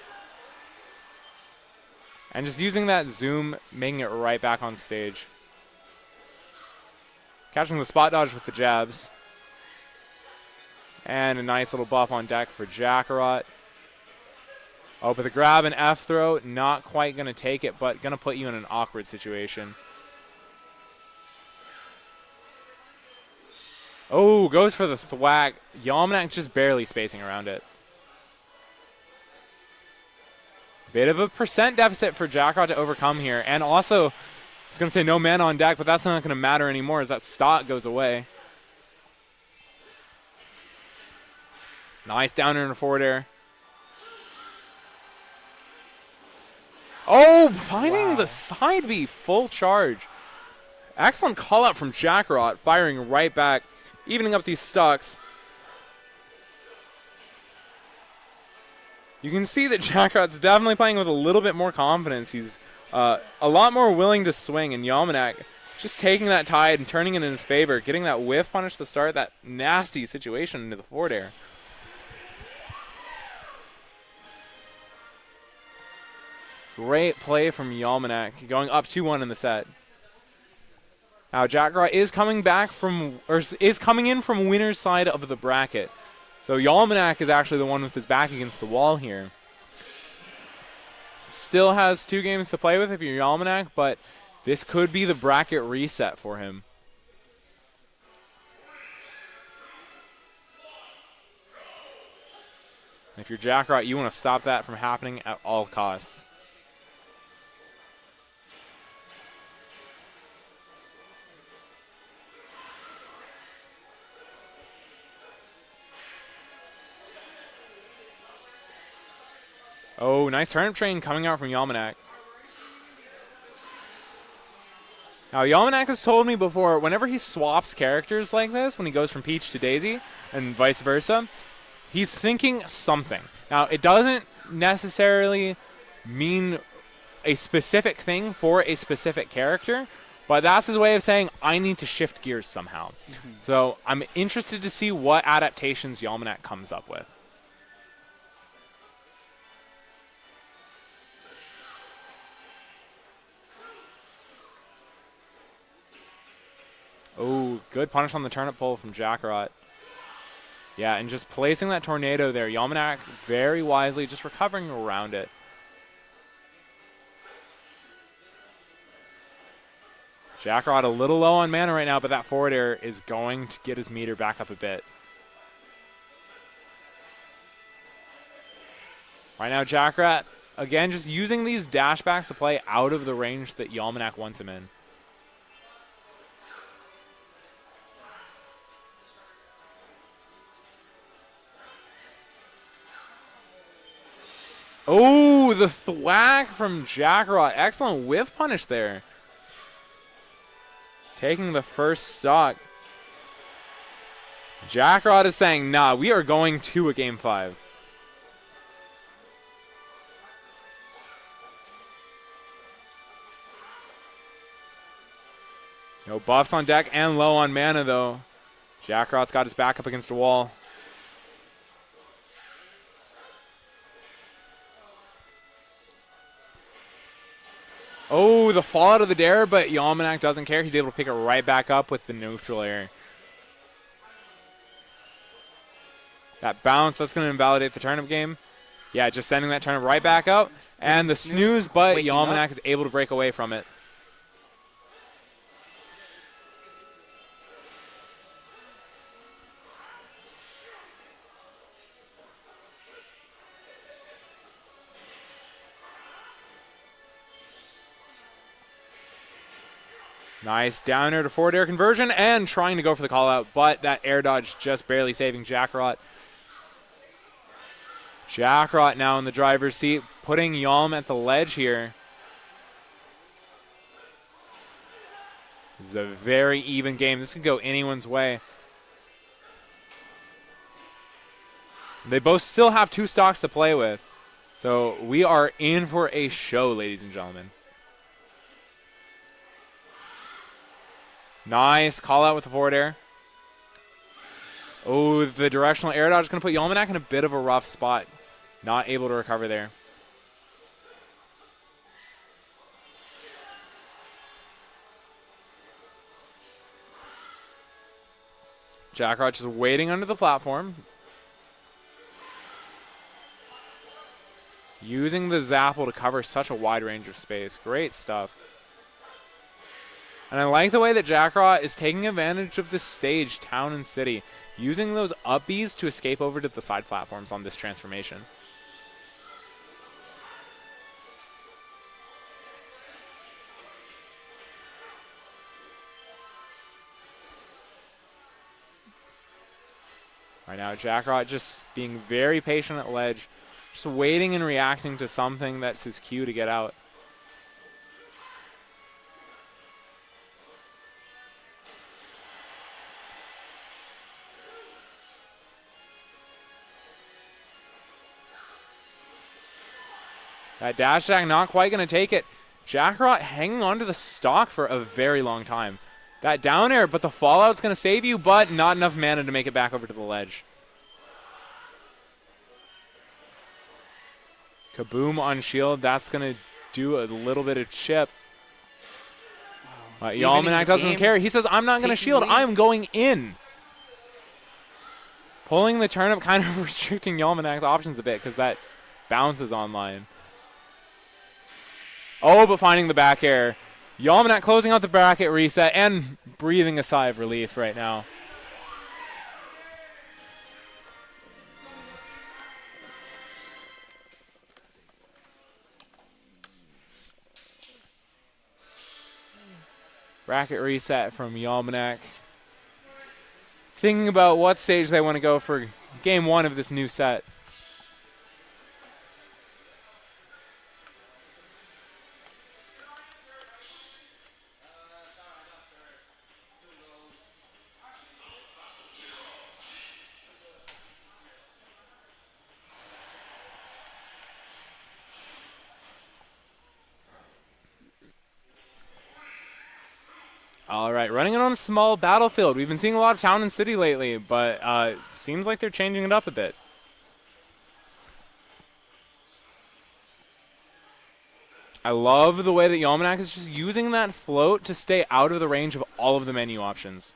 And just using that zoom, making it right back on stage. Catching the spot dodge with the jabs. And a nice little buff on deck for Jackarot. Oh, but the grab and F throw, not quite going to take it, but going to put you in an awkward situation. Oh, goes for the thwack. Yalmanac just barely spacing around it. Bit of a percent deficit for Jackrot to overcome here. And also, I was going to say no mana on deck, but that's not going to matter anymore as that stock goes away. Nice downer and a forward air. Oh, finding the side B full charge. Excellent call out from Jackrot, firing right back, evening up these stocks. You can see that Jackrot's definitely playing with a little bit more confidence. He's a lot more willing to swing, and Yalmanac just taking that tide and turning it in his favor, getting that whiff punish to start that nasty situation into the forward air. Great play from Yalmanac, going up 2-1 in the set. Now Jackrot is coming back from, or is coming in from winner's side of the bracket. So Yalmanac is actually the one with his back against the wall here. Still has 2 games to play with if you're Yalmanac, but this could be the bracket reset for him. If you're Jackrot, you want to stop that from happening at all costs. Oh, nice turnip train coming out from Yalmanac. Now, Yalmanac has told me before, whenever he swaps characters like this, when he goes from Peach to Daisy and vice versa, he's thinking something. Now, it doesn't necessarily mean a specific thing for a specific character, but that's his way of saying, I need to shift gears somehow. So I'm interested to see what adaptations Yalmanac comes up with. Oh, good punish on the turnip pull from Jackrot. Yeah, and just placing that tornado there. Yalmanac very wisely just recovering around it. Jackrot a little low on mana right now, but that forward air is going to get his meter back up a bit. Right now, Jackrot, again, just using these dashbacks to play out of the range that Yalmanac wants him in. Oh, the thwack from Jackrot. Excellent whiff punish there. Taking the first stock. Jackrot is saying, nah, we are going to a game 5. No buffs on deck and low on mana, though. Jackrot's got his back up against the wall. Oh, the fall out of the dare, but Yalmanac doesn't care. He's able to pick it right back up with the neutral air. That bounce, that's going to invalidate the turnip game. Yeah, just sending that turnip right back up. And the snooze, but Yalmanac is able to break away from it. Nice down air to forward air conversion and trying to go for the call out, but that air dodge just barely saving Jackrot. Jackrot now in the driver's seat, putting Yalm at the ledge here. This is a very even game. This could go anyone's way. They both still have 2 stocks to play with. So we are in for a show, ladies and gentlemen. Nice call out with the forward air. Oh, the directional air dodge is going to put Yalmanac in a bit of a rough spot. Not able to recover there. Jackrot just waiting under the platform. Using the Zapple to cover such a wide range of space. Great stuff. And I like the way that Jackrot is taking advantage of this stage, town and city, using those up Bs to escape over to the side platforms on this transformation. Right now, Jackrot just being very patient at ledge, just waiting and reacting to something that's his cue to get out. That dash attack not quite going to take it. Jackrot hanging on to the stock for a very long time. That down air, but the fallout's going to save you, but not enough mana to make it back over to the ledge. Kaboom on shield. That's going to do a little bit of chip. Yalmanac doesn't care. He says, I'm not going to shield. I'm going in. Pulling the turnip, kind of restricting Yalmanac's options a bit because that bounces online. Oh, but finding the back air. Yalmanac closing out the bracket reset and breathing a sigh of relief right now. Bracket reset from Yalmanac. Thinking about what stage they want to go for game 1 of this new set. All right, running it on a small battlefield. We've been seeing a lot of town and city lately, but seems like they're changing it up a bit. I love the way that Yalmanac is just using that float to stay out of the range of all of the menu options.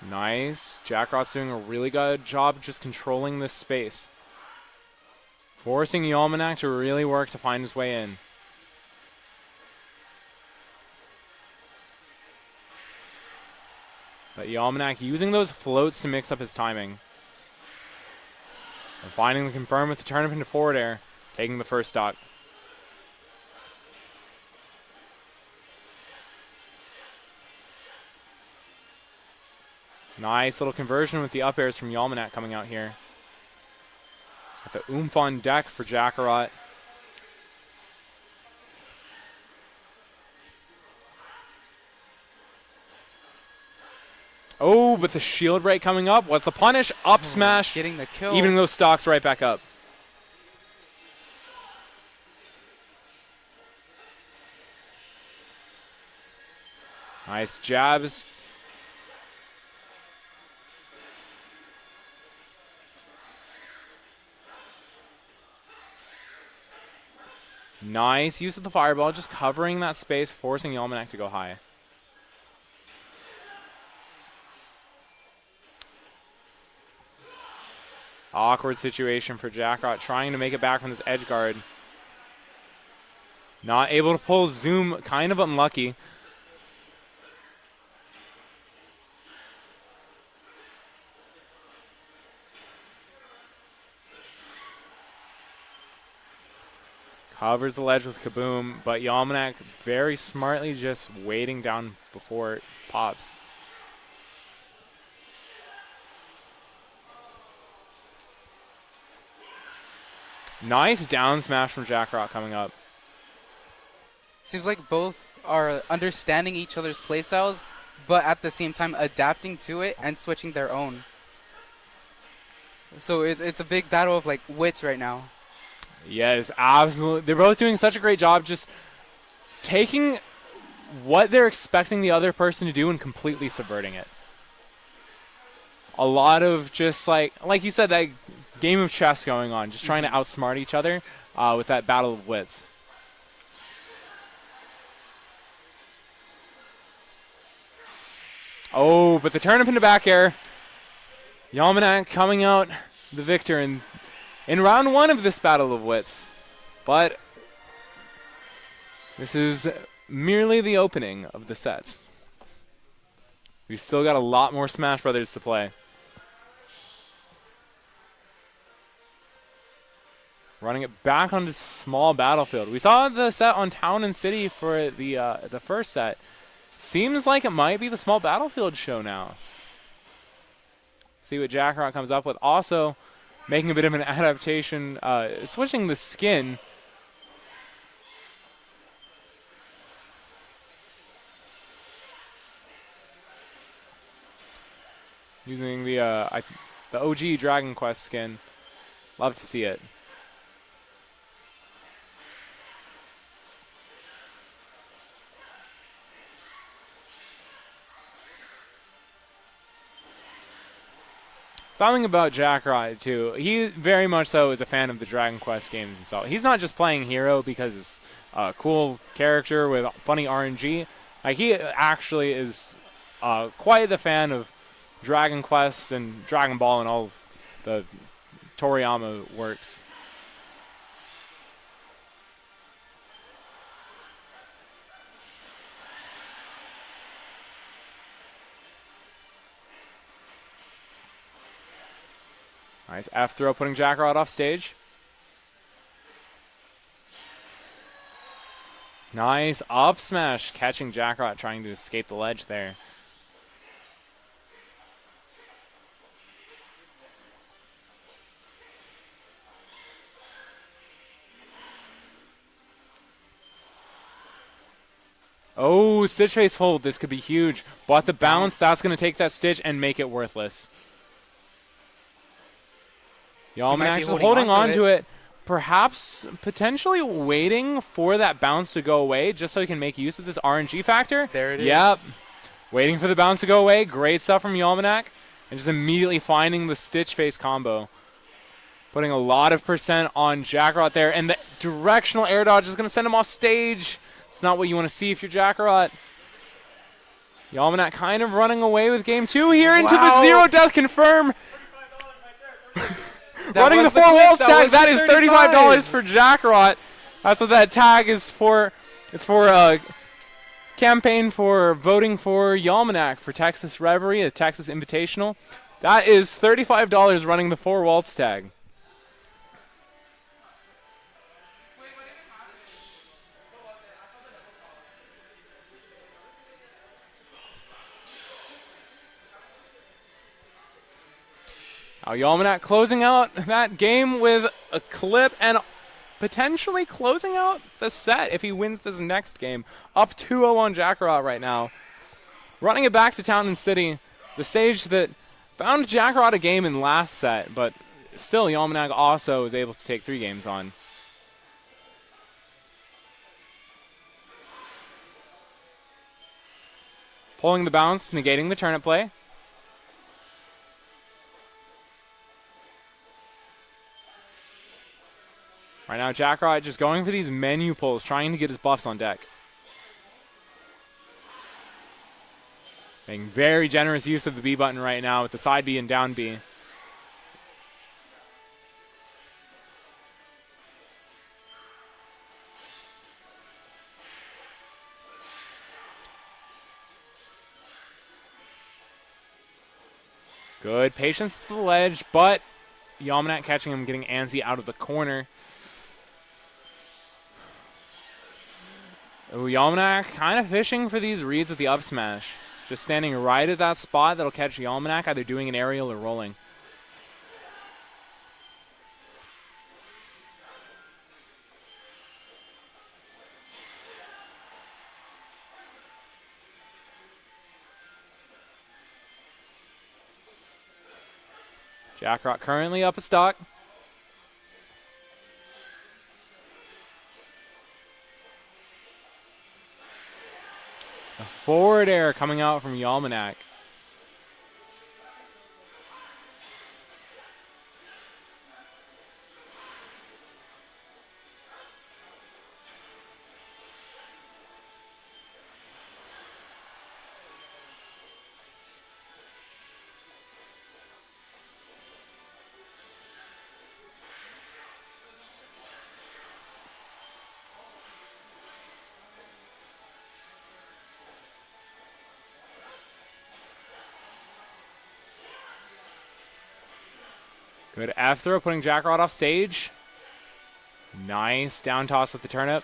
Nice. Jackrot's doing a really good job just controlling this space. Forcing Yalmanac to really work to find his way in. But Yalmanac using those floats to mix up his timing. And finding the confirm with the turnip into forward air, taking the first stock. Nice little conversion with the up airs from Yalmanac coming out here. Got the oomph on deck for Jackrot. Oh, but the shield break coming up. What's the punish? Up smash. Getting the kill. Evening those stocks right back up. Nice jabs. Nice use of the fireball, just covering that space, forcing Yalmanac to go high. Awkward situation for Jackrot, trying to make it back from this edge guard. Not able to pull Zoom, kind of unlucky. Covers the ledge with Kaboom, but Yalmanac very smartly just waiting down before it pops. Nice down smash from Jackrot coming up. Seems like both are understanding each other's playstyles, but at the same time adapting to it and switching their own. So it's a big battle of like wits right now. Yes, absolutely. They're both doing such a great job just taking what they're expecting the other person to do and completely subverting it. A lot of just like you said, that game of chess going on, just trying to outsmart each other with that battle of wits. Oh, but the turnip into back air. Yalmanac coming out the victor in round one of this battle of wits. But this is merely the opening of the set. We've still got a lot more Smash Brothers to play. Running it back onto small battlefield. We saw the set on Town and City for the first set. Seems like it might be the small battlefield show now. See what Jackrot comes up with. Also making a bit of an adaptation, switching the skin. Using the OG Dragon Quest skin. Love to see it. Something about Jackrot, too. He very much so is a fan of the Dragon Quest games himself. He's not just playing Hero because it's a cool character with funny RNG. Like, he actually is quite the fan of Dragon Quest and Dragon Ball and all of the Toriyama works. Nice F throw putting Jackrot off stage. Nice up smash catching Jackrot trying to escape the ledge there. Oh, Stitch face hold. This could be huge. But the bounce, that's going to take that Stitch and make it worthless. Yalmanac is holding on to it, perhaps potentially waiting for that bounce to go away just so he can make use of this RNG factor. There it is. Yep. Waiting for the bounce to go away. Great stuff from Yalmanac. And just immediately finding the Stitch face combo. Putting a lot of percent on Jackrot there. And the directional air dodge is going to send him off stage. It's not what you want to see if you're Jackrot. Yalmanac kind of running away with game two here into the zero death confirm. Running the 4 walls tag, that is $35 for Jackrot. That's what that tag is for. It's for a campaign for voting for Yalmanac for Texas Reverie, a Texas Invitational. That is $35 running the 4 waltz tag. Now Yalmanac closing out that game with a clip and potentially closing out the set if he wins this next game. Up 2-0 on Jackrot right now. Running it back to Town and City, the stage that found Jackrot a game in last set, but still Yalmanac also is able to take 3 games on. Pulling the bounce, negating the turnip play. Right now, Jackrot just going for these menu pulls, trying to get his buffs on deck. Making very generous use of the B button right now with the side B and down B. Good patience at the ledge, but Yalmanac catching him, getting antsy out of the corner. Ooh, Yalmanac kind of fishing for these reads with the up smash. Just standing right at that spot that'll catch Yalmanac, either doing an aerial or rolling. Jackrot currently up a stock. A forward air coming out from Yalmanac. Good F throw, putting Jackrot off stage. Nice down toss with the turnip.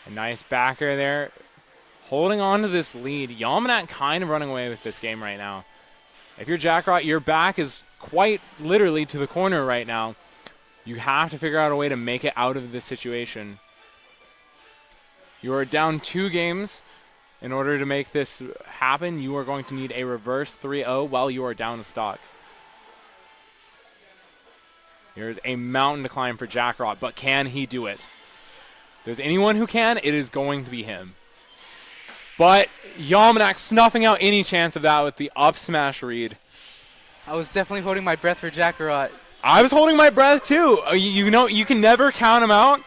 A nice backer there. Holding on to this lead. Yalmanac kind of running away with this game right now. If you're Jackrot, your back is quite literally to the corner right now. You have to figure out a way to make it out of this situation. You are down 2 games. In order to make this happen, you are going to need a reverse 3-0 while you are down a stock. Here's a mountain to climb for Jackrot, but can he do it? If there's anyone who can, it is going to be him. But Yalmanac snuffing out any chance of that with the up smash read. I was definitely holding my breath for Jackrot. I was holding my breath too. You know, you can never count him out.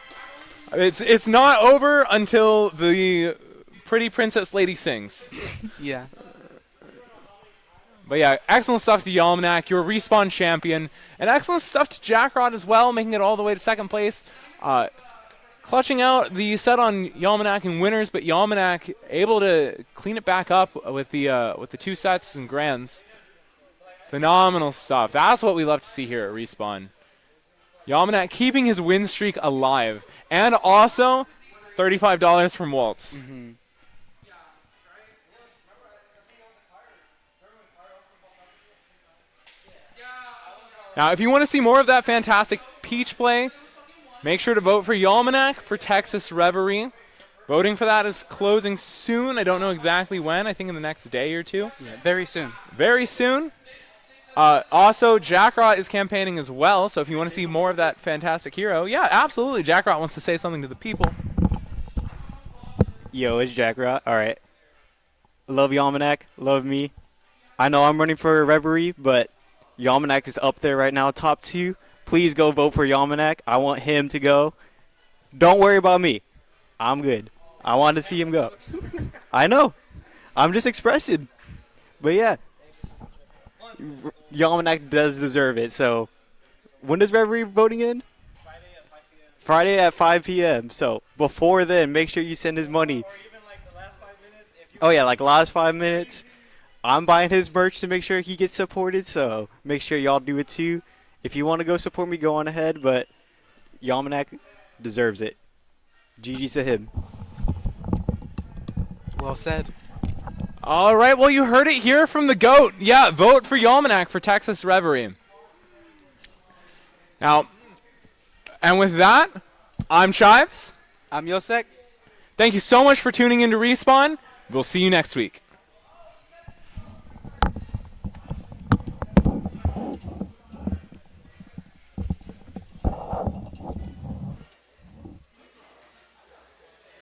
It's not over until the pretty princess lady sings. Yeah. But yeah, excellent stuff to Yalmanac, your respawn champion. And excellent stuff to Jackrot as well, making it all the way to second place. Clutching out the set on Yalmanac and winners, but Yalmanac able to clean it back up with the 2 sets and grands. Phenomenal stuff. That's what we love to see here at Respawn. Yalmanac keeping his win streak alive. And also, $35 from Waltz. Mm-hmm. Now, if you want to see more of that fantastic Peach play, make sure to vote for Yalmanac for Texas Reverie. Voting for that is closing soon. I don't know exactly when. I think in the next day or 2. Yeah, very soon. Very soon. Also, Jackrot is campaigning as well, so if you want to see more of that fantastic hero, yeah, absolutely. Jackrot wants to say something to the people. Yo, it's Jackrot. All right. Love Yalmanac. Love me. I know I'm running for Reverie, but Yalmanac is up there right now, top 2. Please go vote for Yalmanac. I want him to go. Don't worry about me. I'm good. I want to see him go. I know. I'm just expressing. But yeah. Yalmanac does deserve it. So when does Reverie voting in? Friday at 5 p.m. So before then, make sure you send his money. Or even like the last 5 minutes. If you Oh yeah, like last 5 minutes. I'm buying his merch to make sure he gets supported, so make sure y'all do it too. If you want to go support me, go on ahead, but Yalmanac deserves it. GG's to him. Well said. All right, well, you heard it here from the GOAT. Yeah, vote for Yalmanac for Texas Reverie. Now, and with that, I'm Chives. I'm Yosek. Thank you so much for tuning in to Respawn. We'll see you next week.